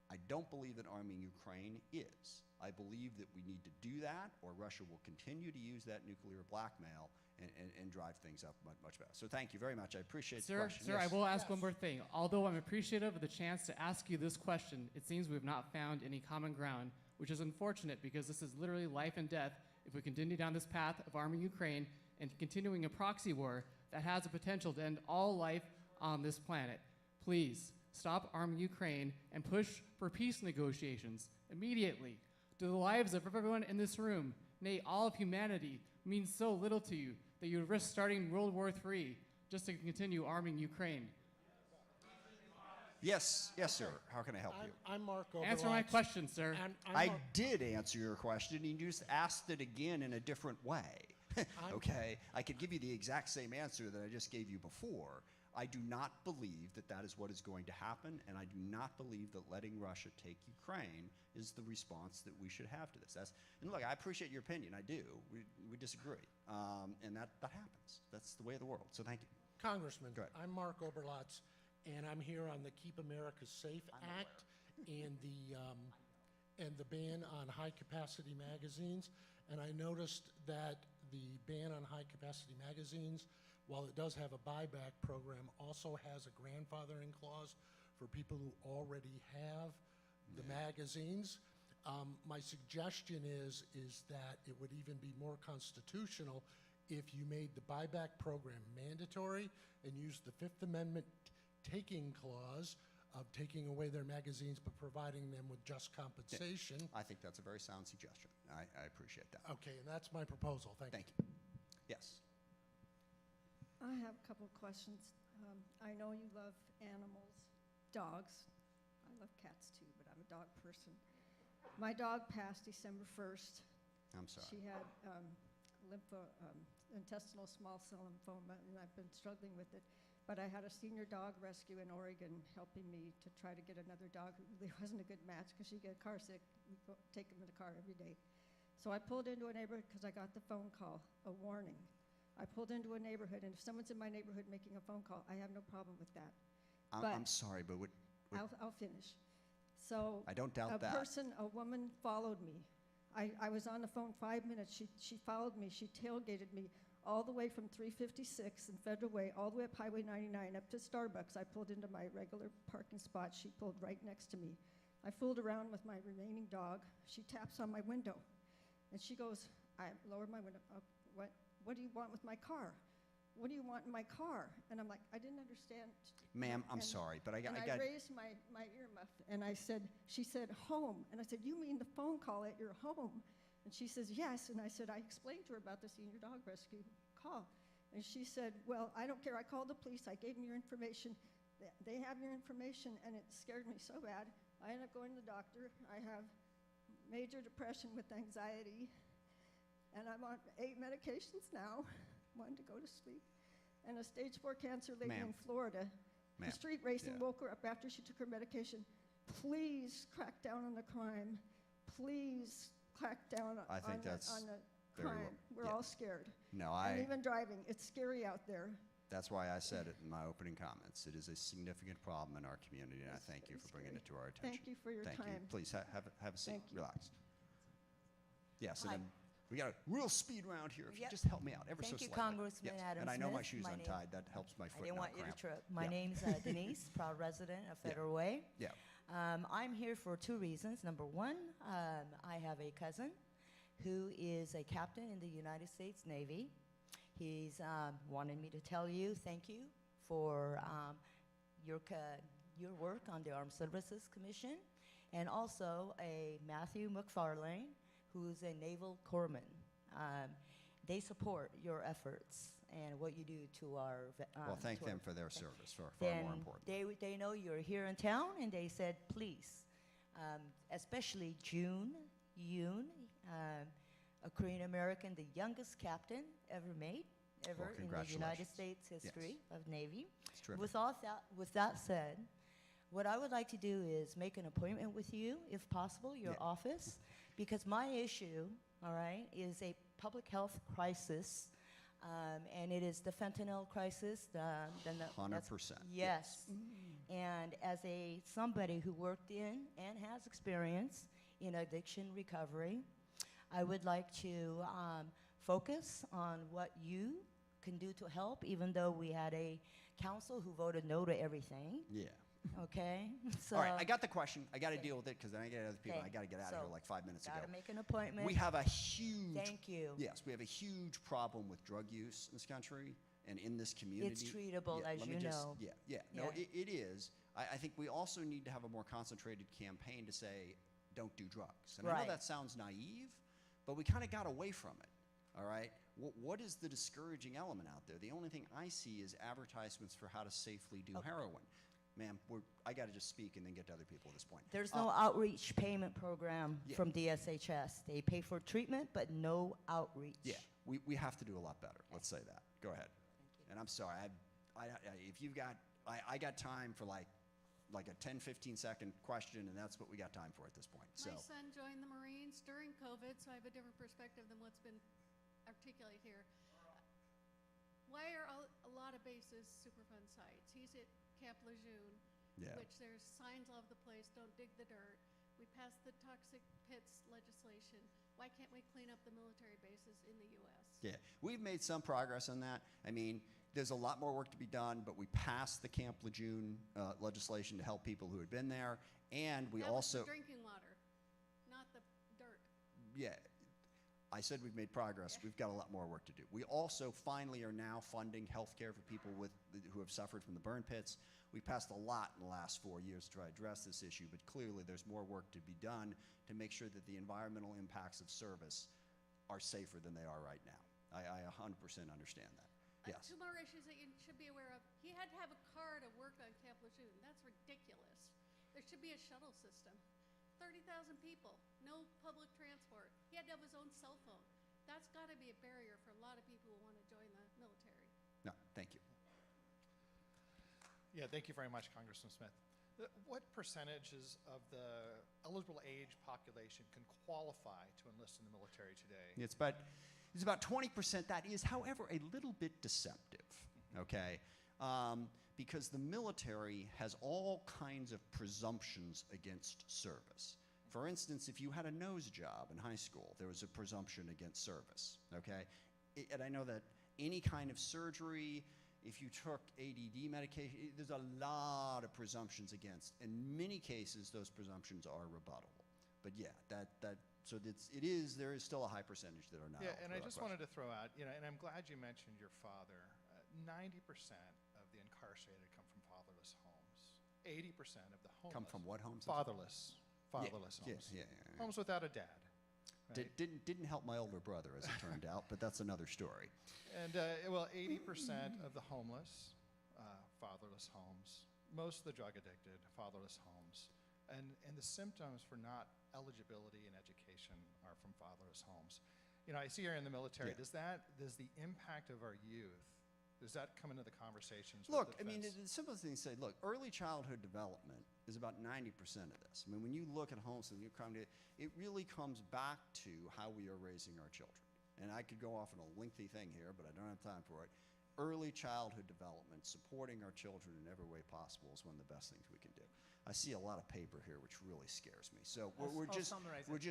I don't believe that arming Ukraine is. I believe that we need to do that, or Russia will continue to use that nuclear blackmail and drive things up much better. So thank you very much. I appreciate the question. Sir, Yes. I will ask one more thing. Although I'm appreciative of the chance to ask you this question, it seems we've not found any common ground, which is unfortunate because this is literally life and death if we continue down this path of arming Ukraine and continuing a proxy war that has the potential to end all life on this planet. Please stop arming Ukraine and push for peace negotiations immediately. Do the lives of everyone in this room, nay, all of humanity, mean so little to you that you would risk starting World War III just to continue arming Ukraine? Yes, sir. How can I help you? I'm Mark Overlock. Answer my question, sir. I did answer your question, and you just asked it again in a different way. Okay? I could give you the exact same answer that I just gave you before. I do not believe that is what is going to happen, and I do not believe that letting Russia take Ukraine is the response that we should have to this. And look, I appreciate your opinion. I do. We disagree. And that happens. That's the way of the world. So thank you. Congressman, Go ahead. I'm Mark Oberlotz, and I'm here on the Keep America Safe Act and the ban on high-capacity magazines. And I noticed that the ban on high-capacity magazines while it does have a buyback program, also has a grandfathering clause for people who already have the magazines. My suggestion is that it would even be more constitutional if you made the buyback program mandatory and used the Fifth Amendment taking clause of taking away their magazines but providing them with just compensation. I think that's a very sound suggestion. I appreciate that. Okay, and that's my proposal. Thank you. Thank you. Yes. I have a couple of questions. I know you love animals, dogs. I love cats too, but I'm a dog person. My dog passed December 1st. I'm sorry. She had intestinal small cell lymphoma, and I've been struggling with it. But I had a senior dog rescue in Oregon helping me to try to get another dog who really wasn't a good match because she got car sick. We take him in the car every day. So I pulled into a neighborhood because I got the phone call, a warning. I pulled into a neighborhood, and if someone's in my neighborhood making a phone call, I have no problem with that. I'm sorry, but I'll finish. So I don't doubt that. A woman followed me. I was on the phone 5 minutes. She followed me. She tailgated me all the way from 356 and Federal Way, all the way up Highway 99 up to Starbucks. I pulled into my regular parking spot. She pulled right next to me. I fooled around with my remaining dog. She taps on my window, and she goes, I lowered my window. What do you want with my car? What do you want in my car? And I'm like, I didn't understand. Ma'am, I'm sorry, but I got. I raised my earmuff, and she said, home. And I said, you mean the phone call at your home? And she says, yes. And I said, I explained to her about the senior dog rescue call. And she said, well, I don't care. I called the police. I gave them your information. They have your information, and it scared me so bad. I ended up going to the doctor. I have major depression with anxiety, and I'm on 8 medications now. Wanted to go to sleep. And a stage 4 cancer lady in Florida. The street racing woke her up after she took her medication. Please crack down on the crime. Please crack down I think that's on the very crime. We're all scared. No, and even driving, it's scary out there. That's why I said it in my opening comments. It is a significant problem in our community, and I thank you for bringing it to our attention. Thank you for your time. time. Please have a seat. Thank you. Relax. Yes, Hi. and then we got a real speed round here. If you Yep. just help me out ever Thank so you, slightly. Congressman Yes. Adam And I know my Smith. shoe's My name- untied. That helps my foot I didn't not want you to cramp. trip. My Yeah. name's Denise, proud resident of Federal Way. Yeah. I'm here for 2 reasons. Number one, I have a cousin who is a captain in the United States Navy. He's wanted me to tell you thank you for your work on the Armed Services Commission, and also a Matthew McFarlane, who's a naval corpsman. They support your efforts and what you do to our. Well, thank them for their service, far more important. They know you're here in town, and they said, please, especially June Yoon, a Korean American, the youngest captain ever made, ever in the United States history of Navy. It's terrific. With that said, what I would like to do is make an appointment with you, if possible, your office, because my issue, all right, is a public health crisis, and it is the fentanyl crisis. 100%. Yes. And as somebody who worked in and has experience in addiction recovery, I would like to focus on what you can do to help, even though we had a council who voted no to everything. Yeah. Okay? So all right, I got the question. I got to deal with it because then I get other people. Okay. I got to get out of here like 5 minutes ago. Gotta make an appointment. We have a huge. Thank you. Yes, we have a huge problem with drug use in this country and in this community. It's treatable, as let me you just- know. No, it is. I think we also need to have a more concentrated campaign to say, don't do drugs. And I know Right. that sounds naive, but we kind of got away from it. All right? What is the discouraging element out there? The only thing I see is advertisements for how to safely do heroin. Ma'am, I got to just speak and then get to other people at this point. There's no outreach payment program Yeah. from DSHS. They pay for treatment, but no outreach. Yeah, we have to do a lot better. Let's say that. Go ahead. And I'm sorry, if you've got, I got time for like a 10, 15 second question, and that's what we got time for at this point. So. My son joined the Marines during COVID, so I have a different perspective than what's been articulated here. Why are a lot of bases Superfund sites? He's at Camp Lejeune, which there's signs all over the place, don't dig the dirt. We passed the toxic pits legislation. Why can't we clean up the military bases in the U.S.? Yeah, we've made some progress on that. I mean, there's a lot more work to be done, but we passed the Camp Lejeune legislation to help people who had been there, and we That also... was the drinking water, not the dirt. Yeah, I said we've made progress. We've got a lot more work to do. We also finally are now funding healthcare for people who have suffered from the burn pits. We passed a lot in the last 4 years to try to address this issue, but clearly there's more work to be done to make sure that the environmental impacts of service are safer than they are right now. I 100% understand that. Yes. Two more issues that you should be aware of. He had to have a car to work on Camp Lejeune. That's ridiculous. There should be a shuttle system. 30,000 people, no public transport. He had to have his own cell phone. That's got to be a barrier for a lot of people who want to join the military. No, thank you. Yeah, thank you very much, Congressman Smith. What percentages of the eligible age population can qualify to enlist in the military today? It's about 20%. That is, however, a little bit deceptive, okay? Because the military has all kinds of presumptions against service. For instance, if you had a nose job in high school, there was a presumption against service, okay? And I know that any kind of surgery, if you took ADD medication, there's a lot of presumptions against. In many cases, those presumptions are rebuttable. But yeah, so there is still a high percentage that are not. Yeah, and I just wanted to throw out, and I'm glad you mentioned your father. 90% of the incarcerated come from fatherless homes. 80% of the homeless. Come from what homes? Fatherless homes. Yeah. Homes without a dad. Right? Didn't help my older brother, as it turned out, but that's another story. And, 80% of the homeless, fatherless homes. Most of the drug addicted, fatherless homes. And the symptoms for not eligibility in education are from fatherless homes. I see you're in the military. Yeah. Does the impact of our youth, does that come into the conversations? Look, with the the simplest thing to say, look, early childhood development is about 90% of this. I mean, when you look at homes and you come to it really comes back to how we are raising our children. And I could go off on a lengthy thing here, but I don't have time for it. Early childhood development, supporting our children in every way possible is one of the best things we can do. I see a lot of paper here, which really scares me. So we're just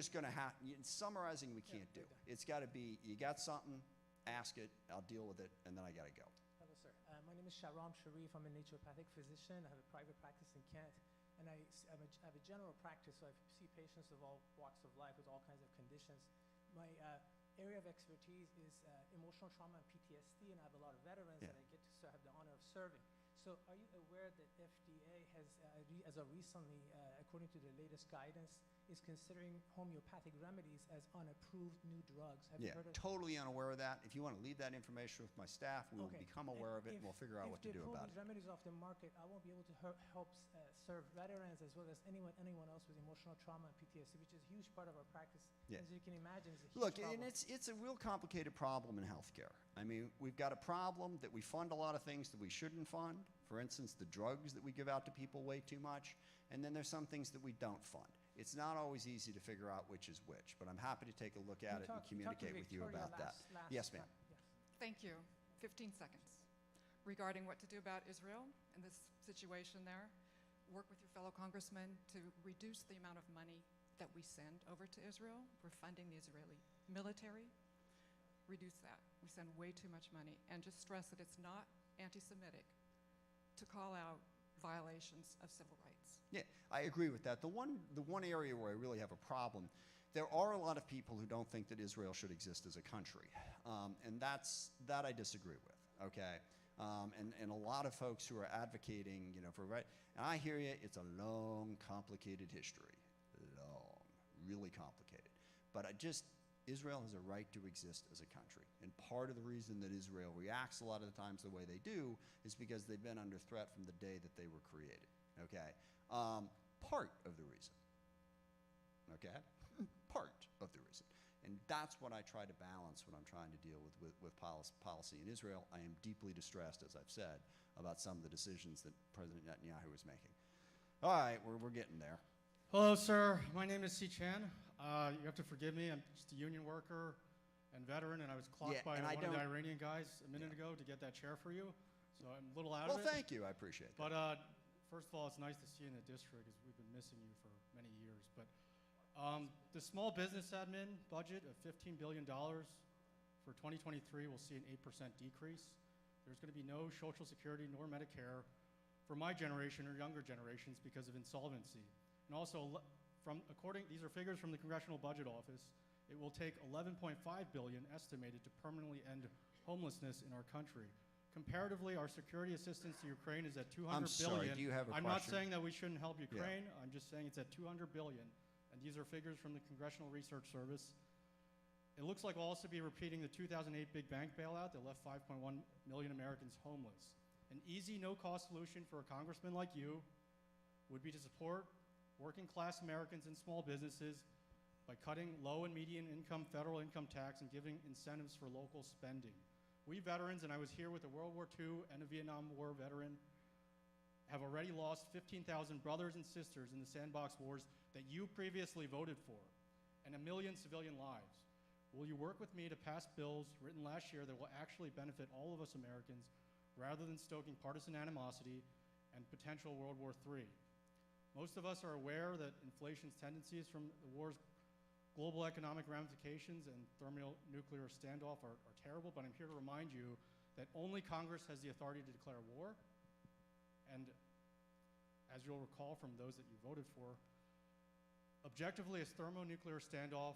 going to have, summarizing we can't do. It's got to be, you got something, ask it, I'll deal with it, and then I got to go. Hello, sir. My name is Sharam Sharif. I'm a naturopathic physician. I have a private practice in Kent. And I have a general practice, so I see patients of all walks of life with all kinds of conditions. My area of expertise is emotional trauma and PTSD, and I have a lot of veterans that I get to have the honor of serving. So are you aware that FDA has, as of recently, according to the latest guidance, is considering homeopathic remedies as unapproved new drugs? Have you heard of Totally unaware of that. If you want to leave that information with my staff, we will become aware of it and we'll figure out what to do about it. If they approve these remedies off the market, I won't be able to help serve veterans as well as anyone else with emotional trauma and PTSD, which is a huge part of our practice. Yeah. As you can imagine, it's a huge Look, problem. and it's a real complicated problem in healthcare. I mean, we've got a problem that we fund a lot of things that we shouldn't fund. For instance, the drugs that we give out to people way too much. And then there's some things that we don't fund. It's not always easy to figure out which is which, but I'm happy to take a look at it and communicate with you about that. Yes, ma'am. Thank you. 15 seconds. Regarding what to do about Israel and this situation there, work with your fellow congressmen to reduce the amount of money that we send over to Israel. We're funding the Israeli military. Reduce that. We send way too much money. And just stress that it's not anti-Semitic to call out violations of civil rights. Yeah, I agree with that. The one area where I really have a problem, there are a lot of people who don't think that Israel should exist as a country, and that I disagree with. Okay, and a lot of folks who are advocating, for right. And I hear you. It's a long, complicated history, really complicated. But Israel has a right to exist as a country. And part of the reason that Israel reacts a lot of the times the way they do is because they've been under threat from the day that they were created, okay? Part of the reason, okay? Part of the reason. And that's what I try to balance when I'm trying to deal with policy in Israel. I am deeply distressed, as I've said, about some of the decisions that President Netanyahu is making. All right, we're getting there. Hello, sir. My name is Si Chan. You have to forgive me. I'm just a union worker and veteran, and I was clocked by one of the Iranian guys a minute ago to get that chair for you. So I'm a little out of it. Well, thank you. I appreciate that. But first of all, it's nice to see you in the district, as we've been missing you for many years. But the small business admin budget of $15 billion for 2023 will see an 8% decrease. there's going to be no Social Security nor Medicare for my generation or younger generations because of insolvency. And also, these are figures from the Congressional Budget Office, it will take $11.5 billion estimated to permanently end homelessness in our country. Comparatively, our security assistance to Ukraine is at $200 billion. I'm sorry, do you have a I'm not question? saying that we shouldn't help Ukraine. I'm just saying it's at $200 billion. And these are figures from the Congressional Research Service. It looks like we'll also be repeating the 2008 big bank bailout that left 5.1 million Americans homeless. An easy, no-cost solution for a congressman like you would be to support working-class Americans and small businesses by cutting low and median income federal income tax and giving incentives for local spending. We veterans, and I was here with a World War II and a Vietnam War veteran, have already lost 15,000 brothers and sisters in the sandbox wars that you previously voted for, and 1 million civilian lives. Will you work with me to pass bills written last year that will actually benefit all of us Americans rather than stoking partisan animosity and potential World War III? Most of us are aware that inflation's tendencies from the war's global economic ramifications and thermonuclear standoff are terrible, but I'm here to remind you that only Congress has the authority to declare war. And as you'll recall from those that you voted for, objectively, a thermonuclear standoff,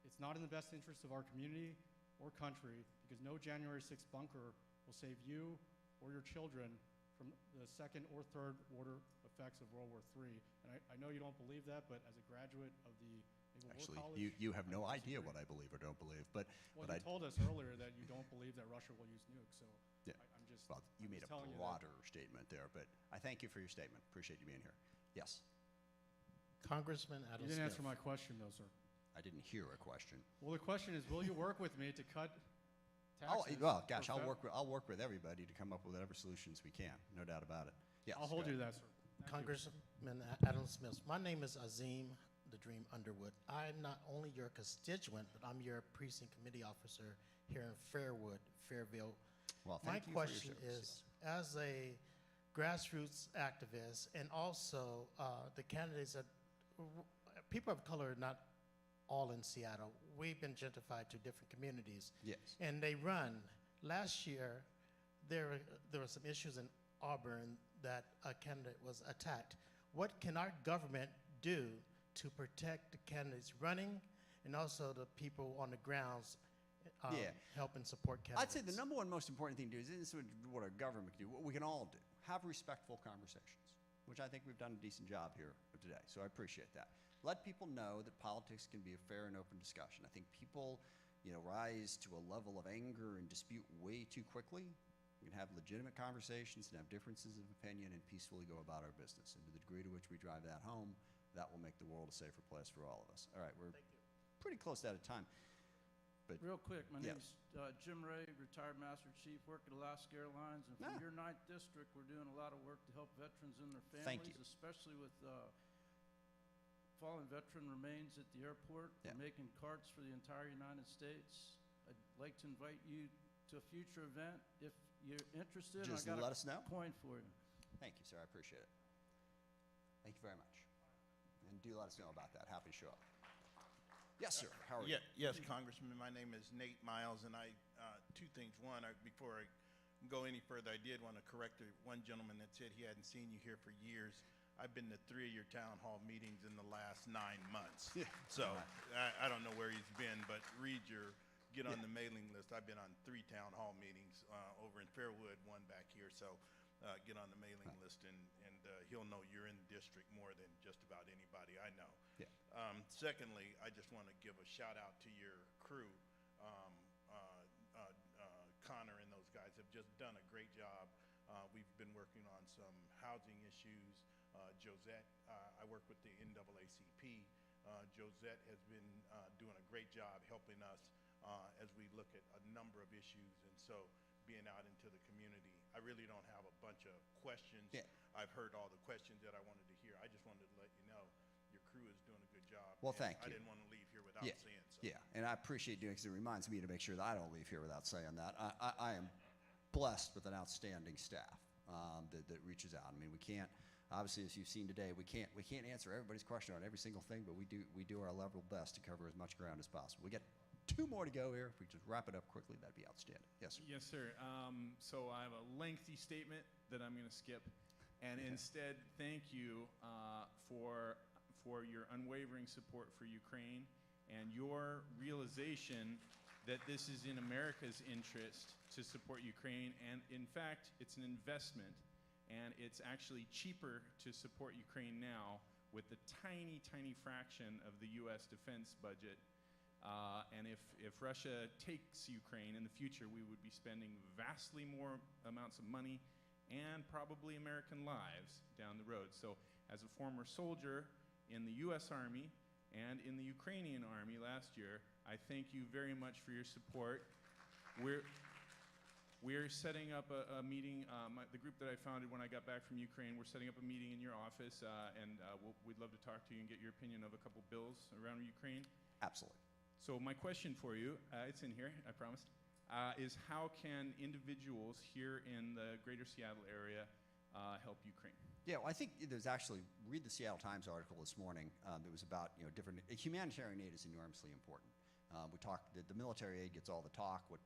it's not in the best interest of our community or country because no January 6th bunker will save you or your children from the second or third order effects of World War III. And I know you don't believe that, but as a graduate of the Naval Actually, War College, you have no idea what I believe or don't believe, but you told us earlier that you don't believe that Russia will use nukes, so yeah. I'm just Well, you made a telling you that- broader statement there, but I thank you for your statement. Appreciate you being here. Yes. Congressman Adam You didn't Smith. answer my question, though, sir. I didn't hear a question. Well, the question is, will you work with me to cut Oh, taxes? well, gosh, for I'll work with everybody to come up with whatever solutions we can. No doubt about it. Yes. I'll hold go you to ahead. that, sir. Congressman Adam Smith. My name is Azim the Dream Underwood. I'm not only your constituent, but I'm your precinct committee officer here in Fairville. Well, My thank you for your question service, is, as a grassroots activist and also the candidates that people of color, not all in Seattle, we've been gentrified to different communities. Yes. And they run. Last year, there were some issues in Auburn that a candidate was attacked. What can our government do to protect the candidates running and also the people on the grounds help and support candidates? I'd say the number one most important thing to do is this is what our government can do, what we can all do. Have respectful conversations, which I think we've done a decent job here today, so I appreciate that. Let people know that politics can be a fair and open discussion. I think people, rise to a level of anger and dispute way too quickly. We can have legitimate conversations and have differences of opinion and peacefully go about our business. And to the degree to which we drive that home, that will make the world a safer place for all of us. All right, we're pretty close out of time. But real quick, my yes. name's Jim Ray, retired Master Chief, work at Alaska Airlines, and from your 9th district, we're doing a lot of work to help veterans and their Thank families, you. especially with fallen veteran remains at the airport. We're making carts for the entire United States. I'd like to invite you to a future event if you're interested. Just I got let us know. a coin for you. Thank you, sir. I appreciate it. Thank you very much. And do let us know about that. Happy to show up. Yes, sir. How are you? Yes, Congressman. My name is Nate Miles, and two things. One, before I go any further, I did want to correct one gentleman that said he hadn't seen you here for years. I've been to 3 of your town hall meetings in the last 9 months. So I don't know where he's been, but get on the mailing list. I've been on 3 town hall meetings over in Fairwood, one back here. So get on the mailing list, and he'll know you're in the district more than just about anybody I know. Secondly, I just want to give a shout out to your crew. Connor and those guys have just done a great job. We've been working on some housing issues. Josette, I work with the NAACP. Josette has been doing a great job helping us as we look at a number of issues, and so being out into the community. I really don't have a bunch of questions. I've heard all the questions that I wanted to hear. I just wanted to let you know your crew is doing a good job. Well, thank I you. didn't want to leave here without saying so. Yeah, and I appreciate doing it because it reminds me to make sure that I don't leave here without saying that. I am blessed with an outstanding staff that reaches out. I mean, we can't, obviously, as you've seen today, we can't answer everybody's question on every single thing, but we do our level best to cover as much ground as possible. We get 2 more to go here. If we just wrap it up quickly, that'd be outstanding. Yes, sir. Yes, sir. So I have a lengthy statement that I'm going to skip, and instead thank you for your unwavering support for Ukraine and your realization that this is in America's interest to support Ukraine, and in fact, it's an investment, and it's actually cheaper to support Ukraine now with the tiny, tiny fraction of the U.S. defense budget. And if Russia takes Ukraine in the future, we would be spending vastly more amounts of money and probably American lives down the road. So as a former soldier in the U.S. Army and in the Ukrainian Army last year, I thank you very much for your support. We're setting up a meeting, the group that I founded when I got back from Ukraine, we're setting up a meeting in your office, and we'd love to talk to you and get your opinion of a couple bills around Ukraine. Absolutely. So my question for you, it's in here, I promised, is how can individuals here in the greater Seattle area help Ukraine? Yeah, well, I think there's actually, read the Seattle Times article this morning that was about, different, humanitarian aid is enormously important. We talked, the military aid gets all the talk, what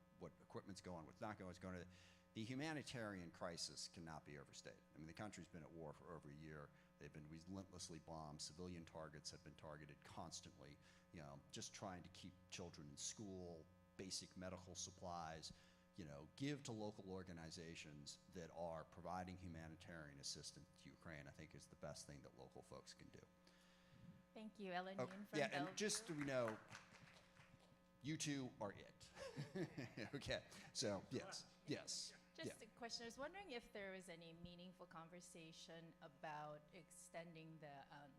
equipment's going, what's not going, what's going to. The humanitarian crisis cannot be overstated. I mean, the country's been at war for over a year. They've been relentlessly bombed. Civilian targets have been targeted constantly, just trying to keep children in school, basic medical supplies, give to local organizations that are providing humanitarian assistance to Ukraine, I think is the best thing that local folks can do. Thank you, Ellen Okay. Yoon from Yeah, and Bellevue. just so we know, you two are it. Okay, so yes. Just a question. I was wondering if there was any meaningful conversation about extending the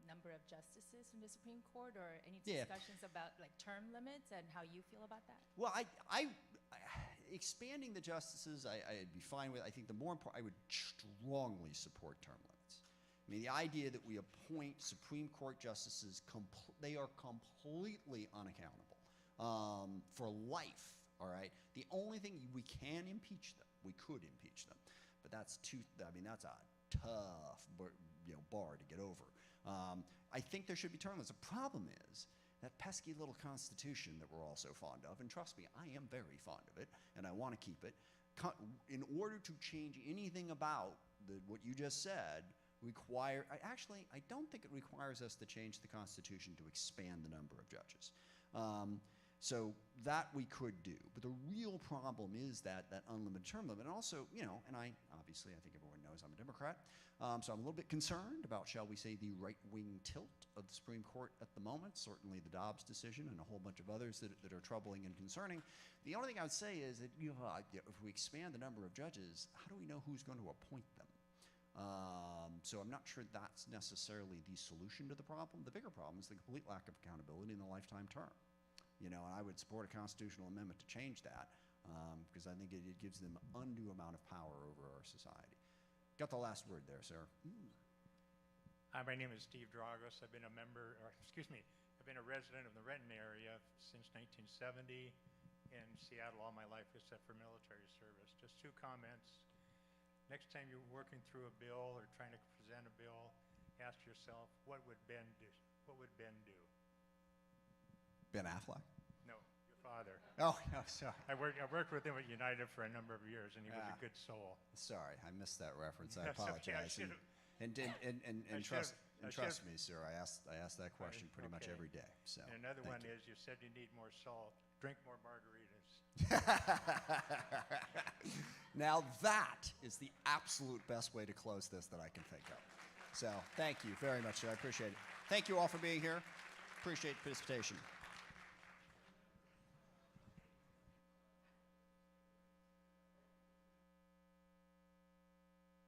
number of justices from the Supreme Court, or any Yeah. discussions about like term limits and how you feel about that? Well, expanding the justices, I'd be fine with. I think the more important, I would strongly support term limits. I mean, the idea that we appoint Supreme Court justices, they are completely unaccountable for life. All right. The only thing we can impeach them, we could impeach them, but that's that's a tough bar to get over. I think there should be term limits. The problem is that pesky little Constitution that we're all so fond of, and trust me, I am very fond of it, and I want to keep it. In order to change anything about what you just said, I don't think it requires us to change the Constitution to expand the number of judges. So that we could do, but the real problem is that unlimited term limit, and also, and I think everyone knows I'm a Democrat, so I'm a little bit concerned about, shall we say, the right-wing tilt of the Supreme Court at the moment. Certainly the Dobbs decision and a whole bunch of others that are troubling and concerning. The only thing I would say is that if we expand the number of judges, how do we know who's going to appoint them? So I'm not sure that's necessarily the solution to the problem. The bigger problem is the complete lack of accountability in the lifetime term. And I would support a constitutional amendment to change that because I think it gives them undue amount of power over our society. Got the last word there, sir. Hi, my name is Steve Dragos. I've been a resident of the Renton area since 1970 in Seattle all my life except for military service. Just 2 comments. Next time you're working through a bill or trying to present a bill, ask yourself, what would Ben do? What would Ben do? Ben Affleck? No, your father. Oh, sorry. I worked with him at United for a number of years, and he was a good soul. Sorry, I missed that reference. I That's okay, apologize. Trust me, sir. I ask that question pretty much every day. So. And another one is, you said you need more salt. Drink more margaritas. Now that is the absolute best way to close this that I can think of. So thank you very much, sir. I appreciate it. Thank you all for being here. Appreciate participation.